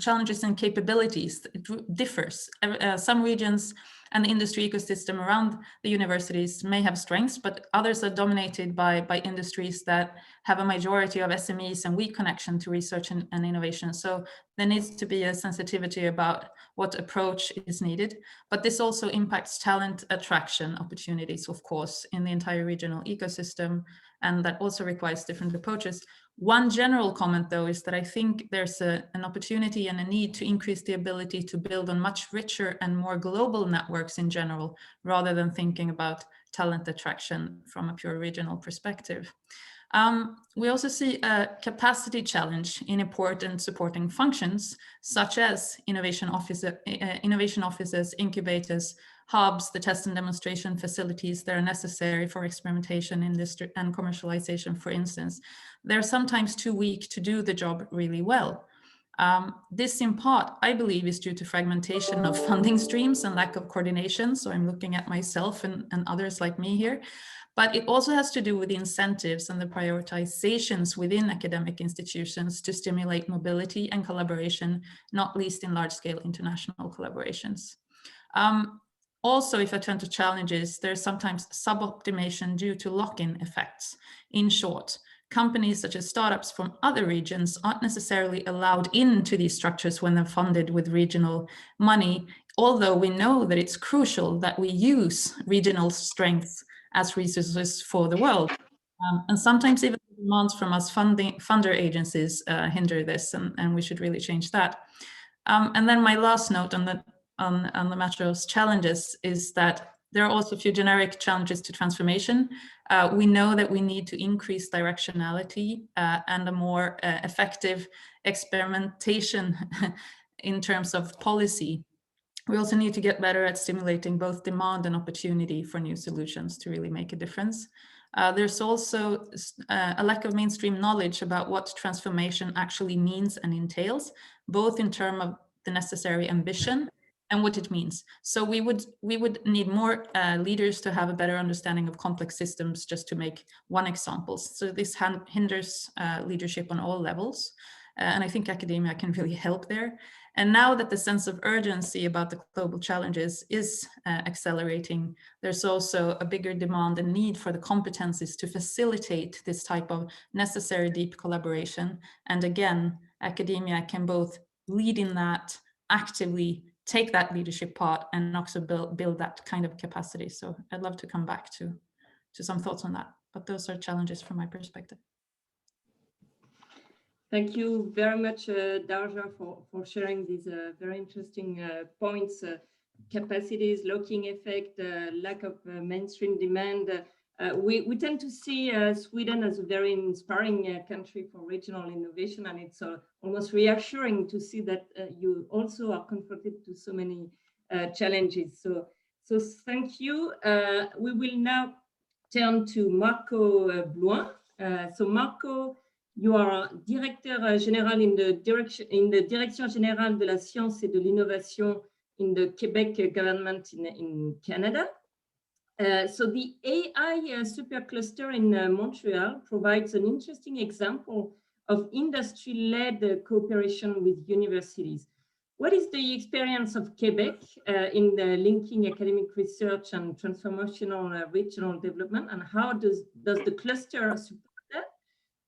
challenges in capabilities. It differs. Some regions and the industry ecosystem around the universities may have strengths, but others are dominated by industries that have a majority of SMEs and weak connection to research and innovation. So there needs to be a sensitivity about what approach is needed. But this also impacts talent attraction opportunities, of course, in the entire regional ecosystem. And that also requires different approaches. One general comment, though, is that I think there's an opportunity and a need to increase the ability to build on much richer and more global networks in general, rather than thinking about talent attraction from a pure regional perspective. We also see a capacity challenge in important supporting functions, such as innovation offices, incubators, hubs, the test and demonstration facilities that are necessary for experimentation, industry, and commercialization, for instance. They're sometimes too weak to do the job really well. This in part, I believe, is due to fragmentation of funding streams and lack of coordination. So I'm looking at myself and others like me here. But it also has to do with the incentives and the prioritizations within academic institutions to stimulate mobility and collaboration, not least in large-scale international collaborations. Also, if I turn to challenges, there's sometimes sub-optimization due to lock-in effects. In short, companies such as startups from other regions aren't necessarily allowed into these structures when they're funded with regional money, although we know that it's crucial that we use regional strengths as resources for the world. And sometimes even demands from us funder agencies hinder this, and we should really change that. And then my last note on the matter of challenges is that There are also a few generic challenges to transformation. We know that we need to increase directionality and a more effective experimentation in terms of policy. We also need to get better at stimulating both demand and opportunity for new solutions to really make a difference. There's also a lack of mainstream knowledge about what transformation actually means and entails, both in terms of the necessary ambition and what it means. So we would need more leaders to have a better understanding of complex systems, just to make one example. So this hinders leadership on all levels. And I think academia can really help there. And now that the sense of urgency about the global challenges is accelerating, there's also a bigger demand and need for the competencies to facilitate this type of necessary deep collaboration. And again, academia can both lead in that, actively take that leadership part, and also build that kind of capacity. So I'd love to come back to some thoughts on that, but those are challenges from my perspective. Thank you very much, Darja, for sharing these very interesting points, capacities, locking effect, lack of mainstream demand. We tend to see Sweden as a very inspiring country for regional innovation, and it's almost reassuring to see that you also are confronted to so many challenges. So thank you. We will now turn to Marco Blouin. So Marco, you are Directeur Général in the Direction Générale de la Science et de l'Innovation in the Quebec government in Canada. So the AI supercluster in Montreal provides an interesting example of industry-led cooperation with universities. What is the experience of Quebec in the linking academic research and transformational regional development, and how does the cluster support that?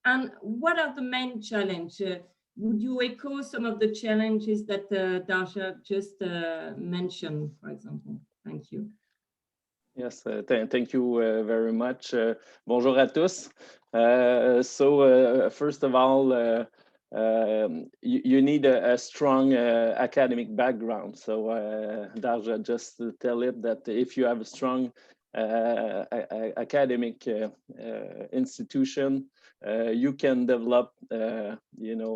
And what are the main challenges? Would you echo some of the challenges that Darja just mentioned, for example? Thank you. Yes, thank you very much. Bonjour à tous. First of all, you need a strong academic background. So Darja just tell it that if you have a strong academic institution, you can develop,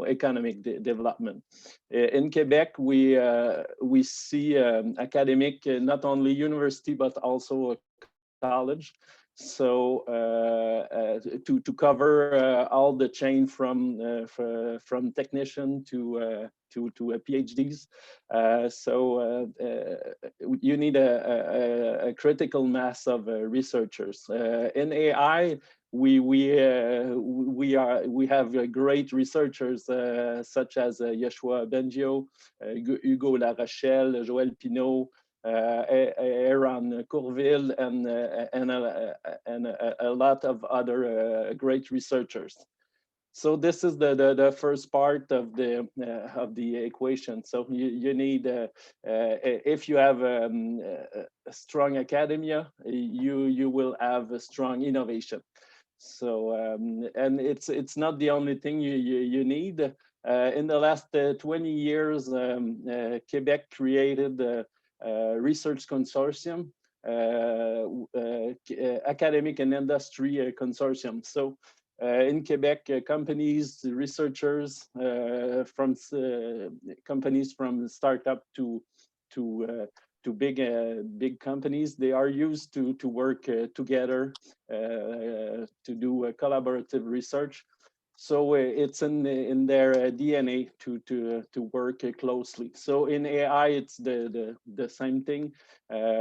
economic development. In Quebec, we see academic, not only university, but also a college. So to cover all the chain from technician to PhDs, you need a critical mass of researchers. In AI, we have great researchers such as Yeshua Bengio, Hugo Larochelle, Joël Pinault, Aaron Courville, and a lot of other great researchers. So this is the first part of the equation. So you need, if you have a strong academia, you will have a strong innovation. So and it's not the only thing you need. In the last 20 years, Quebec created a research consortium, academic and industry consortium. So in Quebec, companies, researchers from companies from startup to big companies, they are used to work together to do collaborative research. So it's in their DNA to work closely. So in AI, it's the same thing.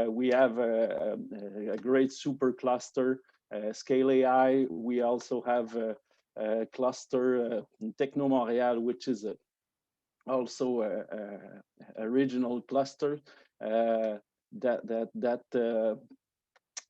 We have a great super cluster, Scale AI. We also have a cluster, Techno Montréal, which is also a regional cluster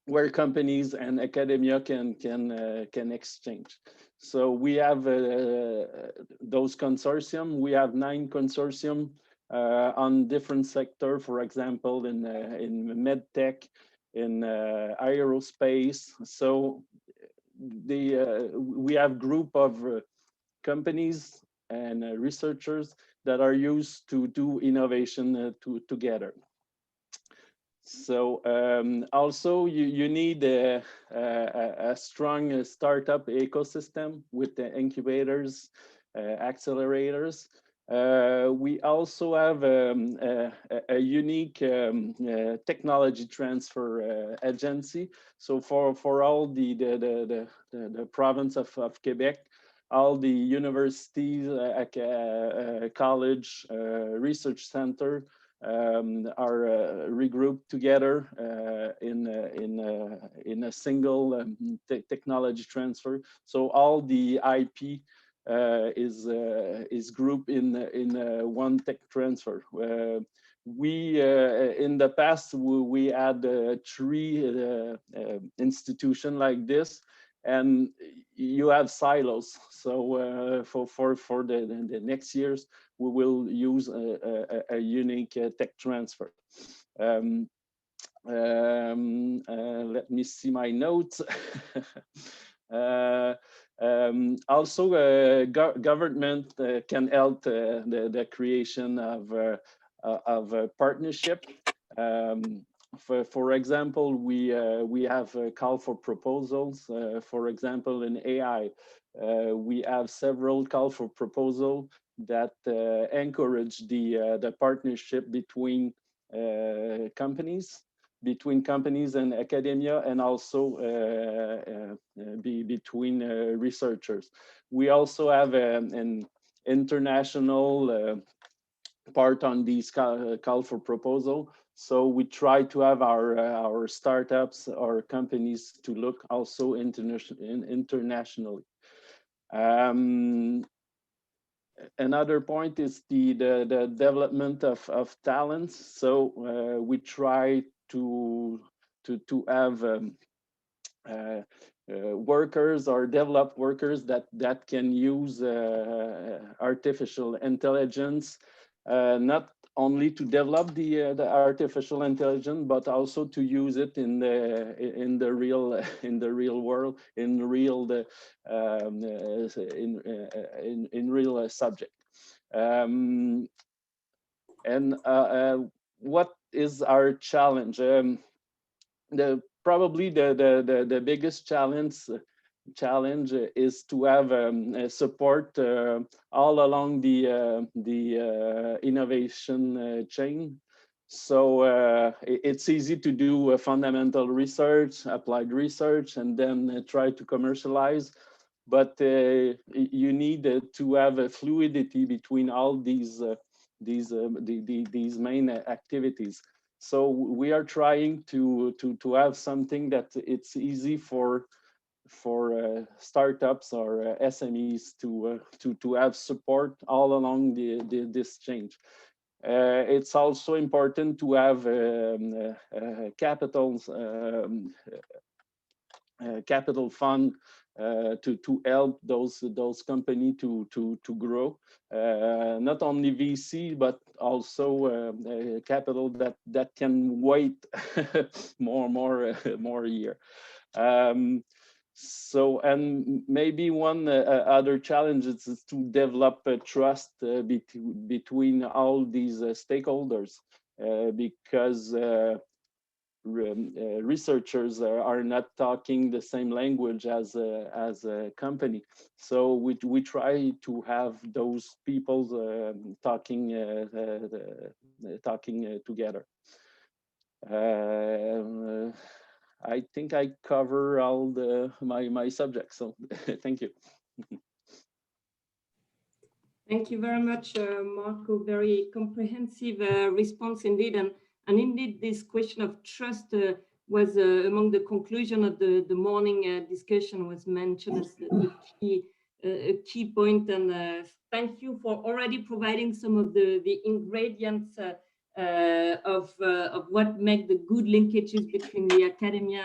where companies and academia can exchange. So we have those consortium. We have 9 consortium on different sector. For example, in medtech, in aerospace. So we have group of companies and researchers that are used to do innovation together. So also you need a strong startup ecosystem with the incubators, accelerators. We also have a unique technology transfer agency. So for all the province of Quebec, all the universities, college, research center are regrouped together in a single technology transfer. So all the IP is grouped in one tech transfer. We in the past we had 3 institutions like this, and you have silos. So for the next years, we will use a unique tech transfer. Let me see my notes. Also, government can help the creation of a partnership. For example, we have a call for proposals. For example, in AI, we have several call for proposal that encourage the partnership between companies and academia, and also between researchers. We also have an international part on these call for proposal. So we try to have our startups or companies to look also internationally. Another point is the development of talents. So we try to have workers or develop workers that can use artificial intelligence, not only to develop the artificial intelligence, but also to use it in the real world, in real subject. And what is our challenge? Probably the biggest challenge is to have support all along the innovation chain. So it's easy to do fundamental research, applied research, and then try to commercialize. But you need to have a fluidity between all these main activities. So we are trying to have something that it's easy for startups or SMEs to have support all along this change. It's also important to have capital fund to help those companies to grow. Not only VC, but also capital that can wait more a year. So, and maybe one other challenge is to develop a trust between all these stakeholders, because researchers are not talking the same language as a company. So we try to have those people talking together. I think I cover all my subjects, so thank you. Thank you very much, Marco. Very comprehensive response indeed. And indeed, this question of trust was among the conclusion of the morning discussion, was mentioned as a key point. And thank you for already providing some of the ingredients of what make the good linkages between the academia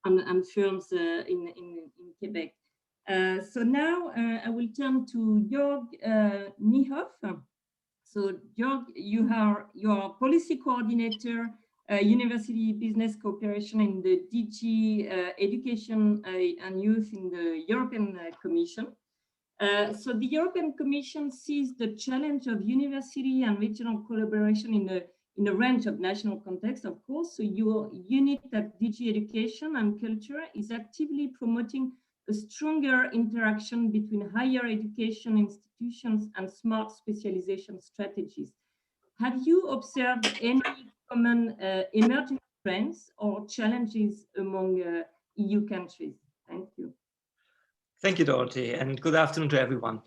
and firms in Quebec. So now I will turn to Jörg Niehoff. So Jörg, you are policy coordinator, university business cooperation in the DG Education and Youth in the European Commission. So the European Commission sees the challenge of university and regional collaboration in a range of national contexts, of course. So your unit at DG Education and Culture is actively promoting a stronger interaction between higher education institutions and smart specialization strategies. Have you observed any common emerging trends or challenges among EU countries? Thank you. Thank you, Dorothy, and good afternoon to everyone.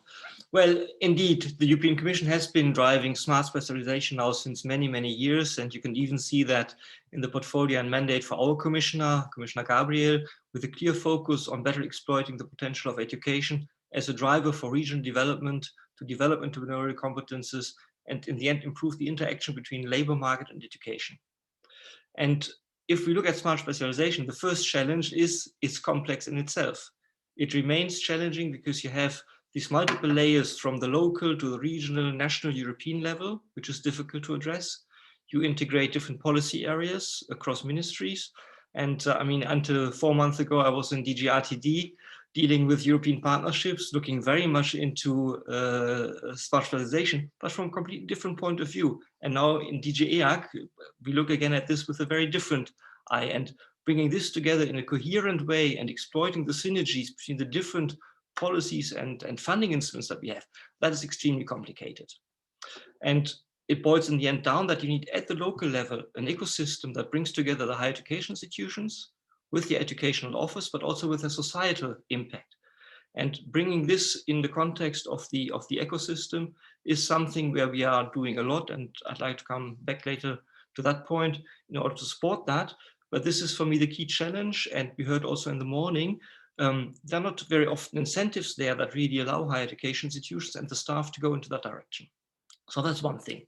Well, indeed, the European Commission has been driving smart specialization now since many, many years, and you can even see that in the portfolio and mandate for our Commissioner Gabriel, with a clear focus on better exploiting the potential of education as a driver for regional development, to develop entrepreneurial competences, and in the end, improve the interaction between labor market and education. And if we look at smart specialization, the first challenge is it's complex in itself. It remains challenging because you have these multiple layers from the local to the regional, national, European level, which is difficult to address. You integrate different policy areas across ministries. And I mean, until 4 months ago, I was in DG RTD dealing with European partnerships, looking very much into smart specialization, but from a completely different point of view. And now in DG EAC, we look again at this with a very different eye. And bringing this together in a coherent way and exploiting the synergies between the different policies and funding instruments that we have, that is extremely complicated. And it boils in the end down that you need at the local level an ecosystem that brings together the higher education institutions with the educational office, but also with a societal impact. And bringing this in the context of the ecosystem is something where we are doing a lot, and I'd like to come back later to that point in order to support that. But this is for me the key challenge, and we heard also in the morning, there are not very often incentives there that really allow higher education institutions and the staff to go into that direction. So that's one thing.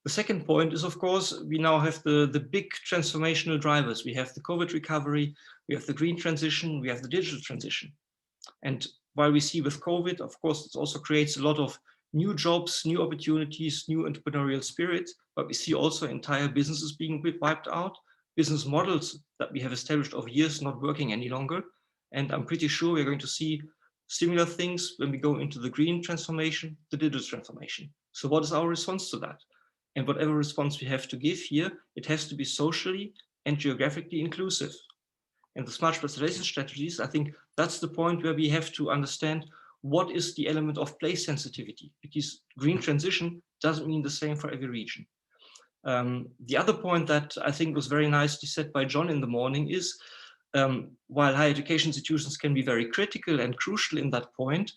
The second point is, of course, we now have the big transformational drivers. We have the COVID recovery, we have the green transition, we have the digital transition. And while we see with COVID, of course, it also creates a lot of new jobs, new opportunities, new entrepreneurial spirit, but we see also entire businesses being wiped out, business models that we have established over years not working any longer. And I'm pretty sure we're going to see similar things when we go into the green transformation, the digital transformation. So what is our response to that? And whatever response we have to give here, it has to be socially and geographically inclusive. And the smart specialization strategies, I think that's the point where we have to understand what is the element of place sensitivity, because green transition doesn't mean the same for every region. The other point that I think was very nicely said by John in the morning is, while higher education institutions can be very critical and crucial in that point,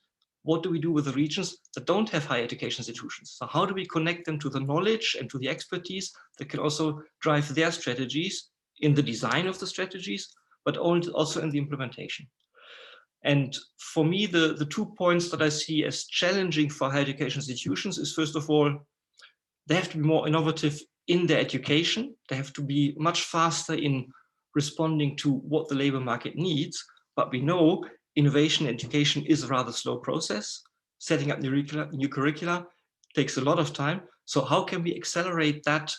what do we do with the regions that don't have higher education institutions? So how do we connect them to the knowledge and to the expertise that can also drive their strategies in the design of the strategies, but also in the implementation? And for me, the 2 points that I see as challenging for higher education institutions is, first of all, they have to be more innovative in their education. They have to be much faster in responding to what the labor market needs. But we know innovation in education is a rather slow process. Setting up new curricula takes a lot of time. So how can we accelerate that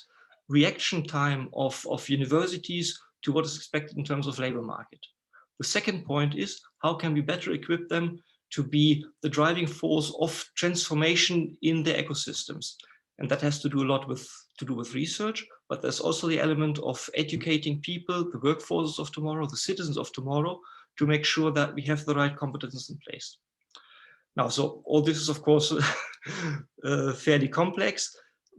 reaction time of universities to what is expected in terms of labor market? The second point is, how can we better equip them to be the driving force of transformation in their ecosystems? And that has to do a lot with research, but there's also the element of educating people, the workforces of tomorrow, the citizens of tomorrow, to make sure that we have the right competences in place. Now, so all this is, of course, fairly complex.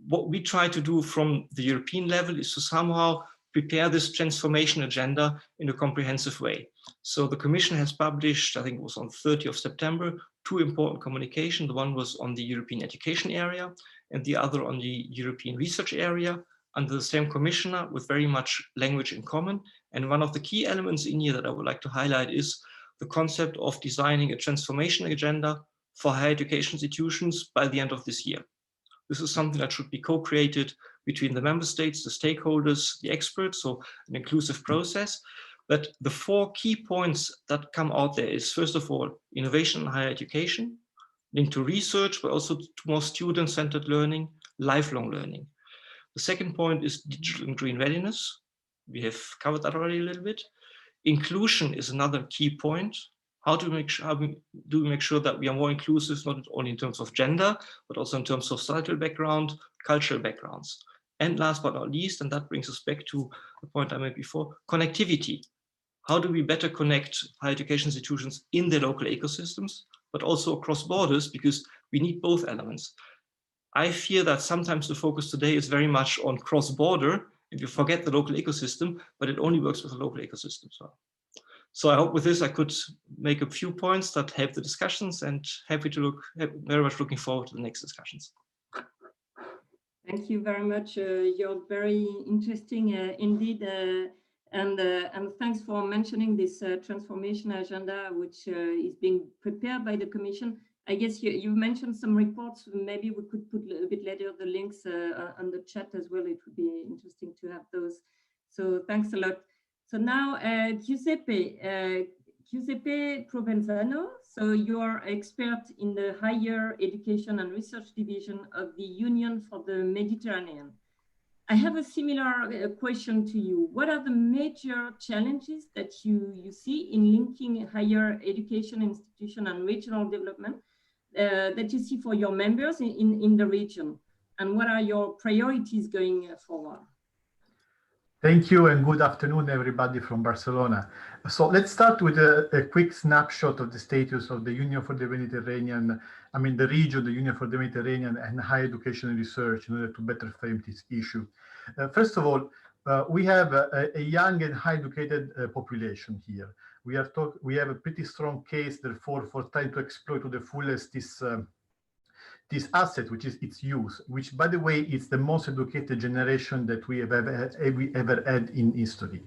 What we try to do from the European level is to somehow prepare this transformation agenda in a comprehensive way. So the Commission has published, I think it was on 30th of September, 2 important communications. The one was on the European education area and the other on the European research area, under the same commissioner with very much language in common. And one of the key elements in here that I would like to highlight is the concept of designing a transformation agenda for higher education institutions by the end of this year. This is something that should be co-created between the member states, the stakeholders, the experts, so an inclusive process. But the 4 key points that come out there is, first of all, innovation in higher education, linked to research, but also to more student-centered learning, lifelong learning. The second point is digital and green readiness. We have covered that already a little bit. Inclusion is another key point. How do we make sure that we are more inclusive, not only in terms of gender, but also in terms of societal background, cultural backgrounds? And last but not least, and that brings us back to the point I made before, connectivity. How do we better connect higher education institutions in their local ecosystems, but also across borders, because we need both elements. I fear that sometimes the focus today is very much on cross-border, and you forget the local ecosystem, but it only works with the local ecosystem. So I hope with this I could make a few points that help the discussions, and very much looking forward to the next discussions. Thank you very much. You're very interesting indeed. And thanks for mentioning this transformation agenda, which is being prepared by the Commission. I guess you mentioned some reports. Maybe we could put a bit later the links on the chat as well. It would be interesting to have those. So thanks a lot. So now, Giuseppe Provenzano. So you are expert in the Higher Education and Research Division of the Union for the Mediterranean. I have a similar question to you. What are the major challenges that you see in linking higher education institution and regional development that you see for your members in the region? And what are your priorities going forward? Thank you and good afternoon, everybody from Barcelona. So let's start with a quick snapshot of the status of the Union for the Mediterranean, the region, the Union for the Mediterranean and higher education and research in order to better frame this issue. First of all, we have a young and high educated population here. We have a pretty strong case, therefore, for trying to exploit to the fullest this asset, which is its use, which, by the way, is the most educated generation that we have ever had in history.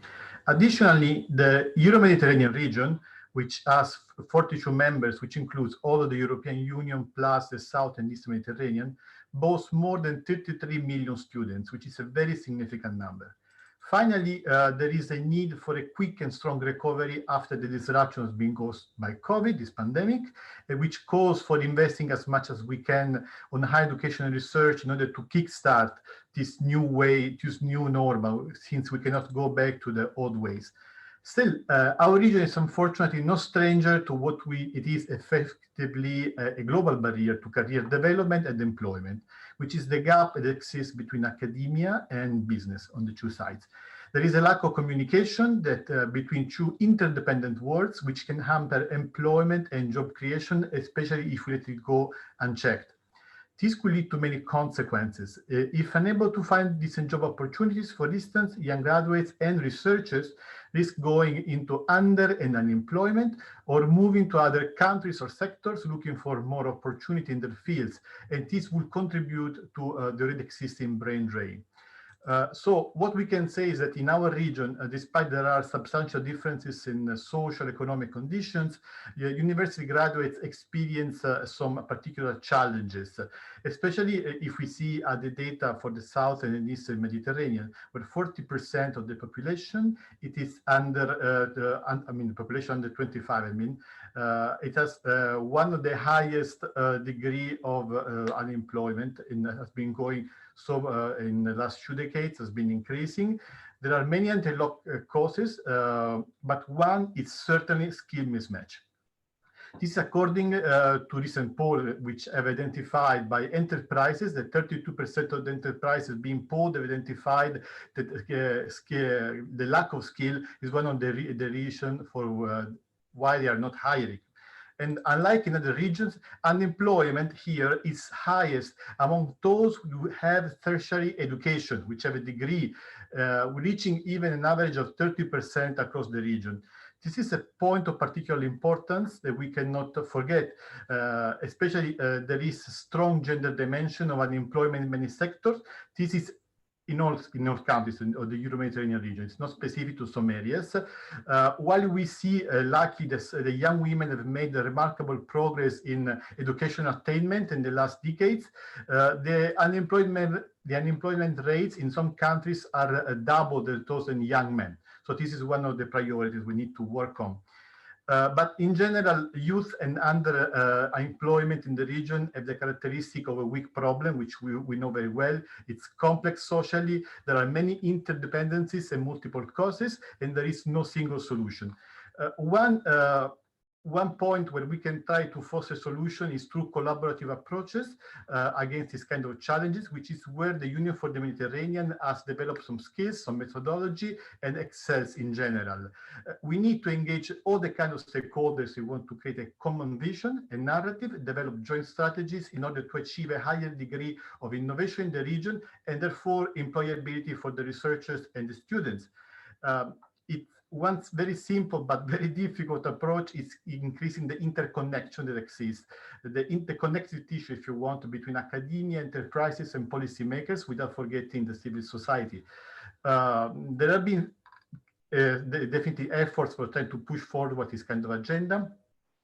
Additionally, the Euro-Mediterranean region, which has 42 members, which includes all of the European Union plus the South and East Mediterranean, boasts more than 33 million students, which is a very significant number. Finally, there is a need for a quick and strong recovery after the disruptions being caused by COVID, this pandemic, which calls for investing as much as we can on higher education and research in order to kickstart this new way, this new normal, since we cannot go back to the old ways. Still, our region is unfortunately no stranger to what it is effectively a global barrier to career development and employment, which is the gap that exists between academia and business on the two sides. There is a lack of communication that between two interdependent worlds, which can hamper employment and job creation, especially if we let it go unchecked. This could lead to many consequences. If unable to find decent job opportunities, for instance, young graduates and researchers risk going into under and unemployment or moving to other countries or sectors looking for more opportunity in their fields. And this will contribute to the already existing brain drain. So what we can say is that in our region, despite there are substantial differences in social economic conditions, university graduates experience some particular challenges, especially if we see the data for the South and Eastern Mediterranean, where 40% of the population, it is under, the population under 25, it has one of the highest degree of unemployment has been going. So in the last 2 decades has been increasing. There are many anti-lock causes, but one is certainly skill mismatch. This is according to recent poll, which have identified by enterprises that 32% of the enterprises being polled have identified that the lack of skill is one of the reasons for why they are not hiring. And unlike in other regions, unemployment here is highest among those who have tertiary education, which have a degree, reaching even an average of 30% across the region. This is a point of particular importance that we cannot forget, especially there is a strong gender dimension of unemployment in many sectors. This is in all countries of the Euro-Mediterranean region. It's not specific to some areas. While we see lucky that the young women have made a remarkable progress in educational attainment in the last decades, the unemployment rates in some countries are double those in young men. So this is one of the priorities we need to work on. But in general, youth and underemployment in the region have the characteristic of a weak problem, which we know very well. It's complex socially. There are many interdependencies and multiple causes, and there is no single solution. One one point where we can try to foster solution is through collaborative approaches against these kind of challenges, which is where the Union for the Mediterranean has developed some skills, some methodology, and excels in general. We need to engage all the kind of stakeholders who want to create a common vision, a narrative, develop joint strategies in order to achieve a higher degree of innovation in the region, and therefore employability for the researchers and the students. One very simple but very difficult approach is increasing the interconnection that exists, the interconnected tissue, if you want, between academia, enterprises, and policymakers, without forgetting the civil society. There have been definitely efforts for trying to push forward this kind of agenda.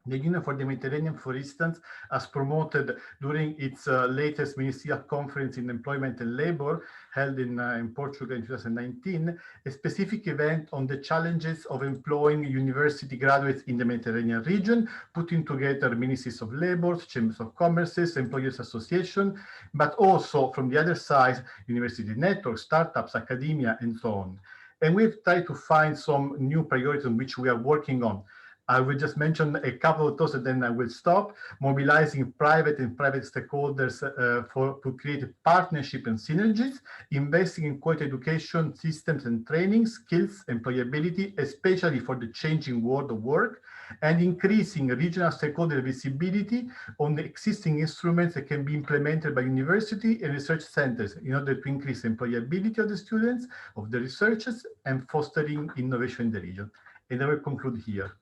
The Union for the Mediterranean, for instance, has promoted during its latest ministerial conference in employment and labor held in Portugal in 2019, a specific event on the challenges of employing university graduates in the Mediterranean region, putting together ministries of labor, chambers of commerce, employers association, but also from the other side, university networks, startups, academia, and so on. And we've tried to find some new priorities on which we are working on. I will just mention a couple of those and then I will stop. Mobilizing private stakeholders to create a partnership and synergies, investing in quality education systems and training, skills, employability, especially for the changing world of work, and increasing regional stakeholder visibility on the existing instruments that can be implemented by university and research centers in order to increase employability of the students, of the researchers, and fostering innovation in the region. And I will conclude here.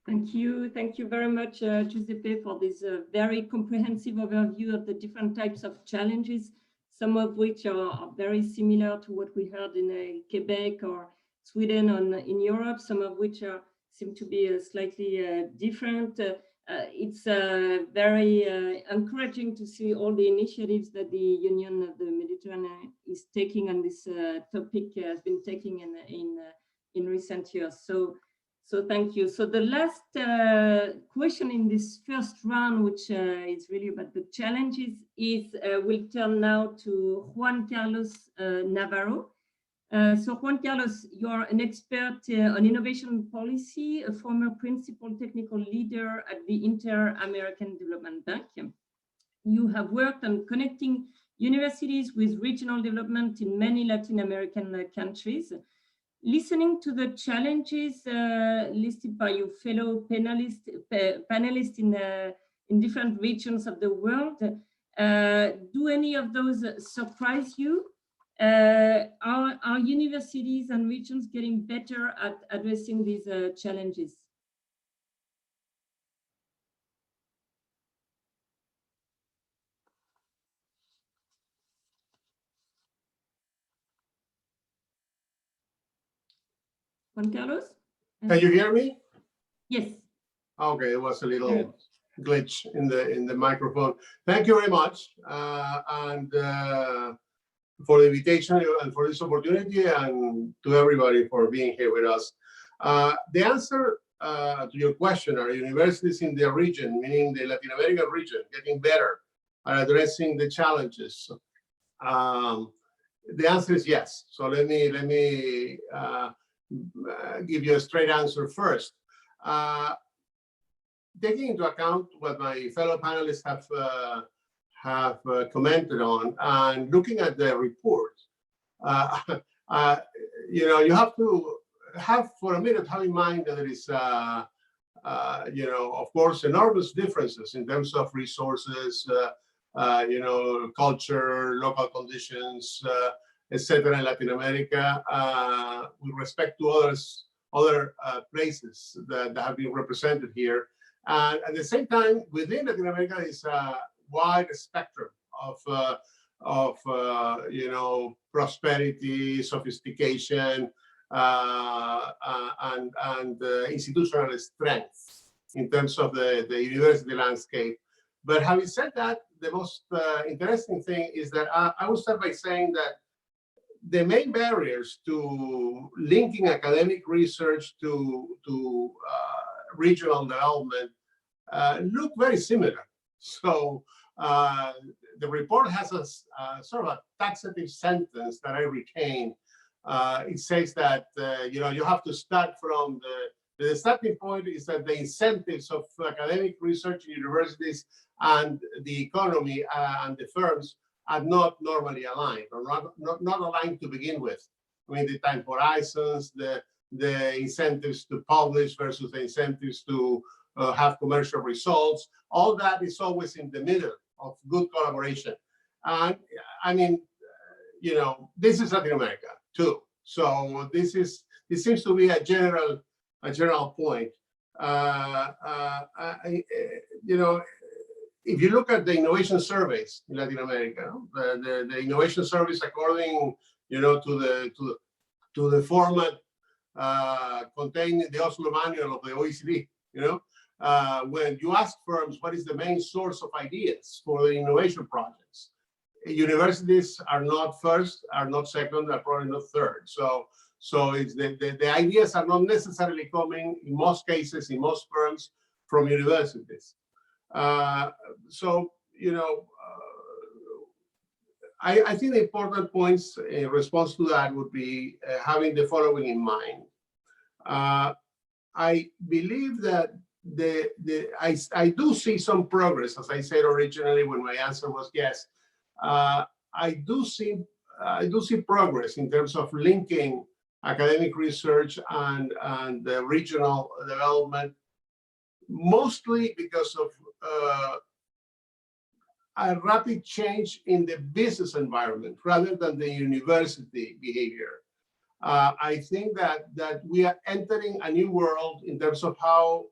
Thank you very much, Giuseppe, for this very comprehensive overview of the different types of challenges, some of which are very similar to what we heard in Quebec or Sweden in Europe, some of which seem to be slightly different. It's very encouraging to see all the initiatives that the Union of the Mediterranean is taking on this topic, has been taking in recent years. So thank you. So the last question in this first round, which is really about the challenges, is we'll turn now to Juan Carlos Navarro. So Juan Carlos, you're an expert on innovation policy, a former principal technical leader at the Inter-American Development Bank. You have worked on connecting universities with regional development in many Latin American countries. Listening to the challenges listed by your fellow panelists in different regions of the world, do any of those surprise you? Are universities and regions getting better at addressing these challenges? Juan Carlos? Can you hear me? Yes. Okay, it was a little glitch in the microphone. Thank you very much, and for the invitation and for this opportunity, and to everybody for being here with us. The answer to your question, are universities in the region, meaning the Latin American region, getting better at addressing the challenges? The answer is yes. So let me give you a straight answer first. Taking into account what my fellow panelists have commented on, and looking at the report, you have to have for a minute have in mind that there is, of course, enormous differences in terms of resources, culture, local conditions, etc. in Latin America, with respect to other places that have been represented here. And at the same time, within Latin America is a wide spectrum of prosperity, sophistication, and institutional strength in terms of the university landscape. But having said that, the most interesting thing is that I will start by saying that the main barriers to linking academic research to regional development look very similar. So the report has a sort of a taxative sentence that I retain. It says that you have to start from The starting point is that the incentives of academic research in universities and the economy and the firms are not normally aligned, or not aligned to begin with. I mean, the time horizons, the incentives to publish versus the incentives to have commercial results, all that is always in the middle of good collaboration. And I mean, you know, this is Latin America too. So this seems to be a general point. You know, if you look at the innovation surveys in Latin America, the innovation surveys, according, you know, to the format contained in the Oslo manual of the OECD, you know, when you ask firms what is the main source of ideas for the innovation projects, universities are not first, are not second, are probably not third. So it's the ideas are not necessarily coming, in most cases, in most firms, from universities. So, you know, I think the important points in response to that would be having the following in mind. I believe that I do see some progress, as I said originally when my answer was yes. I do see progress in terms of linking academic research and regional development, mostly because of a rapid change in the business environment rather than the university behavior. I think that we are entering a new world in terms of how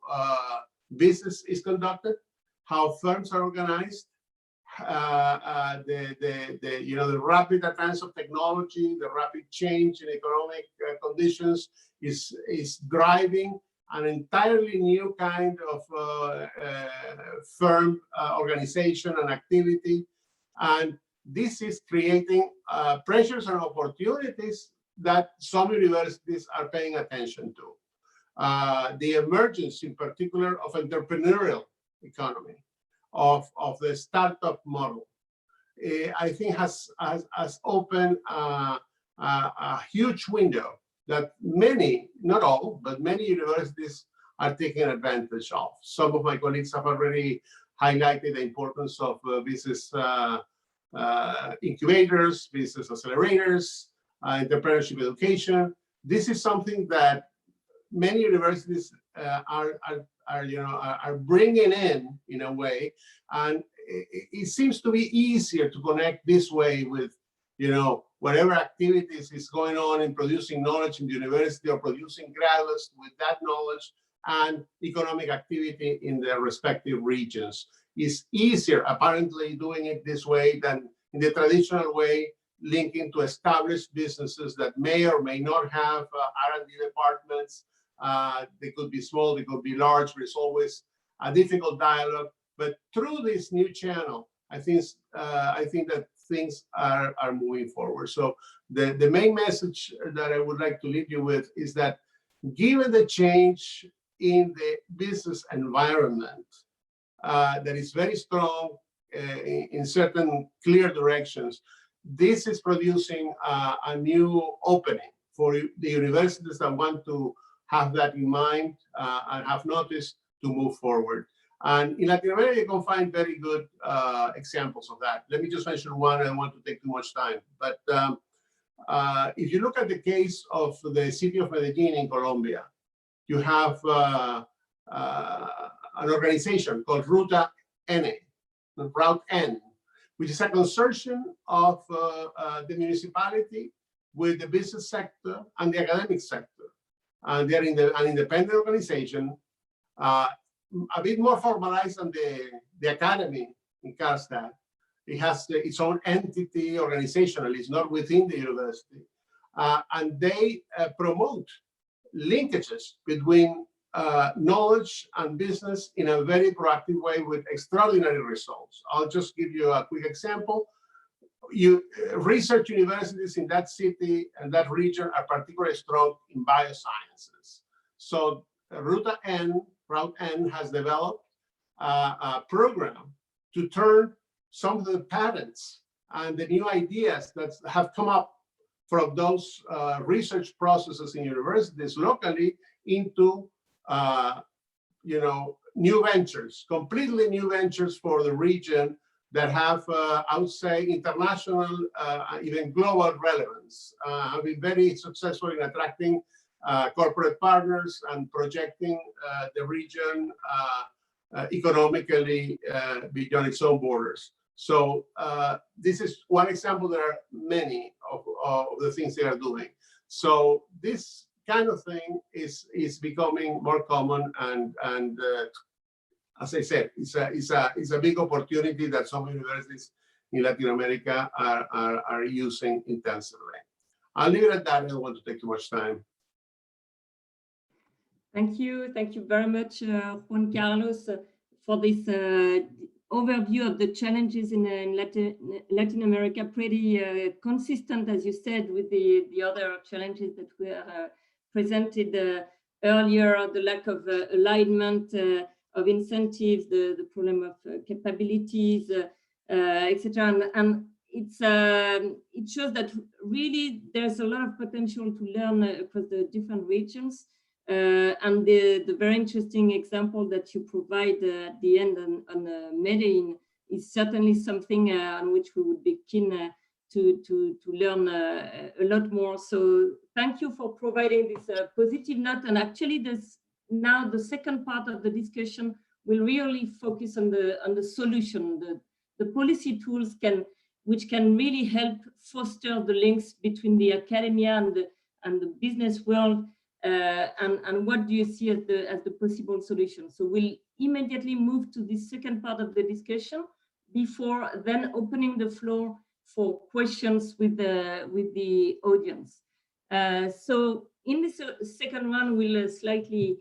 business is conducted, how firms are organized, the rapid advance of technology, the rapid change in economic conditions is driving an entirely new kind of firm organization and activity. And this is creating pressures and opportunities that some universities are paying attention to. The emergence, in particular, of entrepreneurial economy, of the startup model, I think has opened a huge window that many, not all, but many universities are taking advantage of. Some of my colleagues have already highlighted the importance of business incubators, business accelerators, entrepreneurship education. This is something that many universities are bringing in a way, and it seems to be easier to connect this way with, you know, whatever activities is going on in producing knowledge in the university or producing graduates with that knowledge and economic activity in their respective regions. It's easier, apparently, doing it this way than in the traditional way, linking to established businesses that may or may not have R&D departments. They could be small, they could be large, but it's always a difficult dialogue. But through this new channel, I think that things are moving forward. So the main message that I would like to leave you with is that given the change in the business environment that is very strong in certain clear directions, this is producing a new opening for the universities that want to have that in mind and have noticed to move forward. And in Latin America, you can find very good examples of that. Let me just mention one. I don't want to take too much time. But if you look at the case of the city of Medellin in Colombia, you have an organization called Ruta N, Route N, which is a consortium of the municipality with the business sector and the academic sector. And they're an independent organization, a bit more formalized than the academy in Karlstad. It has its own entity organizationally, it's not within the university. And they promote linkages between knowledge and business in a very proactive way with extraordinary results. I'll just give you a quick example. Research universities in that city and that region are particularly strong in biosciences. So Route N has developed a program to turn some of the patents and the new ideas that have come up from those research processes in universities locally into you know, new ventures, completely new ventures for the region that have, I would say, international, even global relevance. Have been very successful in attracting corporate partners and projecting the region economically beyond its own borders. So this is one example. There are many of the things they are doing. So this kind of thing is becoming more common, and as I said, it's a big opportunity that some universities in Latin America are using intensively. I'll leave it at that. I don't want to take too much time. Thank you very much, Juan Carlos, for this overview of the challenges in Latin America. Pretty consistent, as you said, with the other challenges that were presented earlier, the lack of alignment of incentives, the problem of capabilities, etc. And it shows that really there's a lot of potential to learn across the different regions. And the very interesting example that you provide at the end on Medellin is certainly something on which we would be keen to learn a lot more. So thank you for providing this positive note. And actually, now the second part of the discussion will really focus on the solution, the policy tools which can really help foster the links between the academia and the business world. And what do you see as the possible solution? So we'll immediately move to the second part of the discussion before then opening the floor for questions with the audience. So in this second round, we'll slightly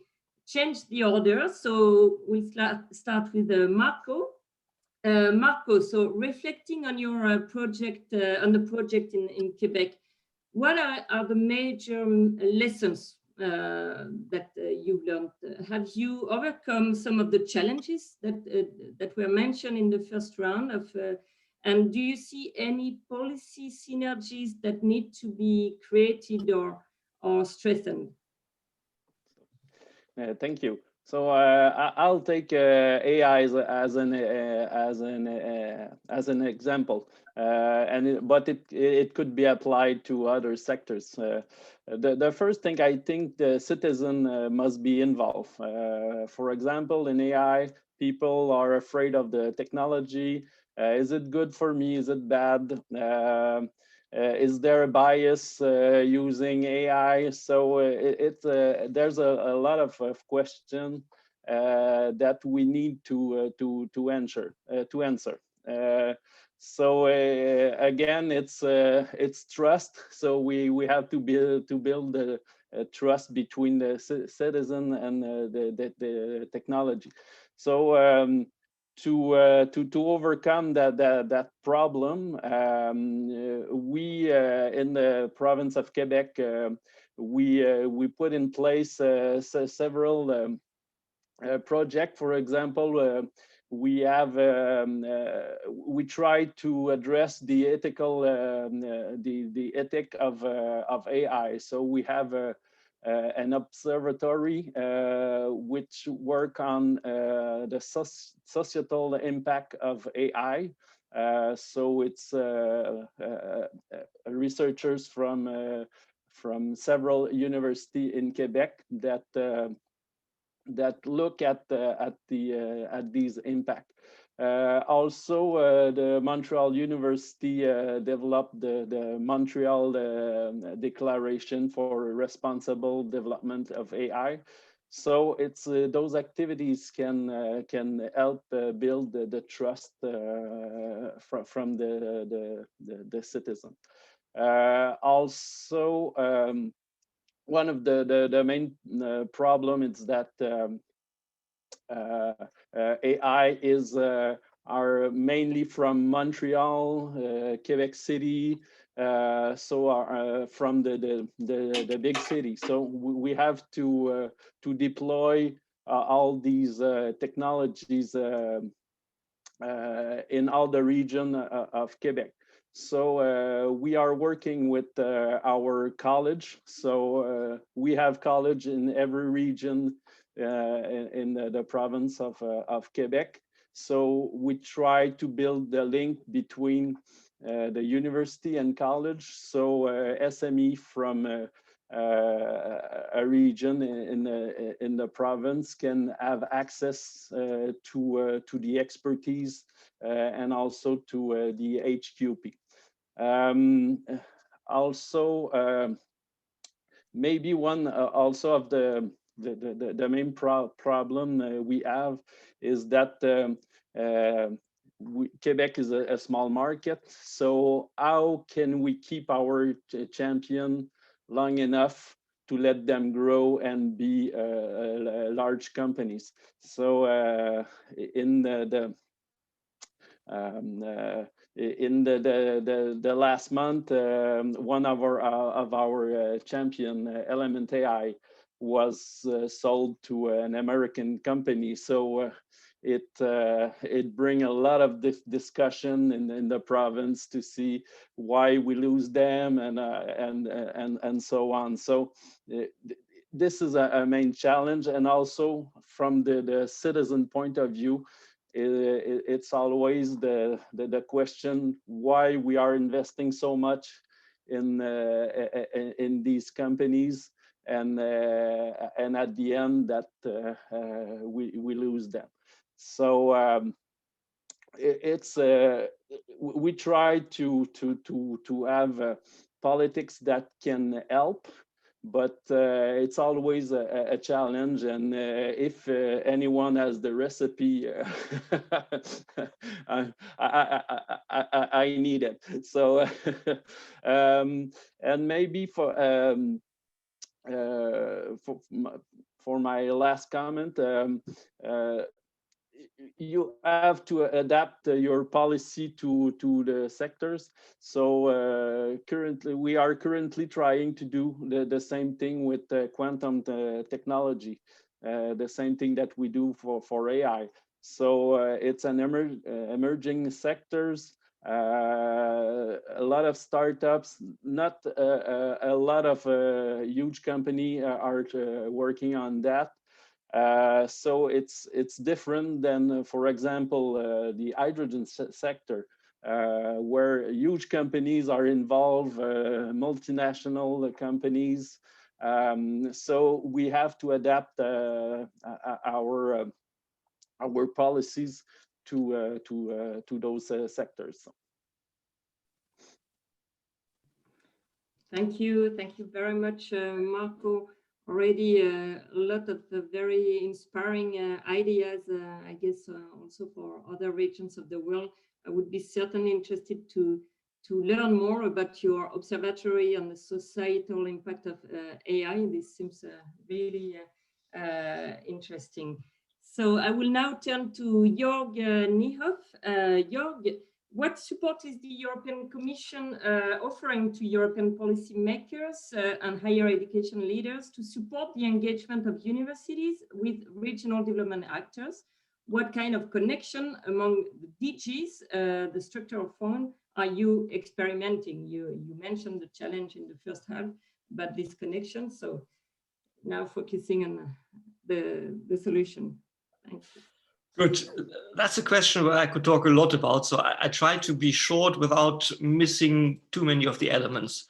change the order. So we'll start with Marco. Marco, so reflecting on your project, on the project in Quebec, what are the major lessons that you've learned? Have you overcome some of the challenges that were mentioned in the first round and do you see any policy synergies that need to be created or strengthened? Thank you. So I'll take AI as an example, but it could be applied to other sectors. The first thing, I think the citizen must be involved. For example, in AI, people are afraid of the technology. Is it good for me? Is it bad? Is there a bias using AI? So there's a lot of questions that we need to answer. So again, it's trust. So we have to build the trust between the citizen and the technology. So to overcome that problem, we in the province of Quebec, we put in place several projects. For example, we try to address the ethical the ethic of AI. So we have an observatory which work on the societal impact of AI. So it's researchers from several universities in Quebec that look at these impact. Also, the Montreal University developed the Montreal Declaration for Responsible Development of AI. So it's those activities can help build the trust from the citizen. Also, one of the main problem is that AI are mainly from Montreal, Quebec City, so are from the big city. So we have to deploy all these technologies in all the region of Quebec. So we are working with our college. So we have college in every region in the province of Quebec. So we try to build the link between the university and college. So SME from a region in the province can have access to the expertise and also to the HQP. Also, maybe one also of the main problem we have is that Quebec is a small market. So how can we keep our champion long enough to let them grow and be large companies? So in the last month, one of our champion, Element AI, was sold to an American company. So it bring a lot of discussion in the province to see why we lose them and so on. So this is a main challenge, and also from the citizen point of view, it's always the question why we are investing so much in these companies, and at the end that we lose them. So we try to have politics that can help, but it's always a challenge, and if anyone has the recipe, I need it. So and maybe for my last comment, you have to adapt your policy to the sectors. So we are currently trying to do the same thing with quantum technology, the same thing that we do for AI. So it's an emerging sectors. A lot of startups, not a lot of huge company are working on that. So it's different than, for example, the hydrogen sector, where huge companies are involved, multinational companies. So we have to adapt our policies to those sectors. Thank you very much, Marco. Already a lot of very inspiring ideas, I guess, also for other regions of the world. I would be certainly interested to learn more about your observatory on the societal impact of AI. This seems really interesting. So I will now turn to Jörg Niehoff. Jörg, what support is the European Commission offering to European policymakers and higher education leaders to support the engagement of universities with regional development actors? What kind of connection among the DGs, the structural fund, are you experimenting? You mentioned the challenge in the first half, but this connection. So now focusing on the solution. Thank you. Good. That's a question where I could talk a lot about. So I try to be short without missing too many of the elements.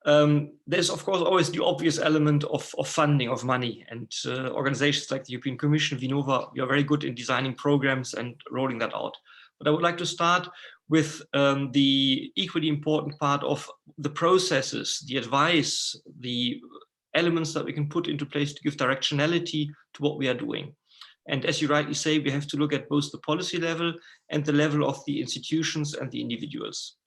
There's, of course, always the obvious element of funding, of money. And organizations like the European Commission, Vinova, we are very good in designing programs and rolling that out. But I would like to start with the equally important part of the processes, the advice, the elements that we can put into place to give directionality to what we are doing. And as you rightly say, we have to look at both the policy level and the level of the institutions and the individuals.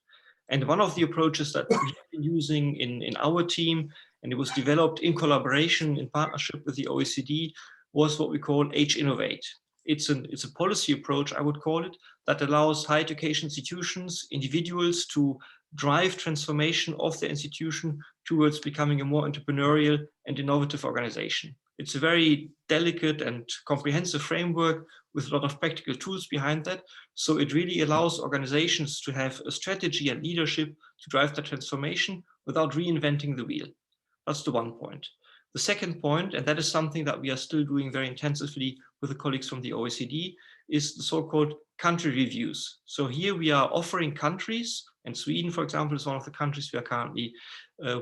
And one of the approaches that we've been using in our team, and it was developed in collaboration, in partnership with the OECD, was what we call H-Innovate. It's a policy approach, I would call it, that allows higher education institutions, individuals to drive transformation of the institution towards becoming a more entrepreneurial and innovative organization. It's a very delicate and comprehensive framework with a lot of practical tools behind that. So it really allows organizations to have a strategy and leadership to drive the transformation without reinventing the wheel. That's the one point. The second point, and that is something that we are still doing very intensively with the colleagues from the OECD, is the so-called country reviews. So here we are offering countries, and Sweden, for example, is one of the countries we are currently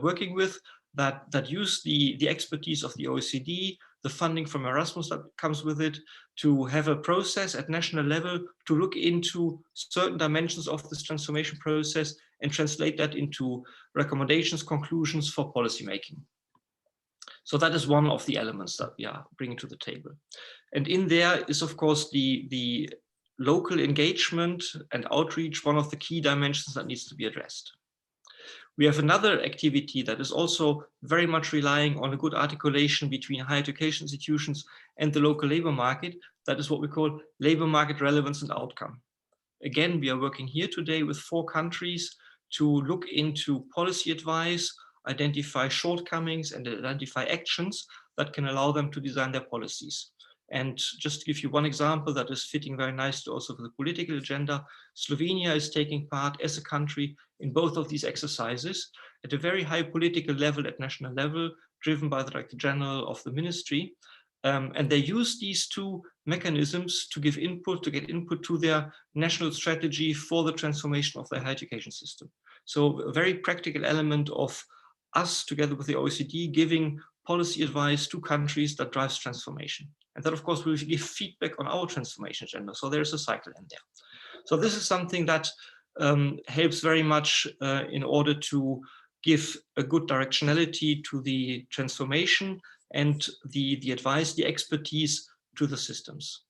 working with, that use the expertise of the OECD, the funding from Erasmus that comes with it, to have a process at national level to look into certain dimensions of this transformation process and translate that into recommendations, conclusions for policymaking. So that is one of the elements that we are bringing to the table. And in there is, of course, the local engagement and outreach, one of the key dimensions that needs to be addressed. We have another activity that is also very much relying on a good articulation between higher education institutions and the local labor market. That is what we call labor market relevance and outcome. Again, we are working here today with 4 countries to look into policy advice, identify shortcomings, and identify actions that can allow them to design their policies. And just to give you one example that is fitting very nicely also for the political agenda, Slovenia is taking part as a country in both of these exercises at a very high political level, at national level, driven by the Director General of the ministry. And they use these 2 mechanisms to give input, to get input to their national strategy for the transformation of their higher education system. So a very practical element of us together with the OECD giving policy advice to countries that drives transformation. And that, of course, will give feedback on our transformation agenda. So there's a cycle in there. So this is something that helps very much in order to give a good directionality to the transformation and the advice, the expertise to the systems.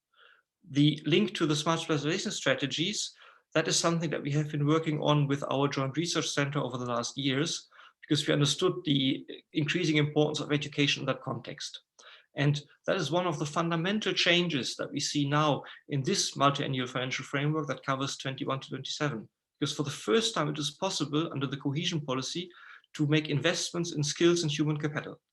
The link to the Smart Specialization strategies, that is something that we have been working on with our joint research center over the last years, because we understood the increasing importance of education in that context. And that is one of the fundamental changes that we see now in this multi-annual financial framework that covers 21 to 27. Because for the first time, it is possible under the cohesion policy to make investments in skills and human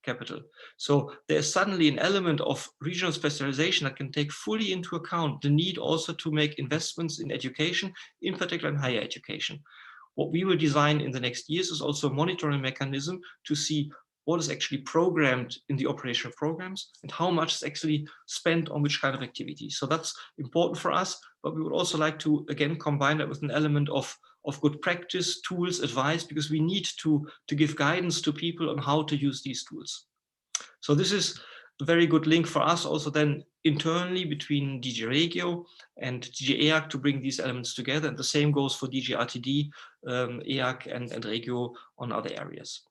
capital. So there's suddenly an element of regional specialization that can take fully into account the need also to make investments in education, in particular in higher education. What we will design in the next years is also a monitoring mechanism to see what is actually programmed in the operational programs and how much is actually spent on which kind of activities. So that's important for us, but we would also like to, again, combine that with an element of good practice, tools, advice, because we need to give guidance to people on how to use these tools. So this is a very good link for us also then internally between DG Regio and DG EAC to bring these elements together. And the same goes for DG RTD, EAC and Regio on other areas.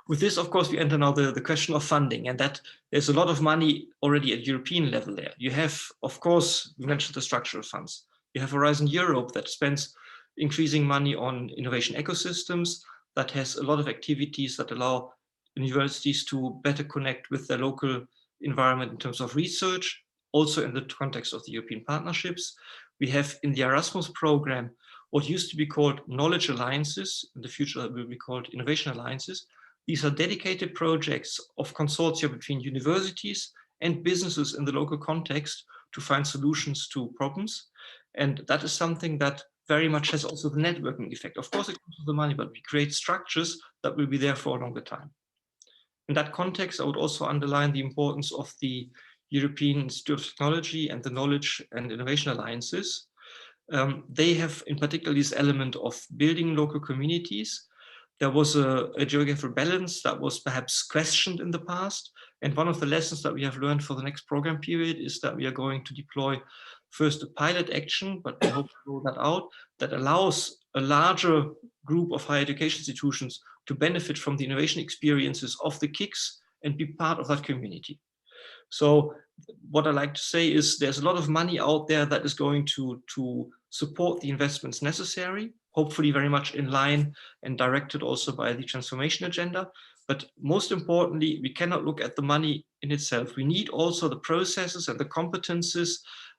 With this, of course, we enter now the question of funding, and that there's a lot of money already at European level there. You have, of course, we mentioned the structural funds. You have Horizon Europe that spends increasing money on innovation ecosystems, that has a lot of activities that allow universities to better connect with their local environment in terms of research, also in the context of the European partnerships. We have in the Erasmus program, what used to be called knowledge alliances, in the future that will be called innovation alliances. These are dedicated projects of consortia between universities and businesses in the local context to find solutions to problems. And that is something that very much has also the networking effect. Of course, it comes with the money, but we create structures that will be there for a longer time. In that context, I would also underline the importance of the European Institute of Technology and the Knowledge and Innovation Alliances. They have in particular this element of building local communities. There was a geographical balance that was perhaps questioned in the past. And one of the lessons that we have learned for the next program period is that we are going to deploy first a pilot action, but we hope to roll that out, that allows a larger group of higher education institutions to benefit from the innovation experiences of the KICs and be part of that community. So what I like to say is there's a lot of money out there that is going to support the investments necessary, hopefully very much in line and directed also by the transformation agenda. But most importantly, we cannot look at the money in itself. We need also the processes and the competences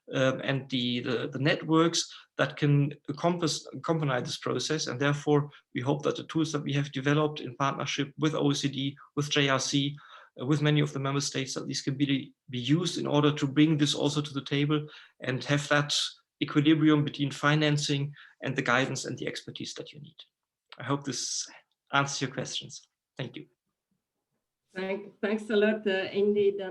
and the networks that can accompany this process. And therefore, we hope that the tools that we have developed in partnership with OECD, with JRC, with many of the member states, that these can be used in order to bring this also to the table and have that equilibrium between financing and the guidance and the expertise that you need. I hope this answers your questions. Thank you. Thanks a lot, indeed.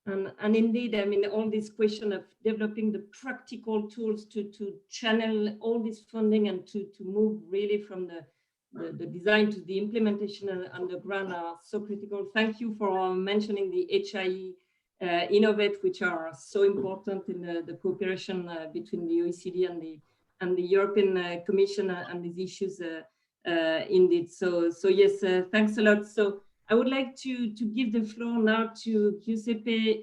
And indeed, I mean, all this question of developing the practical tools to channel all this funding and to move really from the design to the implementation on the ground are so critical. Thank you for mentioning the HIE Innovate, which are so important in the cooperation between the OECD and the European Commission on these issues. Indeed. So yes, thanks a lot. So I would like to give the floor now to Giuseppe.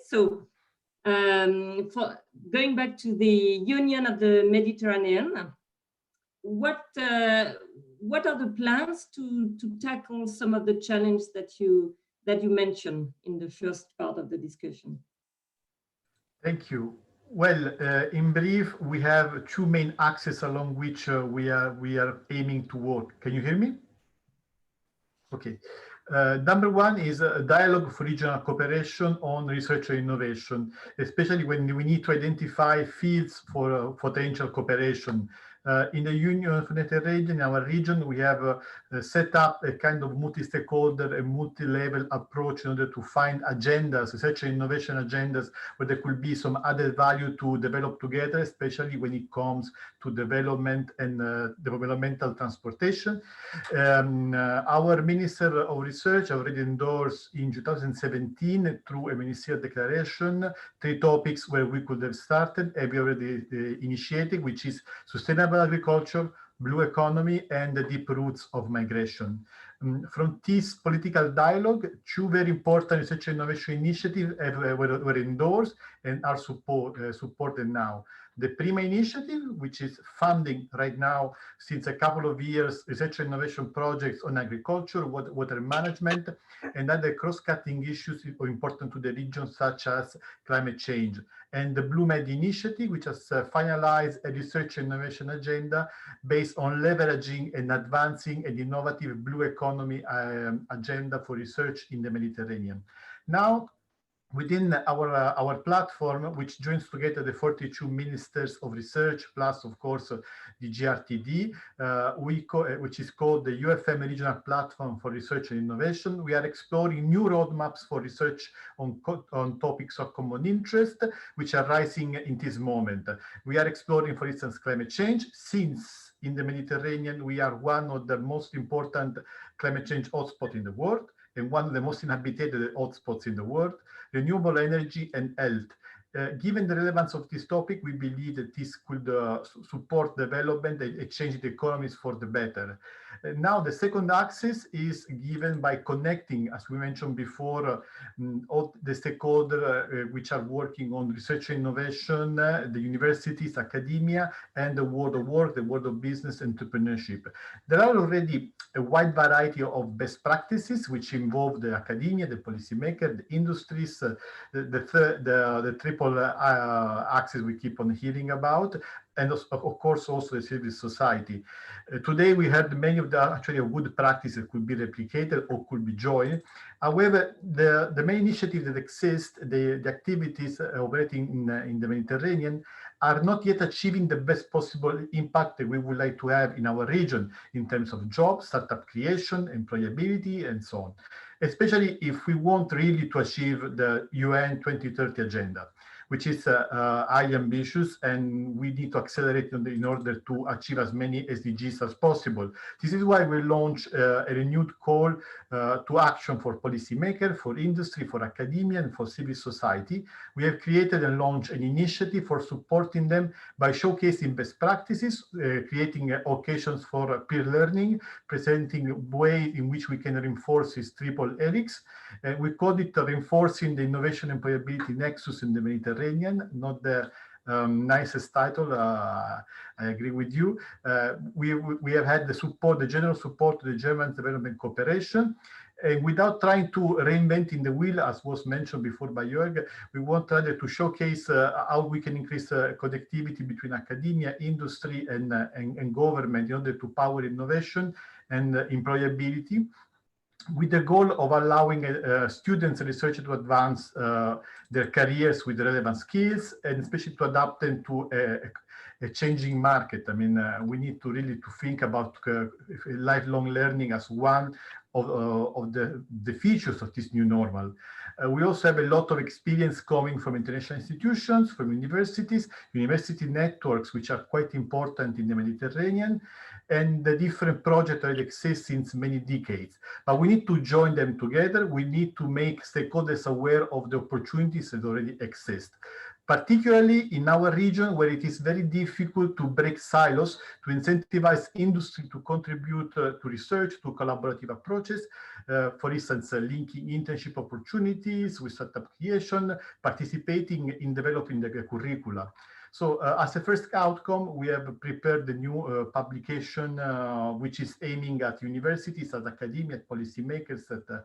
So for going back to the Union of the Mediterranean, what are the plans to tackle some of the challenges that you mentioned in the first part of the discussion? Thank you. Well, in brief, we have two main axes along which we are aiming to work. Can you hear me? Okay. Number one is a dialogue for regional cooperation on research and innovation, especially when we need to identify fields for potential cooperation. In the Union of the Mediterranean, in our region, we have set up a kind of multi-stakeholder and multi-level approach in order to find agendas, research and innovation agendas, where there could be some added value to develop together, especially when it comes to development and developmental transportation. Our Minister of Research already endorsed in 2017 through a ministerial declaration 3 topics where we could have started, and we already initiated, which is sustainable agriculture, blue economy, and the deep roots of migration. From this political dialogue, 2 very important research and innovation initiatives were endorsed and are supported now. The PRIMA initiative, which is funding right now since a couple of years research and innovation projects on agriculture, water management, and other cross-cutting issues important to the region, such as climate change. And the Blue Med initiative, which has finalized a research and innovation agenda based on leveraging and advancing an innovative blue economy agenda for research in the Mediterranean. Now, within our platform, which joins together the 42 ministers of research, plus, of course, the GRTD, which is called the UFM Regional Platform for Research and Innovation, we are exploring new roadmaps for research on topics of common interest, which are rising in this moment. We are exploring, for instance, climate change, since in the Mediterranean, we are one of the most important climate change hotspots in the world, and one of the most inhabited hotspots in the world, renewable energy and health. Given the relevance of this topic, we believe that this could support development and change the economies for the better. Now, the second axis is given by connecting, as we mentioned before, all the stakeholders which are working on research and innovation, the universities, academia, and the world of work, the world of business, entrepreneurship. There are already a wide variety of best practices which involve the academia, the policymaker, the industries, the triple axis we keep on hearing about, and of course also the civil society. Today we heard many of the actually good practices could be replicated or could be joined. However, the main initiatives that exist, the activities operating in the Mediterranean, are not yet achieving the best possible impact that we would like to have in our region in terms of jobs, startup creation, employability, and so on. Especially if we want really to achieve the UN 2030 agenda, which is highly ambitious, and we need to accelerate in order to achieve as many SDGs as possible. This is why we launched a renewed call to action for policymakers, for industry, for academia, and for civil society. We have created and launched an initiative for supporting them by showcasing best practices, creating occasions for peer learning, presenting ways in which we can reinforce this triple helix. We called it Reinforcing the Innovation and Employability Nexus in the Mediterranean, not the nicest title, I agree with you. We have had the support, the general support to the German Development Cooperation. And without trying to reinventing the wheel, as was mentioned before by Jörg, we want rather to showcase how we can increase connectivity between academia, industry, and government in order to power innovation and employability, with the goal of allowing students and researchers to advance their careers with relevant skills, and especially to adapt them to a changing market. I mean, we need to really to think about lifelong learning as one of the features of this new normal. We also have a lot of experience coming from international institutions, from universities, university networks, which are quite important in the Mediterranean, and the different projects that exist since many decades. But we need to join them together. We need to make stakeholders aware of the opportunities that already exist, particularly in our region, where it is very difficult to break silos, to incentivize industry to contribute to research, to collaborative approaches. For instance, linking internship opportunities with startup creation, participating in developing the curricula. So as a first outcome, we have prepared the new publication, which is aiming at universities, at academia, at policymakers, at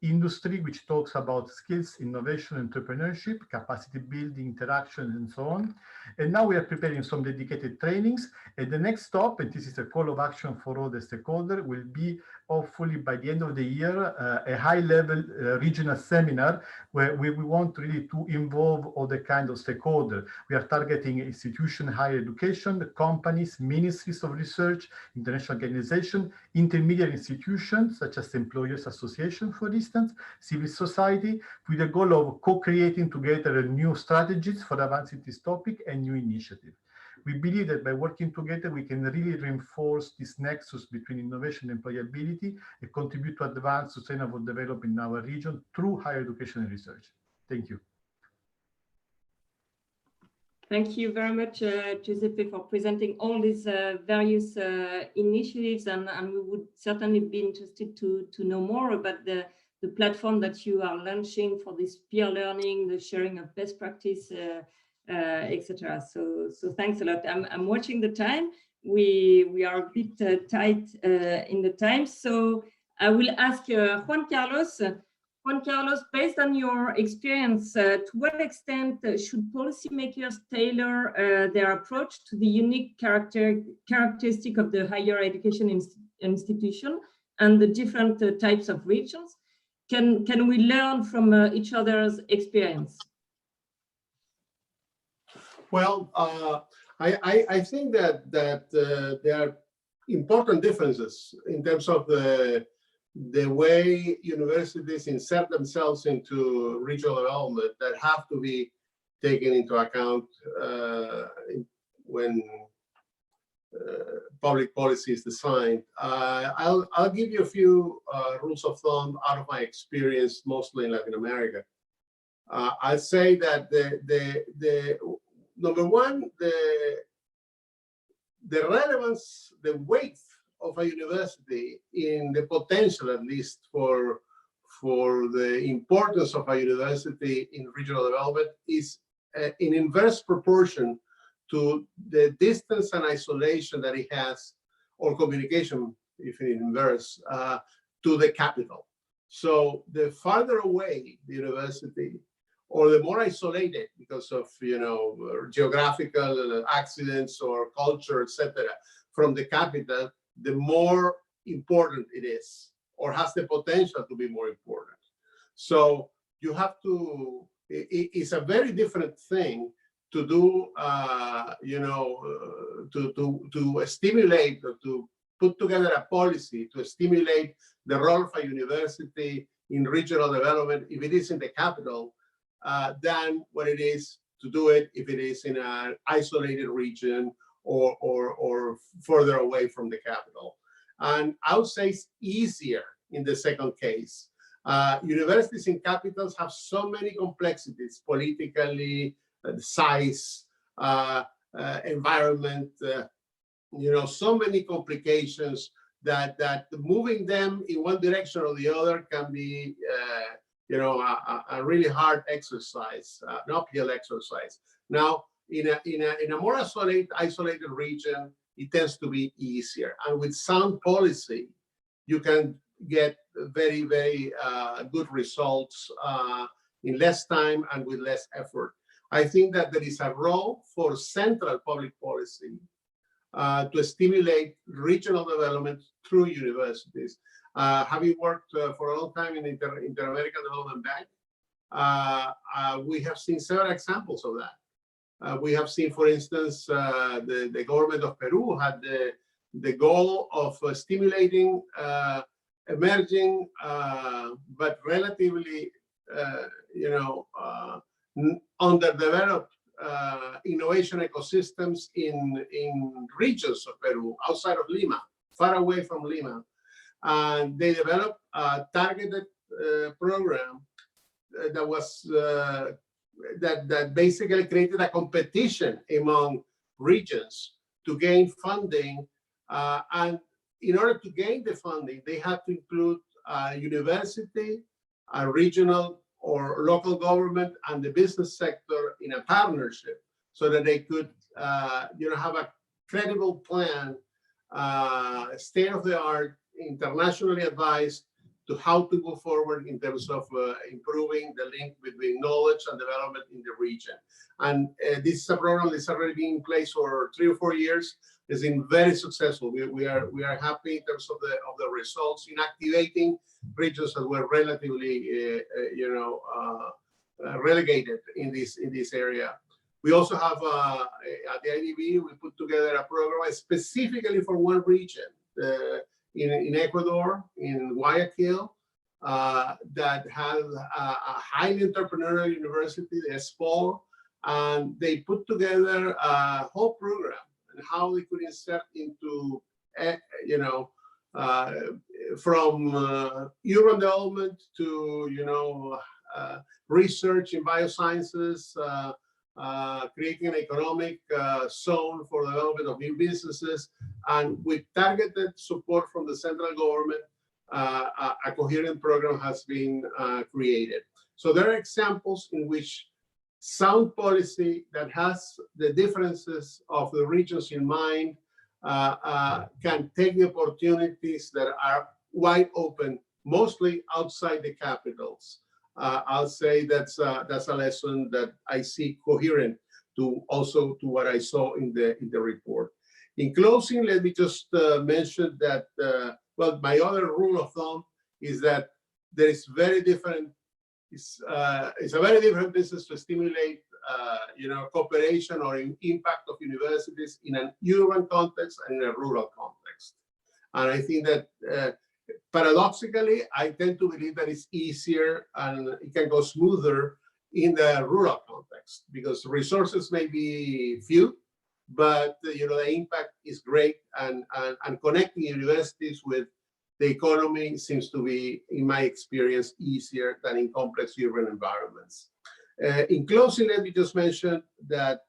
industry, which talks about skills, innovation, entrepreneurship, capacity building, interaction, and so on. And now we are preparing some dedicated trainings. And the next stop, and this is a call of action for all the stakeholders, will be hopefully by the end of the year, a high-level regional seminar where we want really to involve all the kind of stakeholders. We are targeting institutions, higher education, companies, ministries of research, international organizations, intermediate institutions such as employers association, for instance, civil society, with the goal of co-creating together new strategies for advancing this topic and new initiatives. We believe that by working together, we can really reinforce this nexus between innovation and employability and contribute to advance sustainable development in our region through higher education and research. Thank you. Thank you very much, Giuseppe, for presenting all these various initiatives, and we would certainly be interested to know more about the platform that you are launching for this peer learning, the sharing of best practice, etc. So thanks a lot. I'm watching the time. We are a bit tight in the time, so I will ask Juan Carlos. Juan Carlos, based on your experience, to what extent should policymakers tailor their approach to the unique characteristic of the higher education institution and the different types of regions? Can we learn from each other's experience? Well, I think that there are important differences in terms of the way universities insert themselves into regional development that have to be taken into account when public policy is designed. I'll give you a few rules of thumb out of my experience, mostly in Latin America. I'd say that the number one, the relevance, the weight of a university in the potential, at least for the importance of a university in regional development, is in inverse proportion to the distance and isolation that it has, or communication, if in inverse, to the capital. So the farther away the university, or the more isolated because of geographical accidents or culture, etc., from the capital, the more important it is, or has the potential to be more important. So you have to, it's a very different thing to do, to stimulate or to put together a policy to stimulate the role of a university in regional development if it is in the capital, than what it is to do it if it is in an isolated region or further away from the capital. And I would say it's easier in the second case. Universities in capitals have so many complexities politically, size, environment, so many complications that moving them in one direction or the other can be a really hard exercise, an uphill exercise. Now, in a more isolated region, it tends to be easier. And with sound policy, you can get very, very good results in less time and with less effort. I think that there is a role for central public policy to stimulate regional development through universities. Having worked for a long time in the Inter-American Development Bank, we have seen several examples of that. We have seen, for instance, the government of Peru had the goal of stimulating emerging but relatively, underdeveloped innovation ecosystems in regions of Peru, outside of Lima, far away from Lima. And they developed a targeted program that was that basically created a competition among regions to gain funding. And in order to gain the funding, they had to include a university, a regional or local government, and the business sector in a partnership, so that they could, have a credible plan, state-of-the-art, internationally advised, to how to go forward in terms of improving the link between knowledge and development in the region. And this is a program that's already been in place for 3 or 4 years. It's been very successful. We are happy in terms of the results in activating regions that were relatively relegated in this area. We also have at the IDB, we put together a program specifically for one region in Ecuador, in Guayaquil, that has a highly entrepreneurial university, the ESPOL, and they put together a whole program and how they could insert into, from urban development to, research in biosciences, creating an economic zone for the development of new businesses, and with targeted support from the central government, a coherent program has been created. So there are examples in which sound policy that has the differences of the regions in mind can take the opportunities that are wide open, mostly outside the capitals. I'll say that's a lesson that I see coherent to what I saw in the report. In closing, let me just mention that my other rule of thumb is that there is very different. It's a very different business to stimulate cooperation or impact of universities in an urban context and in a rural context. And I think that paradoxically, I tend to believe that it's easier and it can go smoother in the rural context, because resources may be few, but the impact is great, and connecting universities with the economy seems to be, in my experience, easier than in complex urban environments. In closing, let me just mention that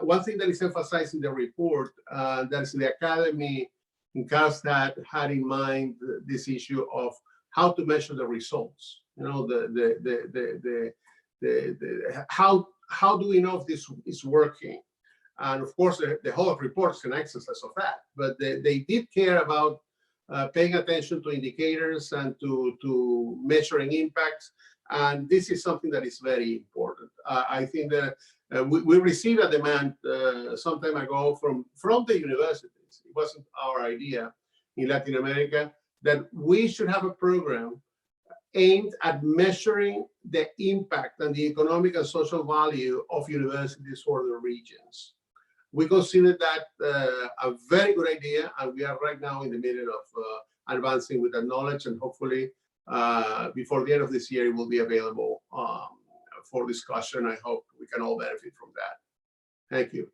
one thing that is emphasized in the report, that is the Academy in Karlstad had in mind this issue of how to measure the results. How do we know if this is working? And of course, the whole report is an exercise of that. But they did care about paying attention to indicators and to measuring impacts. And this is something that is very important. I think that we received a demand some time ago from the universities. It wasn't our idea in Latin America, that we should have a program aimed at measuring the impact and the economic and social value of universities for the regions. We consider that a very good idea, and we are right now in the middle of advancing with that knowledge, and hopefully before the end of this year, it will be available for discussion. I hope we can all benefit from that. Thank you.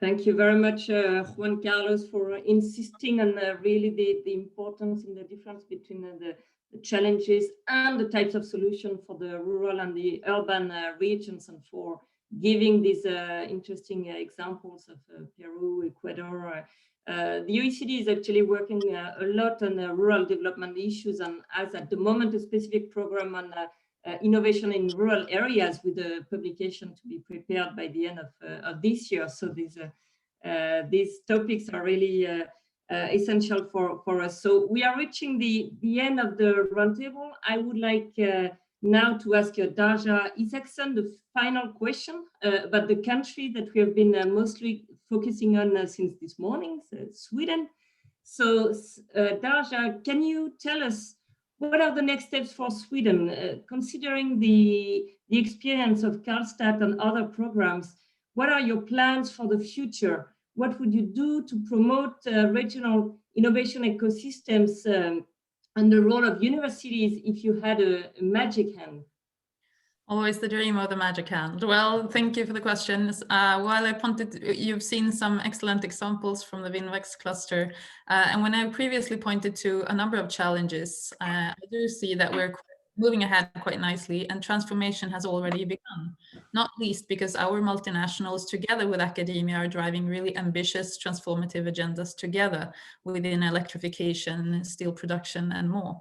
Thank you very much, Juan Carlos, for insisting on really the importance in the difference between the challenges and the types of solutions for the rural and the urban regions, and for giving these interesting examples of Peru, Ecuador. The OECD is actually working a lot on rural development issues, and has at the moment a specific program on innovation in rural areas, with a publication to be prepared by the end of this year. So these topics are really essential for us. So we are reaching the end of the roundtable. I would like now to ask Darja Isaacson the final question about the country that we have been mostly focusing on since this morning, Sweden. So Darja, can you tell us what are the next steps for Sweden? Considering the experience of Karlstad and other programs, what are your plans for the future? What would you do to promote regional innovation ecosystems and the role of universities if you had a magic hand? Always the dream of the magic hand. Well, thank you for the questions. While I pointed, you've seen some excellent examples from the Winvex cluster. And when I previously pointed to a number of challenges, I do see that we're moving ahead quite nicely, and transformation has already begun, not least because our multinationals together with academia are driving really ambitious transformative agendas together within electrification, steel production, and more.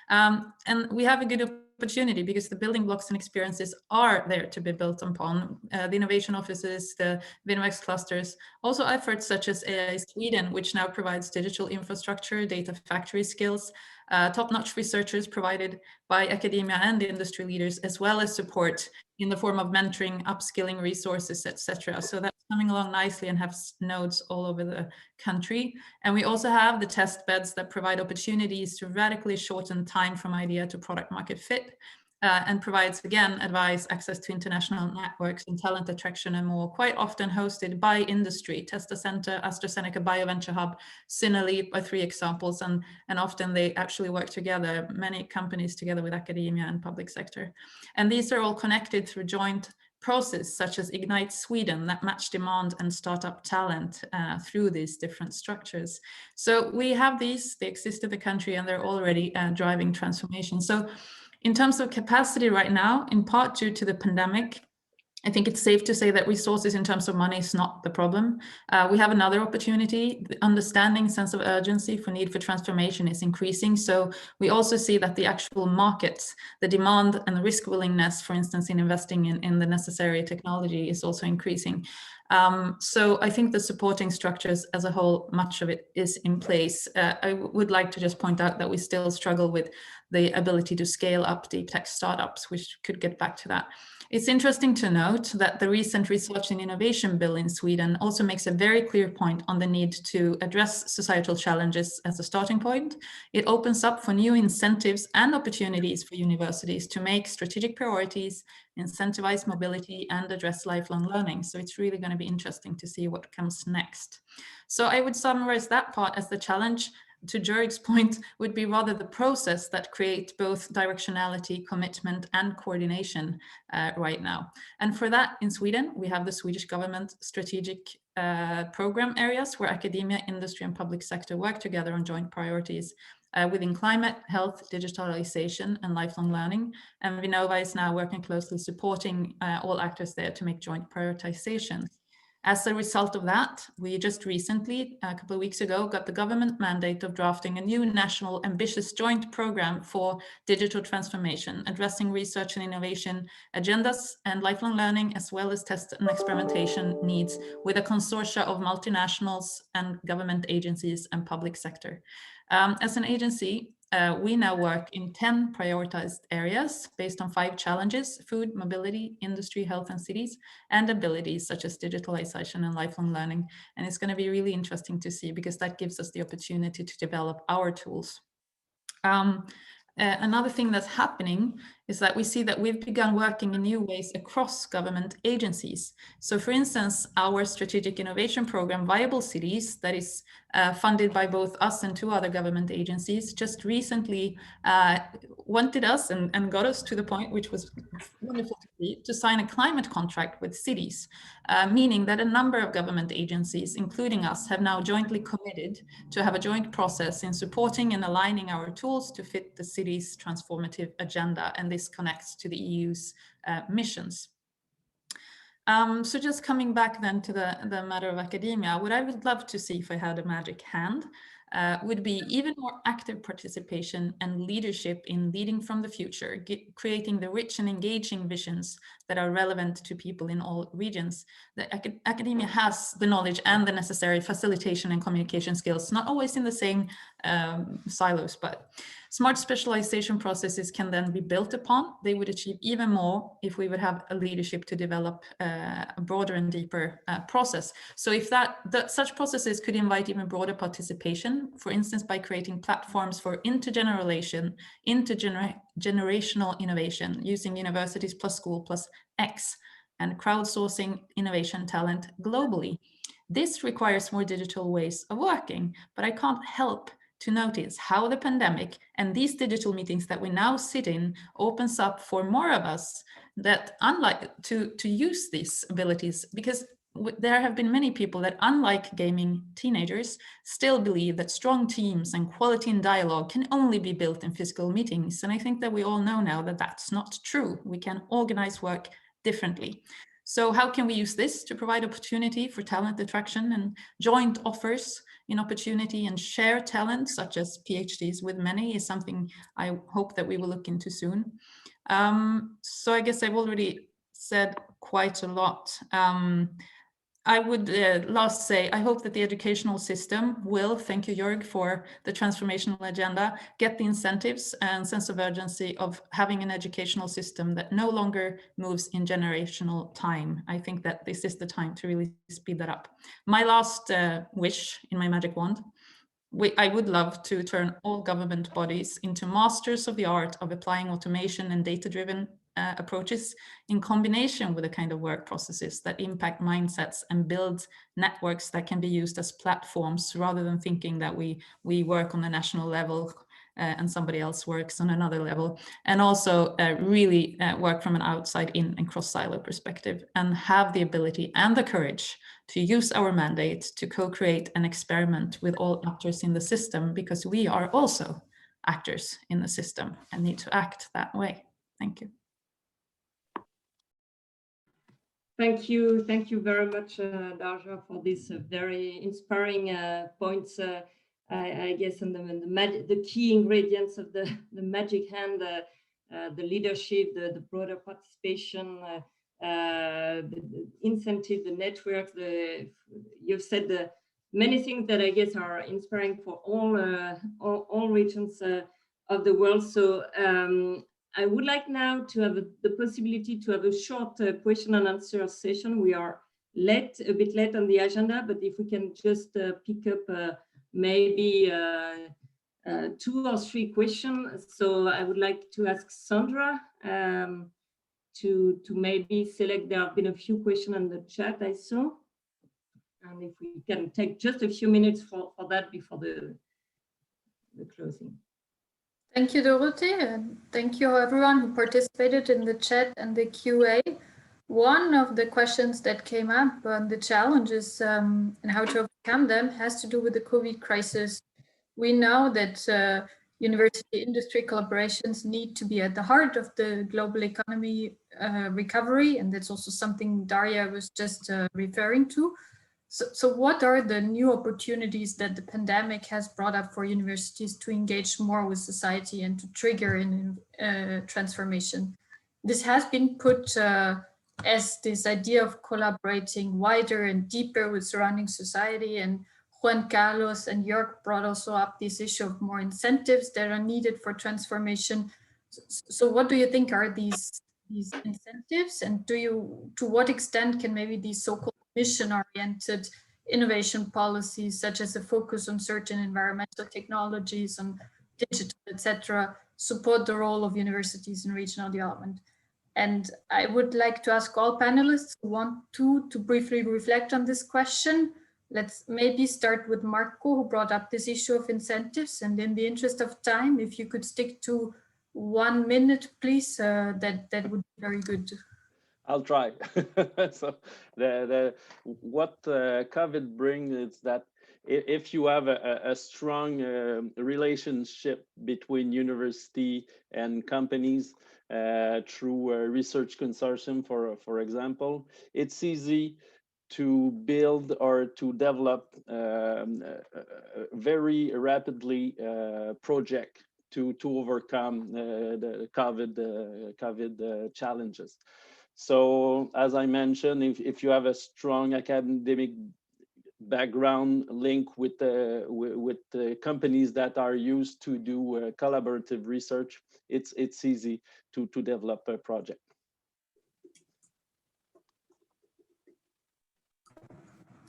And we have a good opportunity because the building blocks and experiences are there to be built upon. The innovation offices, the Winvex clusters, also efforts such as AI Sweden, which now provides digital infrastructure, data factory skills, top-notch researchers provided by academia and industry leaders, as well as support in the form of mentoring, upskilling resources, etc. So that's coming along nicely and have nodes all over the country. And we also have the test beds that provide opportunities to radically shorten time from idea to product market fit, and provides, again, advice, access to international networks and talent attraction and more, quite often hosted by industry. Testa Center, AstraZeneca BioVenture Hub, Synaleap are 3 examples, and often they actually work together, many companies together with academia and public sector. And these are all connected through joint process such as Ignite Sweden that match demand and startup talent through these different structures. So we have these, they exist in the country and they're already driving transformation. So in terms of capacity right now, in part due to the pandemic, I think it's safe to say that resources in terms of money is not the problem. We have another opportunity. The understanding, sense of urgency for need for transformation is increasing. So we also see that the actual markets, the demand and the risk willingness, for instance, in investing in the necessary technology is also increasing. So I think the supporting structures as a whole, much of it is in place. I would like to just point out that we still struggle with the ability to scale up deep tech startups, which could get back to that. It's interesting to note that the recent Research and Innovation Bill in Sweden also makes a very clear point on the need to address societal challenges as a starting point. It opens up for new incentives and opportunities for universities to make strategic priorities, incentivize mobility, and address lifelong learning. So it's really going to be interesting to see what comes next. So I would summarize that part as the challenge, to Jörg's point, would be rather the process that creates both directionality, commitment, and coordination right now. And for that, in Sweden, we have the Swedish government strategic program areas where academia, industry, and public sector work together on joint priorities within climate, health, digitalization, and lifelong learning. And Vinnova is now working closely supporting all actors there to make joint prioritizations. As a result of that, we just recently, a couple of weeks ago, got the government mandate of drafting a new national ambitious joint program for digital transformation, addressing research and innovation agendas and lifelong learning, as well as test and experimentation needs with a consortia of multinationals and government agencies and public sector. As an agency, we now work in 10 prioritized areas based on 5 challenges: food, mobility, industry, health and cities, and abilities such as digitalization and lifelong learning. And it's going to be really interesting to see because that gives us the opportunity to develop our tools. Another thing that's happening is that we see that we've begun working in new ways across government agencies. So for instance, our strategic innovation program, Viable Cities, that is funded by both us and 2 other government agencies, just recently wanted us and got us to the point, which was wonderful to see, to sign a climate contract with cities, meaning that a number of government agencies, including us, have now jointly committed to have a joint process in supporting and aligning our tools to fit the city's transformative agenda. And this connects to the EU's missions. So just coming back then to the matter of academia, what I would love to see if I had a magic hand would be even more active participation and leadership in leading from the future, creating the rich and engaging visions that are relevant to people in all regions. The academia has the knowledge and the necessary facilitation and communication skills, not always in the same silos, but smart specialization processes can then be built upon. They would achieve even more if we would have a leadership to develop a broader and deeper process. So if such processes could invite even broader participation education, for instance, by creating platforms for intergenerational innovation using universities plus school plus X and crowdsourcing innovation talent globally. This requires more digital ways of working, but I can't help to notice how the pandemic and these digital meetings that we now sit in opens up for more of us that unlike to use these abilities, because there have been many people that, unlike gaming teenagers, still believe that strong teams and quality in dialogue can only be built in physical meetings. And I think that we all know now that that's not true. We can organize work differently. So how can we use this to provide opportunity for talent attraction and joint offers in opportunity and share talent, such as PhDs with many, is something I hope that we will look into soon. So I guess I've already said quite a lot. I would last say, I hope that the educational system will, thank you Jörg for the transformational agenda, get the incentives and sense of urgency of having an educational system that no longer moves in generational time. I think that this is the time to really speed that up. My last wish in my magic wand, I would love to turn all government bodies into masters of the art of applying automation and data-driven approaches in combination with the kind of work processes that impact mindsets and build networks that can be used as platforms rather than thinking that we work on a national level and somebody else works on another level, and also really work from an outside in and cross-silo perspective and have the ability and the courage to use our mandate to co-create and experiment with all actors in the system, because we are also actors in the system and need to act that way. Thank you. Thank you very much, Darja, for these very inspiring points. I guess on the key ingredients of the magic hand, the leadership, the broader participation, the incentive, the network. You've said many things that I guess are inspiring for all regions of the world. So I would like now to have the possibility to have a short question and answer session. We are a bit late on the agenda, but if we can just pick up maybe 2 or 3 questions. So I would like to ask Sandra to maybe select. There have been a few questions on the chat I saw, and if we can take just a few minutes for that before the closing. Thank you, Dorothy, and thank you everyone who participated in the chat and the QA. One of the questions that came up on the challenges and how to overcome them has to do with the COVID crisis. We know that university industry collaborations need to be at the heart of the global economy recovery, and that's also something Daria was just referring to. So what are the new opportunities that the pandemic has brought up for universities to engage more with society and to trigger in transformation? This has been put as this idea of collaborating wider and deeper with surrounding society, and Juan Carlos and Jörg brought also up this issue of more incentives that are needed for transformation. So what do you think are these incentives, and to what extent can maybe these so-called mission-oriented innovation policies, such as a focus on certain environmental technologies and digital, etc., support the role of universities in regional development? And I would like to ask all panelists who want to briefly reflect on this question. Let's maybe start with Marco, who brought up this issue of incentives. And in the interest of time, if you could stick to 1 minute, please, that would be very good. I'll try. So what COVID brings is that if you have a strong relationship between university and companies through a research consortium, for example, it's easy to build or to develop very rapidly project to overcome the COVID challenges. So as I mentioned, if you have a strong academic background link with the companies that are used to do collaborative research, it's easy to develop a project.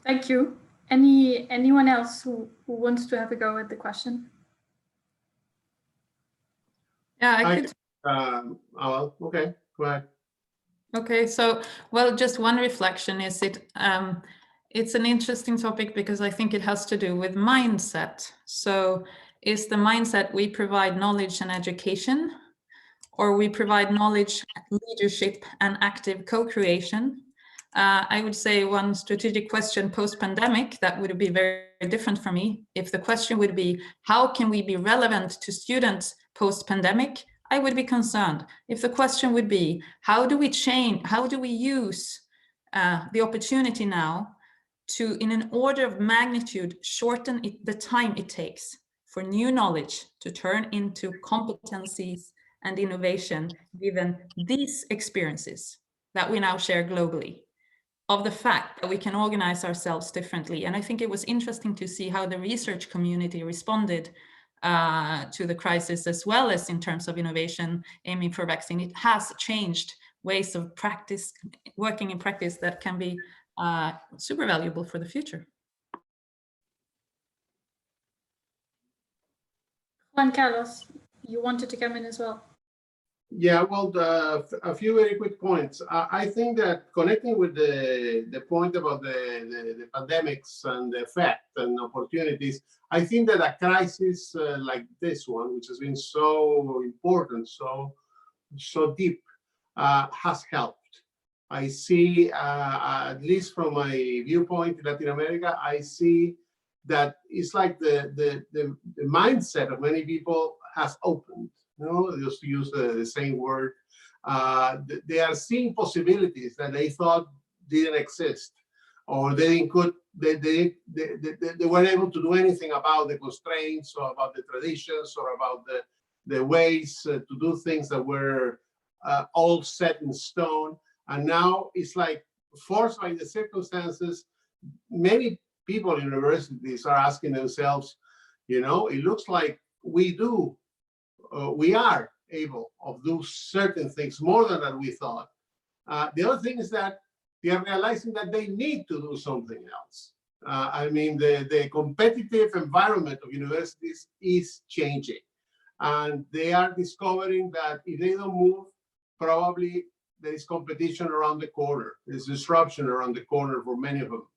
Thank you. Anyone else who wants to have a go at the question? Yeah, I could. Okay, go ahead. Okay, so, well, just one reflection is it's an interesting topic because I think it has to do with mindset. So is the mindset we provide knowledge and education, or we provide knowledge, leadership, and active co-creation? I would say one strategic question post-pandemic that would be very different for me. If the question would be, how can we be relevant to students post-pandemic? I would be concerned. If the question would be, how do we change, how do we use the opportunity now to, in an order of magnitude, shorten the time it takes for new knowledge to turn into competencies and innovation, given these experiences that we now share globally, of the fact that we can organize ourselves differently. And I think it was interesting to see how the research community responded to the crisis, as well as in terms of innovation aiming for vaccine. It has changed ways of practice, working in practice that can be super valuable for the future. Juan Carlos, you wanted to come in as well. Yeah, well, a few very quick points. I think that connecting with the point about the pandemics and the effect and opportunities, I think that a crisis like this one, which has been so important, so deep, has helped. I see, at least from my viewpoint in Latin America, I see that it's like the mindset of many people has opened. You know, just to use the same word, they are seeing possibilities that they thought didn't exist, or they weren't able to do anything about the constraints or about the traditions or about the ways to do things that were all set in stone. And now it's like, forced by the circumstances, many people in universities are asking themselves, you know, it looks like we are able to do certain things more than that we thought. The other thing is that they are realizing that they need to do something else. I mean, the competitive environment of universities is changing. And they are discovering that if they don't move, probably there is competition around the corner. There's disruption around the corner for many of them.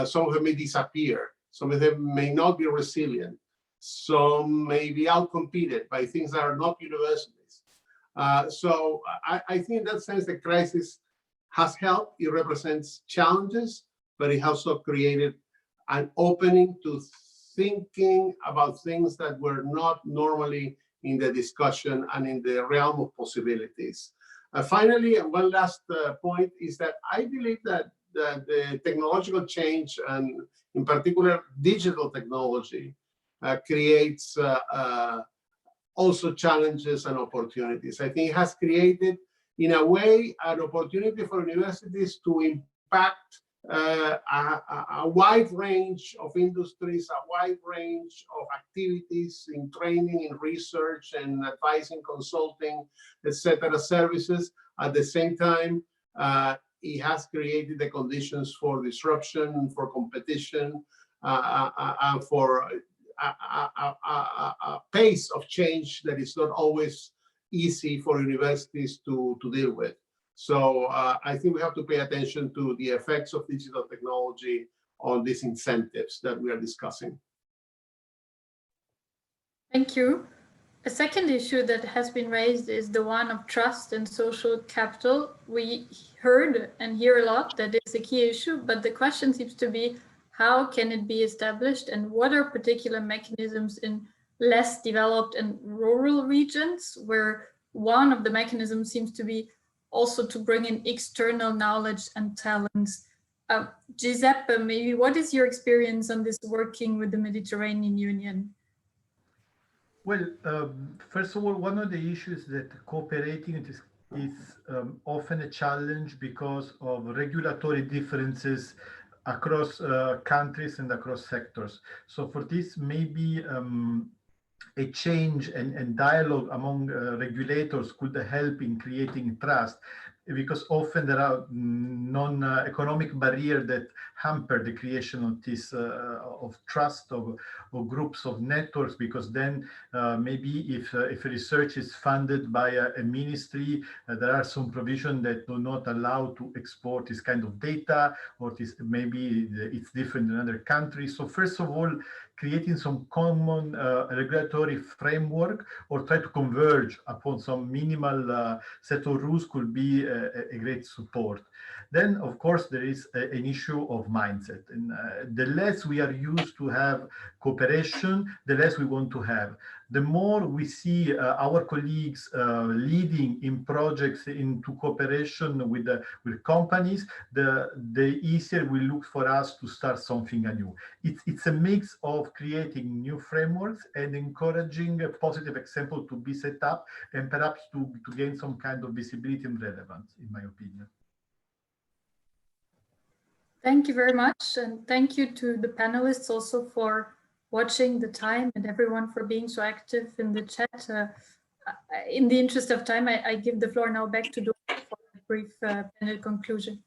Some of them may disappear. Some of them may not be resilient. Some may be outcompeted by things that are not universities. So I think in that sense, the crisis has helped. It represents challenges, but it also created an opening to thinking about things that were not normally in the discussion and in the realm of possibilities. Finally, one last point is that I believe that the technological change, and in particular digital technology, creates also challenges and opportunities. I think it has created, in a way, an opportunity for universities to impact a wide range of industries, a wide range of activities in training, in research, and advising, consulting, etc. services. At the same time, it has created the conditions for disruption, for competition, and for a pace of change that is not always easy for universities to deal with. So I think we have to pay attention to the effects of digital technology on these incentives that we are discussing. Thank you. A second issue that has been raised is the one of trust and social capital. We heard and hear a lot that it's a key issue, but the question seems to be, how can it be established, and what are particular mechanisms in less developed and rural regions, where one of the mechanisms seems to be also to bring in external knowledge and talents. Giuseppe, maybe what is your experience on this working with the Mediterranean Union? Well, first of all, one of the issues that cooperating is often a challenge because of regulatory differences across countries and across sectors. So for this, maybe a change and dialogue among regulators could help in creating trust, because often there are non-economic barriers that hamper the creation of this of trust of groups of networks, because then maybe if research is funded by a ministry, there are some provisions that do not allow to export this kind of data, or this maybe it's different in other countries. So first of all, creating some common regulatory framework, or try to converge upon some minimal set of rules, could be a great support. Then, of course, there is an issue of mindset. And the less we are used to have cooperation, the less we want to have. The more we see our colleagues leading in projects into cooperation with companies, the easier we look for us to start something anew. It's a mix of creating new frameworks and encouraging a positive example to be set up, and perhaps to gain some kind of visibility and relevance, in my opinion. Thank you very much. And thank you to the panelists also for watching the time, and everyone for being so active in the chat. In the interest of time, I give the floor now back to Dorothy for a brief panel conclusion.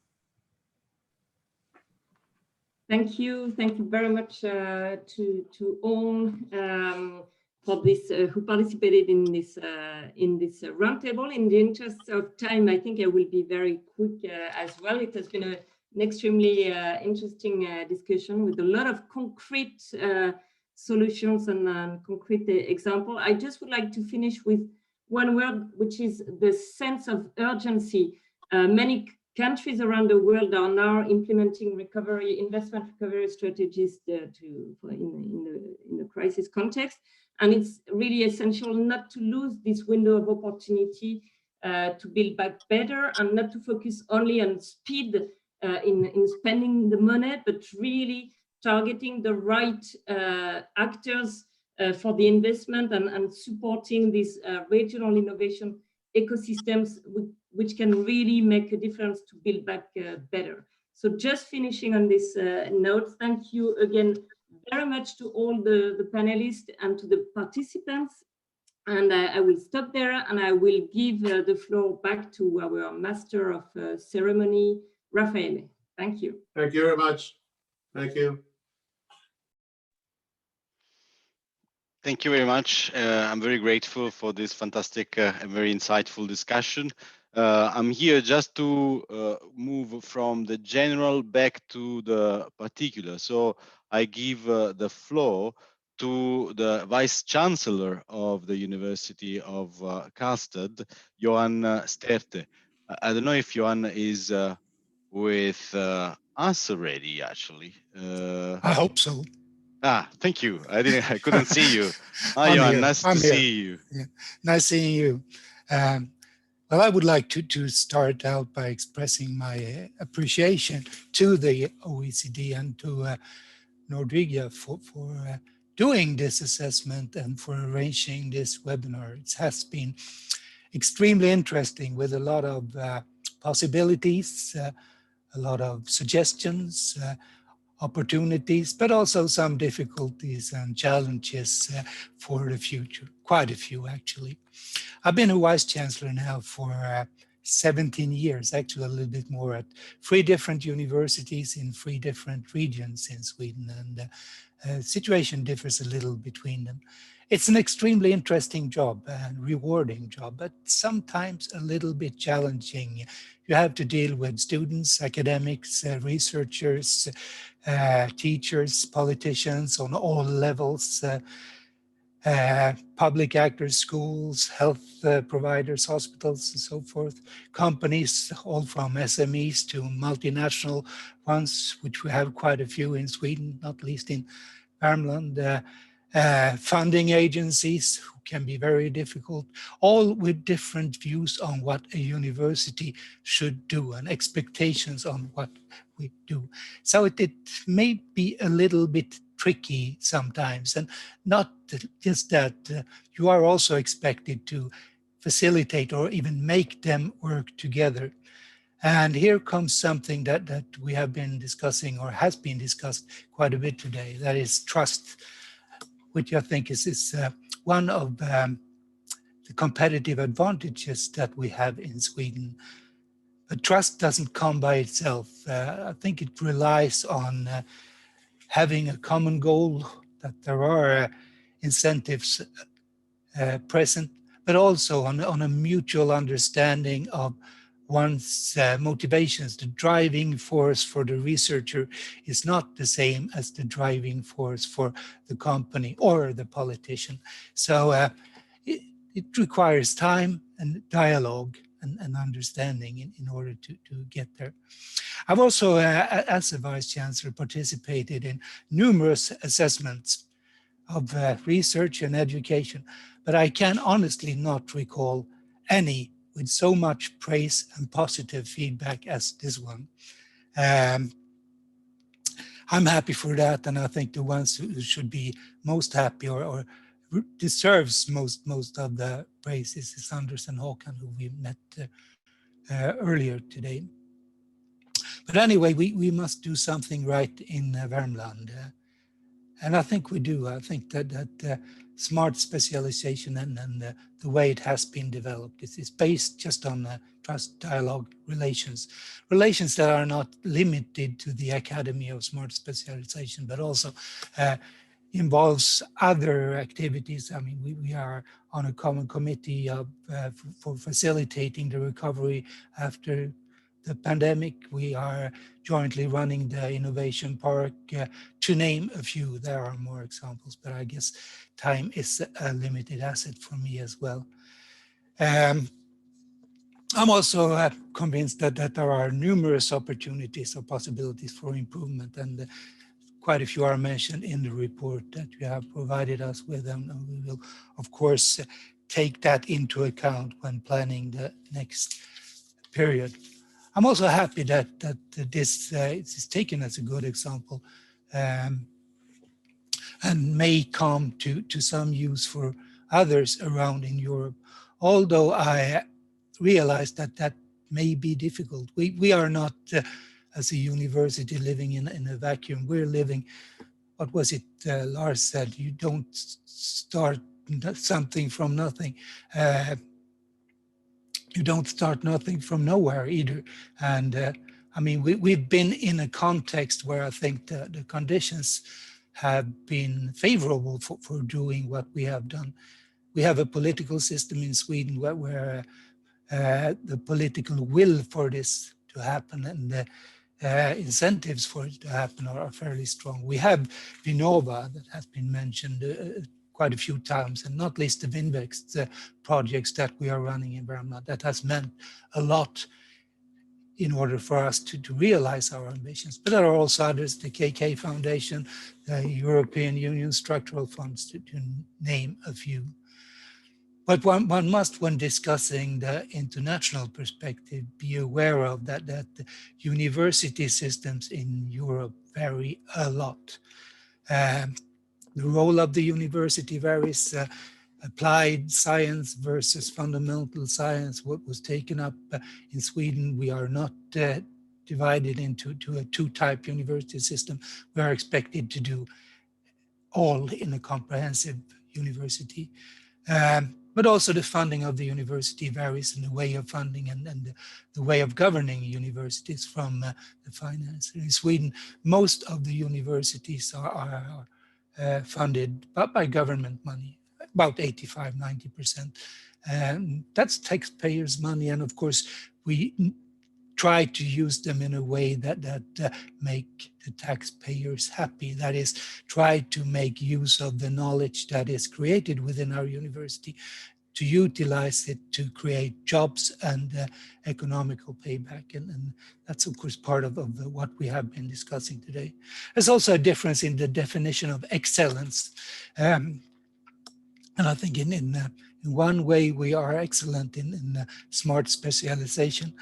Thank you very much to all for this who participated in this roundtable. In the interest of time, I think I will be very quick as well. It has been an extremely interesting discussion with a lot of concrete solutions and concrete example. I just would like to finish with one word, which is the sense of urgency. Many countries around the world are now implementing investment recovery strategies in the crisis context. And it's really essential not to lose this window of opportunity to build back better, and not to focus only on speed in spending the money, but really targeting the right actors for the investment, and supporting these regional innovation ecosystems, which can really make a difference to build back better. So just finishing on this note, thank you again very much to all the panelists and to the participants. And I will stop there, and I will give the floor back to our master of ceremony, Raffaele. Thank you. Thank you very much. Thank you. Thank you very much. I'm very grateful for this fantastic and very insightful discussion. I'm here just to move from the general back to the particular. So I give the floor to the Vice Chancellor of the University of Karlstad, Johan Sterte. I don't know if Johan is with us already, actually. I hope so. Thank you. I couldn't see you. Hi, I'm Johan. here. Nice I'm to here. see you. Yeah. Nice seeing you. Well, I would like to start out by expressing my appreciation to the OECD and to Nordviga for doing this assessment and for arranging this webinar. It has been extremely interesting, with a lot of possibilities, a lot of suggestions, opportunities, but also some difficulties and challenges for the future. Quite a few, actually. I've been a Vice Chancellor now for 17 years, actually a little bit more, at 3 different universities in 3 different regions in Sweden, and the situation differs a little between them. It's an extremely interesting job and rewarding job, but sometimes a little bit challenging. You have to deal with students, academics, researchers, teachers, politicians on all levels, public actors, schools, health providers, hospitals, and so forth, companies, all from SMEs to multinational ones, which we have quite a few in Sweden, not least in Värmland, funding agencies who can be very difficult, all with different views on what a university should do and expectations on what we do. So it may be a little bit tricky sometimes, and not just that, you are also expected to facilitate or even make them work together. And here comes something that we have been discussing, or has been discussed quite a bit today, that is trust, which I think is one of the competitive advantages that we have in Sweden. But trust doesn't come by itself. I think it relies on having a common goal, that there are incentives present, but also on a mutual understanding of one's motivations. The driving force for the researcher is not the same as the driving force for the company or the politician. So it requires time and dialogue and understanding in order to get there. I've also, as a Vice Chancellor, participated in numerous assessments of research and education, but I can honestly not recall any with so much praise and positive feedback as this one. I'm happy for that, and I think the ones who should be most happy or deserves most of the praise is Anders and Håkan, who we met earlier today. But anyway, we must do something right in Värmland. And I think we do. I think that smart specialization and the way it has been developed is based just on trust, dialogue, relations that are not limited to the Academy of Smart Specialization, but also involves other activities. I mean, we are on a common committee for facilitating the recovery after the pandemic. We are jointly running the Innovation Park, to name a few. There are more examples, but I guess time is a limited asset for me as well. I'm also convinced that there are numerous opportunities or possibilities for improvement, and quite a few are mentioned in the report that you have provided us with, and we will, of course, take that into account when planning the next period. I'm also happy that this is taken as a good example and may come to some use for others around in Europe, although I realize that may be difficult. We are not, as a university, living in a vacuum. We're living, what was it Lars said, you don't start something from nothing. You don't start nothing from nowhere either. And I mean, we've been in a context where I think the conditions have been favorable for doing what we have done. We have a political system in Sweden where the political will for this to happen and the incentives for it to happen are fairly strong. We have Vinnova that has been mentioned quite a few times, and not least the Vinvext projects that we are running in Värmland. That has meant a lot in order for us to realize our ambitions. But there are also others, the KK Foundation, the European Union structural funds, to name a few. But one must, when discussing the international perspective, be aware of that the university systems in Europe vary a lot. The role of the university varies. Applied science versus fundamental science, what was taken up in Sweden. We are not divided into a two-type university system. We are expected to do all in a comprehensive university. But also the funding of the university varies in the way of funding and the way of governing universities from the finance. In Sweden, most of the universities are funded by government money, about 85–90%. That's taxpayers' money, and of course we try to use them in a way that make the taxpayers happy. That is, try to make use of the knowledge that is created within our university, to utilize it to create jobs and economical payback. And that's, of course, part of what we have been discussing today. There's also a difference in the definition of excellence. And I think in one way we are excellent in smart specialization.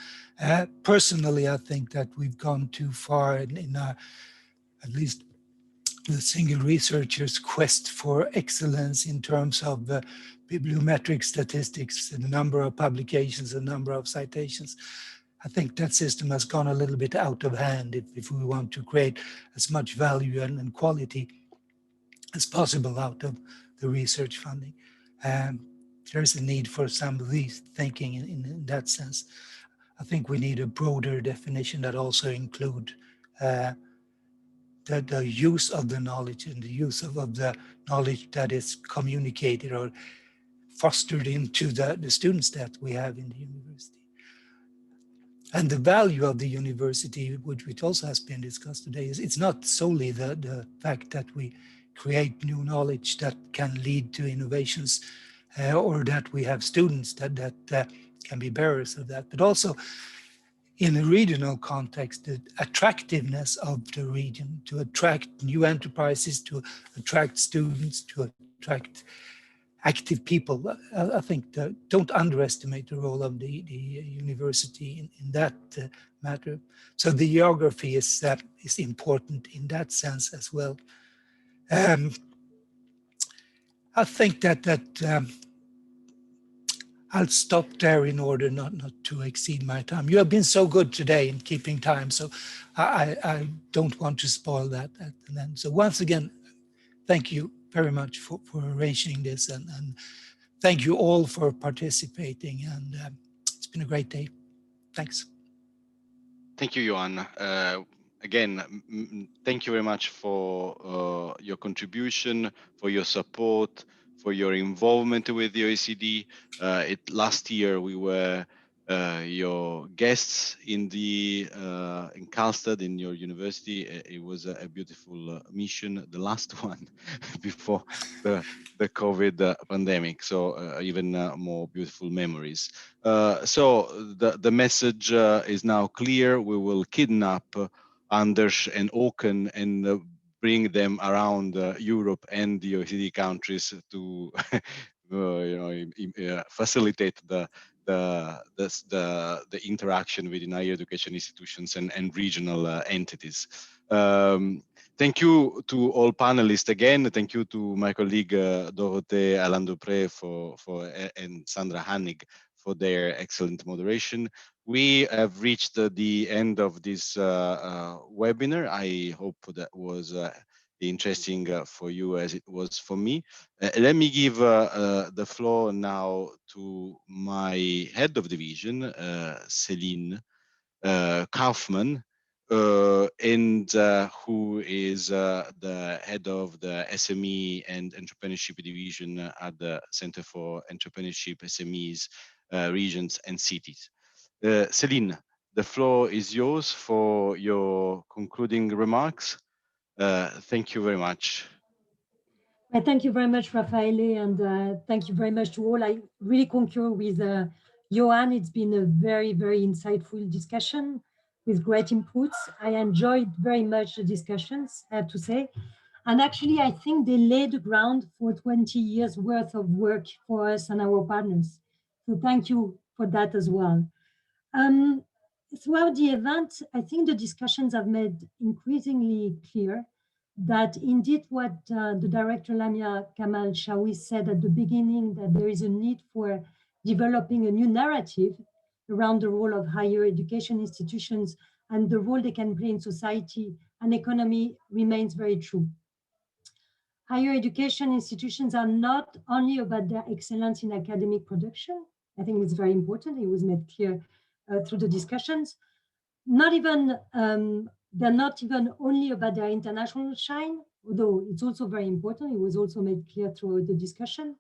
Personally, I think that we've gone too far in at least the single researcher's quest for excellence in terms of bibliometric statistics, the number of publications, the number of citations. I think that system has gone a little bit out of hand if we want to create as much value and quality as possible out of the research funding. There's a need for some rethinking in that sense. I think we need a broader definition that also include the use of the knowledge and the use of the knowledge that is communicated or fostered into the students that we have in the university. And the value of the university, which also has been discussed today, is it's not solely the fact that we create new knowledge that can lead to innovations or that we have students that can be bearers of that, but also in a regional context, the attractiveness of the region to attract new enterprises, to attract students, to attract active people. I think don't underestimate the role of the university in that matter. So the geography is important in that sense as well. I think that I'll stop there in order not to exceed my time. You have been so good today in keeping time, so I don't want to spoil that. And then, so once again, thank you very much for arranging this, and thank you all for participating. And it's been a great day. Thanks. Thank you, Johan. Again, thank you very much for your contribution, for your support, for your involvement with the OECD. Last year we were your guests in Karlstad in your university. It was a beautiful mission, the last one before the COVID pandemic. So even more beautiful memories. So the message is now clear. We will kidnap Anders and Håkan and bring them around Europe and the OECD countries to facilitate the interaction within higher education institutions and regional entities. Thank you to all panelists again. Thank you to my colleague Dorothée Alain-Dupré and Sandra Hannig for their excellent moderation. We have reached the end of this webinar. I hope that was interesting for you as it was for me. Let me give the floor now to my head of division, Céline Kaufmann, and who is the head of the SME and Entrepreneurship Division at the Center for Entrepreneurship, SMEs, Regions and Cities. Céline, the floor is yours for your concluding remarks. Thank you very much. Well, thank you very much, Raffaele, and thank you very much to all. I really concur with Johan. It's been a very, very insightful discussion with great inputs. I enjoyed very much the discussions, I have to say. And actually, I think they laid the ground for 20 years worth of work for us and our partners. So thank you for that as well. Throughout the event, I think the discussions have made increasingly clear that indeed what the director Lamia Kamal Shawi said at the beginning, that there is a need for developing a new narrative around the role of higher education institutions and the role they can play in society and economy remains very true. Higher education institutions are not only about their excellence in academic production. I think it's very important. It was made clear through the discussions. They're not even only about their international shine, although it's also very important. It was also made clear through the discussion.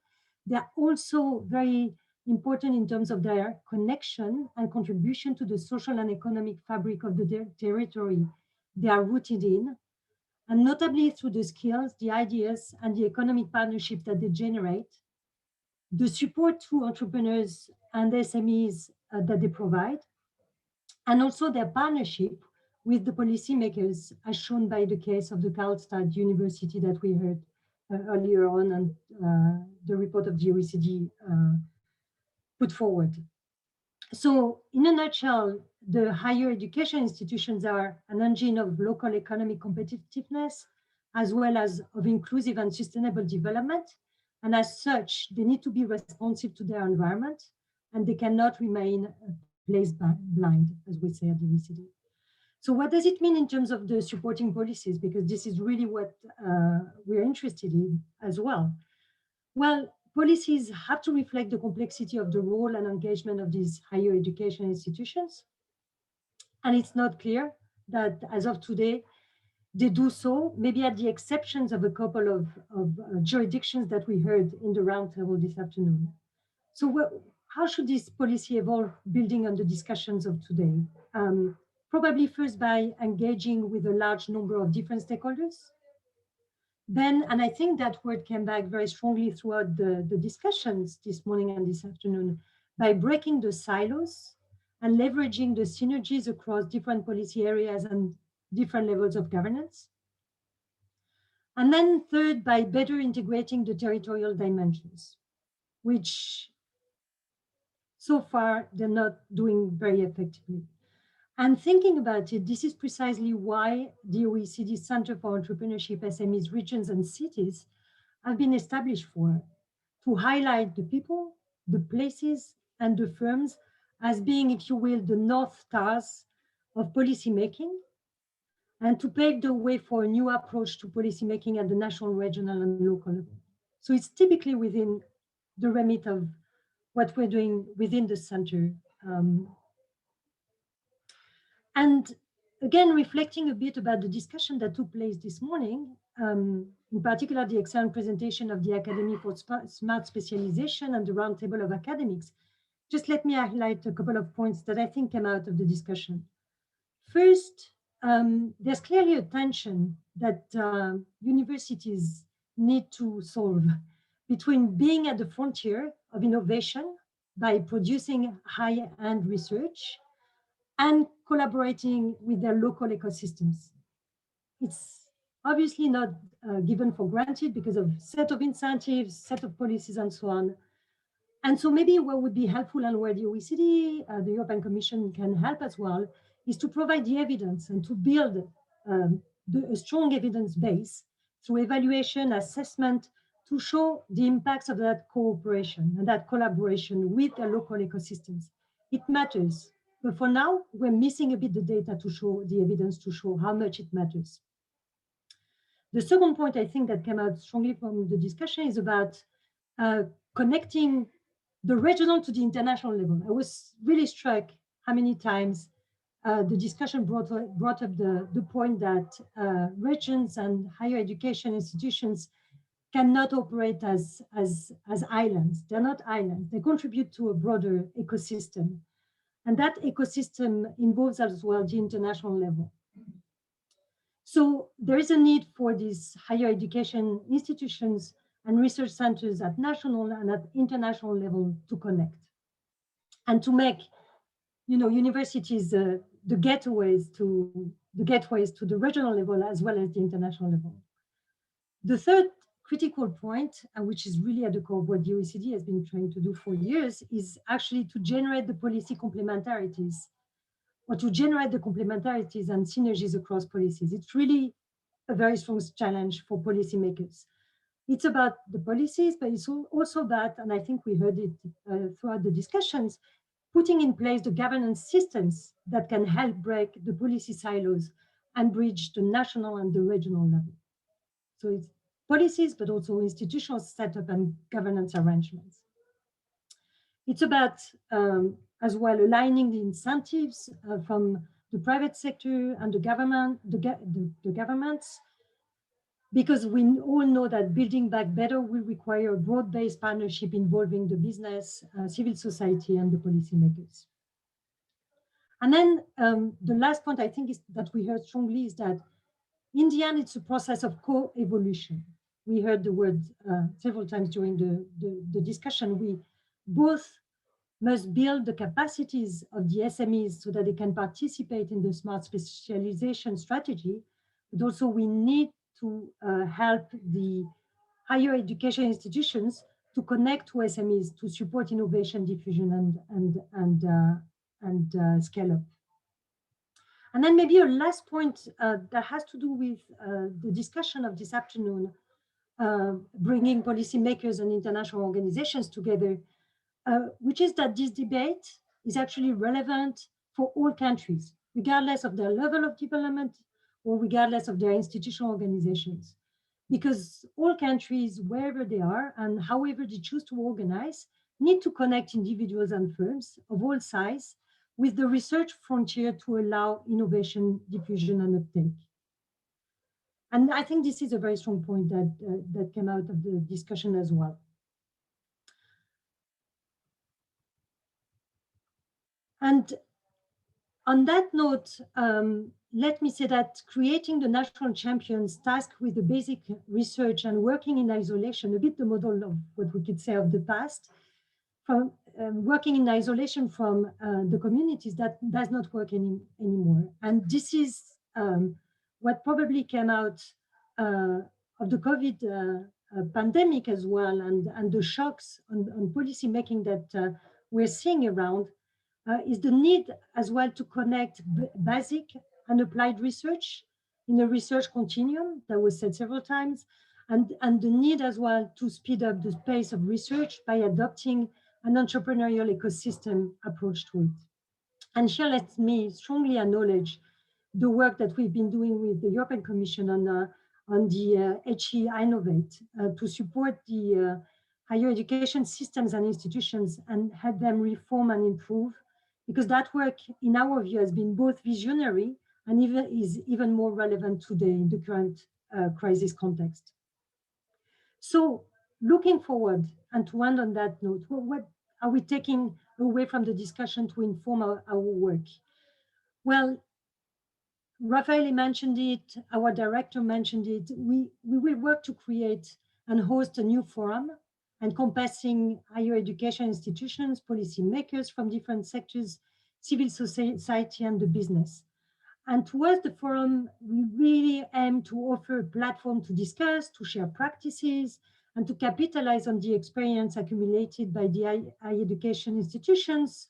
They're also very important in terms of their connection and contribution to the social and economic fabric of the territory they are rooted in, and notably through the skills, the ideas, and the economic partnership that they generate, the support to entrepreneurs and SMEs that they provide, and also their partnership with the policymakers, as shown by the case of the Karlstad University that we heard earlier on, and the report of the OECD put forward. So in a nutshell, the higher education institutions are an engine of local economic competitiveness, as well as of inclusive and sustainable development. And as such, they need to be responsive to their environment, and they cannot remain placed blind, as we say at the OECD. So what does it mean in terms of the supporting policies? Because this is really what we're interested in as well. Well, policies have to reflect the complexity of the role and engagement of these higher education institutions. And it's not clear that as of today, they do so, maybe at the exceptions of a couple of jurisdictions that we heard in the roundtable this afternoon. So how should this policy evolve building on the discussions of today? Probably first by engaging with a large number of different stakeholders. Then, and I think that word came back very strongly throughout the discussions this morning and this afternoon, by breaking the silos and leveraging the synergies across different policy areas and different levels of governance. And then third, by better integrating the territorial dimensions, which so far they're not doing very effectively. And thinking about it, this is precisely why the OECD Center for Entrepreneurship, SMEs, Regions and Cities have been established for, to highlight the people, the places, and the firms as being, if you will, the North Stars of policymaking, and to pave the way for a new approach to policymaking at the national, regional, and local level. So it's typically within the remit of what we're doing within the center. And again, reflecting a bit about the discussion that took place this morning, in particular, the excellent presentation of the Academy for Smart Specialization and the Roundtable of Academics, just let me highlight a couple of points that I think came out of the discussion. First, there's clearly a tension that universities need to solve between being at the frontier of innovation by producing high-end research and collaborating with their local ecosystems. It's obviously not given for granted because of set of incentives, set of policies, and so on. And so maybe what would be helpful and where the OECD, the European Commission can help as well, is to provide the evidence and to build a strong evidence base through evaluation, assessment, to show the impacts of that cooperation and that collaboration with the local ecosystems. It matters. But for now, we're missing a bit the data to show the evidence to show how much it matters. The second point I think that came out strongly from the discussion is about connecting the regional to the international level. I was really struck how many times the discussion brought up the point that regions and higher education institutions cannot operate as islands. They're not islands. They contribute to a broader ecosystem. And that ecosystem involves as well the international level. So there is a need for these higher education institutions and research centers at national and at international level to connect and to make, universities the gateways to the regional level as well as the international level. The third critical point, which is really at the core of what the OECD has been trying to do for years, is actually to generate the policy complementarities, or to generate the complementarities and synergies across policies. It's really a very strong challenge for policymakers. It's about the policies, but it's also about, and I think we heard it throughout the discussions, putting in place the governance systems that can help break the policy silos and bridge the national and the regional level. So it's policies, but also institutional setup and governance arrangements. It's about, as well, aligning the incentives from the private sector and the governments, because we all know that building back better will require a broad-based partnership involving the business, civil society, and the policymakers. And then the last point I think is that we heard strongly is that in the end, it's a process of co-evolution. We heard the word several times during the discussion. We both must build the capacities of the SMEs so that they can participate in the smart specialization strategy, but also we need to help the higher education institutions to connect to SMEs to support innovation, diffusion, and scale up. And then maybe a last point that has to do with the discussion of this afternoon, bringing policymakers and international organizations together, which is that this debate is actually relevant for all countries, regardless of their level of development or regardless of their institutional organizations. Because all countries, wherever they are and however they choose to organize, need to connect individuals and firms of all size with the research frontier to allow innovation, diffusion, and uptake. And I think this is a very strong point that came out of the discussion as well. And on that note, let me say that creating the national champions tasked with the basic research and working in isolation, a bit the model of what we could say of the past, from working in isolation from the communities, that does not work anymore. And this is what probably came out of the COVID pandemic as well, and the shocks on policy making that we're seeing around, is the need as well to connect basic and applied research in a research continuum that was said several times, and the need as well to speed up the pace of research by adopting an entrepreneurial ecosystem approach to it. And here let me strongly acknowledge the work that we've been doing with the European Commission on the HE Innovate to support the higher education systems and institutions and help them reform and improve, because that work, in our view, has been both visionary and is even more relevant today in the current crisis context. So looking forward, and to end on that note, what are we taking away from the discussion to inform our work? Well, Raffaele mentioned it, our director mentioned it. We will work to create and host a new forum encompassing higher education institutions, policymakers from different sectors, civil society, and the business. And towards the forum, we really aim to offer a platform to discuss, to share practices, and to capitalize on the experience accumulated by the higher education institutions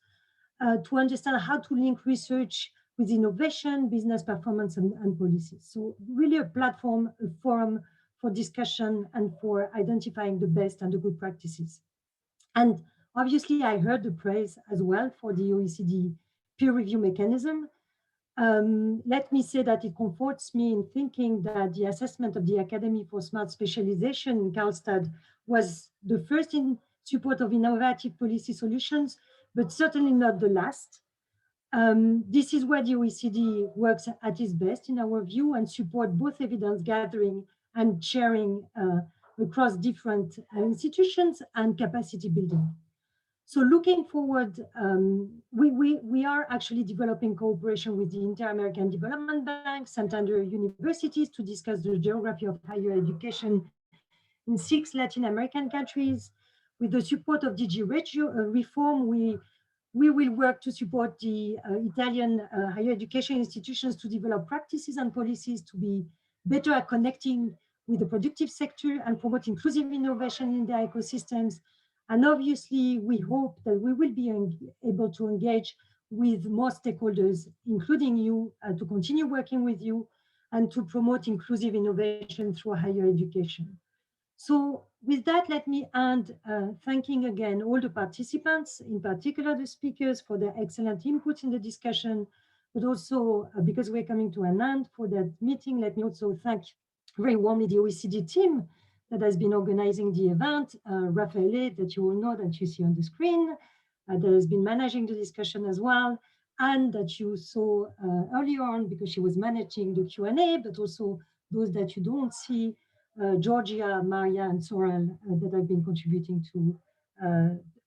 to understand how to link research with innovation, business performance, and policies. So really a platform, a forum for discussion and for identifying the best and the good practices. And obviously, I heard the praise as well for the OECD peer review mechanism. Let me say that it comforts me in thinking that the assessment of the Academy for Smart Specialization in Karlstad was the first in support of innovative policy solutions, but certainly not the last. This is where the OECD works at its best, in our view, and support both evidence gathering and sharing across different institutions and capacity building. So looking forward, we are actually developing cooperation with the Inter-American Development Bank, Santander universities to discuss the geography of higher education in 6 Latin American countries. With the support of DG Regio reform, we will work to support the Italian higher education institutions to develop practices and policies to be better at connecting with the productive sector and promote inclusive innovation in their ecosystems. And obviously, we hope that we will be able to engage with more stakeholders, including you, to continue working with you and to promote inclusive innovation through higher education. So with that, let me end thanking again all the participants, in particular the speakers, for their excellent input in the discussion, but also because we're coming to an end for that meeting, let me also thank very warmly the OECD team that has been organizing the event, Raffaele, that you all know, that you see on the screen, that has been managing the discussion as well, and that you saw earlier on because she was managing the Q&A, but also those that you don't see, Georgia, Maria, and Sorel that have been contributing to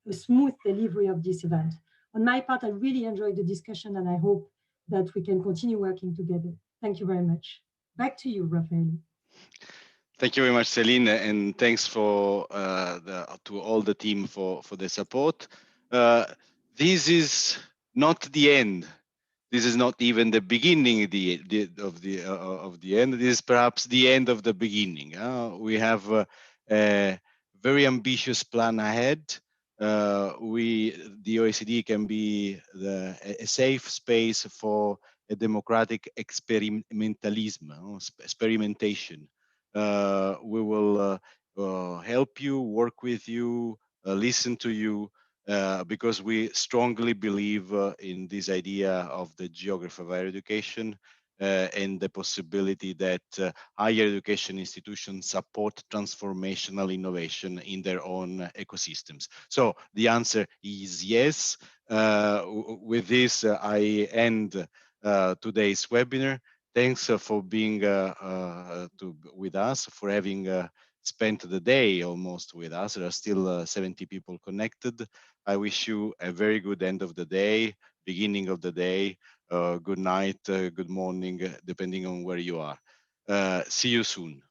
a smooth delivery of this event. On my part, I really enjoyed the discussion and I hope that we can continue working together. Thank you very much. Back to you, Raffaele. Thank you very much, Celine, and thanks for to all the team for the support. This is not the end. This is not even the beginning of the end. This is perhaps the end of the beginning. We have a very ambitious plan ahead. The OECD can be a safe space for a democratic experimentation. We will help you, work with you, listen to you, because we strongly believe in this idea of the geography of higher education. and the possibility that higher education institutions support transformational innovation in their own ecosystems. So the answer is yes. With this, I end today's webinar. Thanks for being with us, for having spent the day almost with us. There are still 70 people connected. I wish you a very good end of the day, beginning of the day, good night, good morning, depending on where you are. See you soon.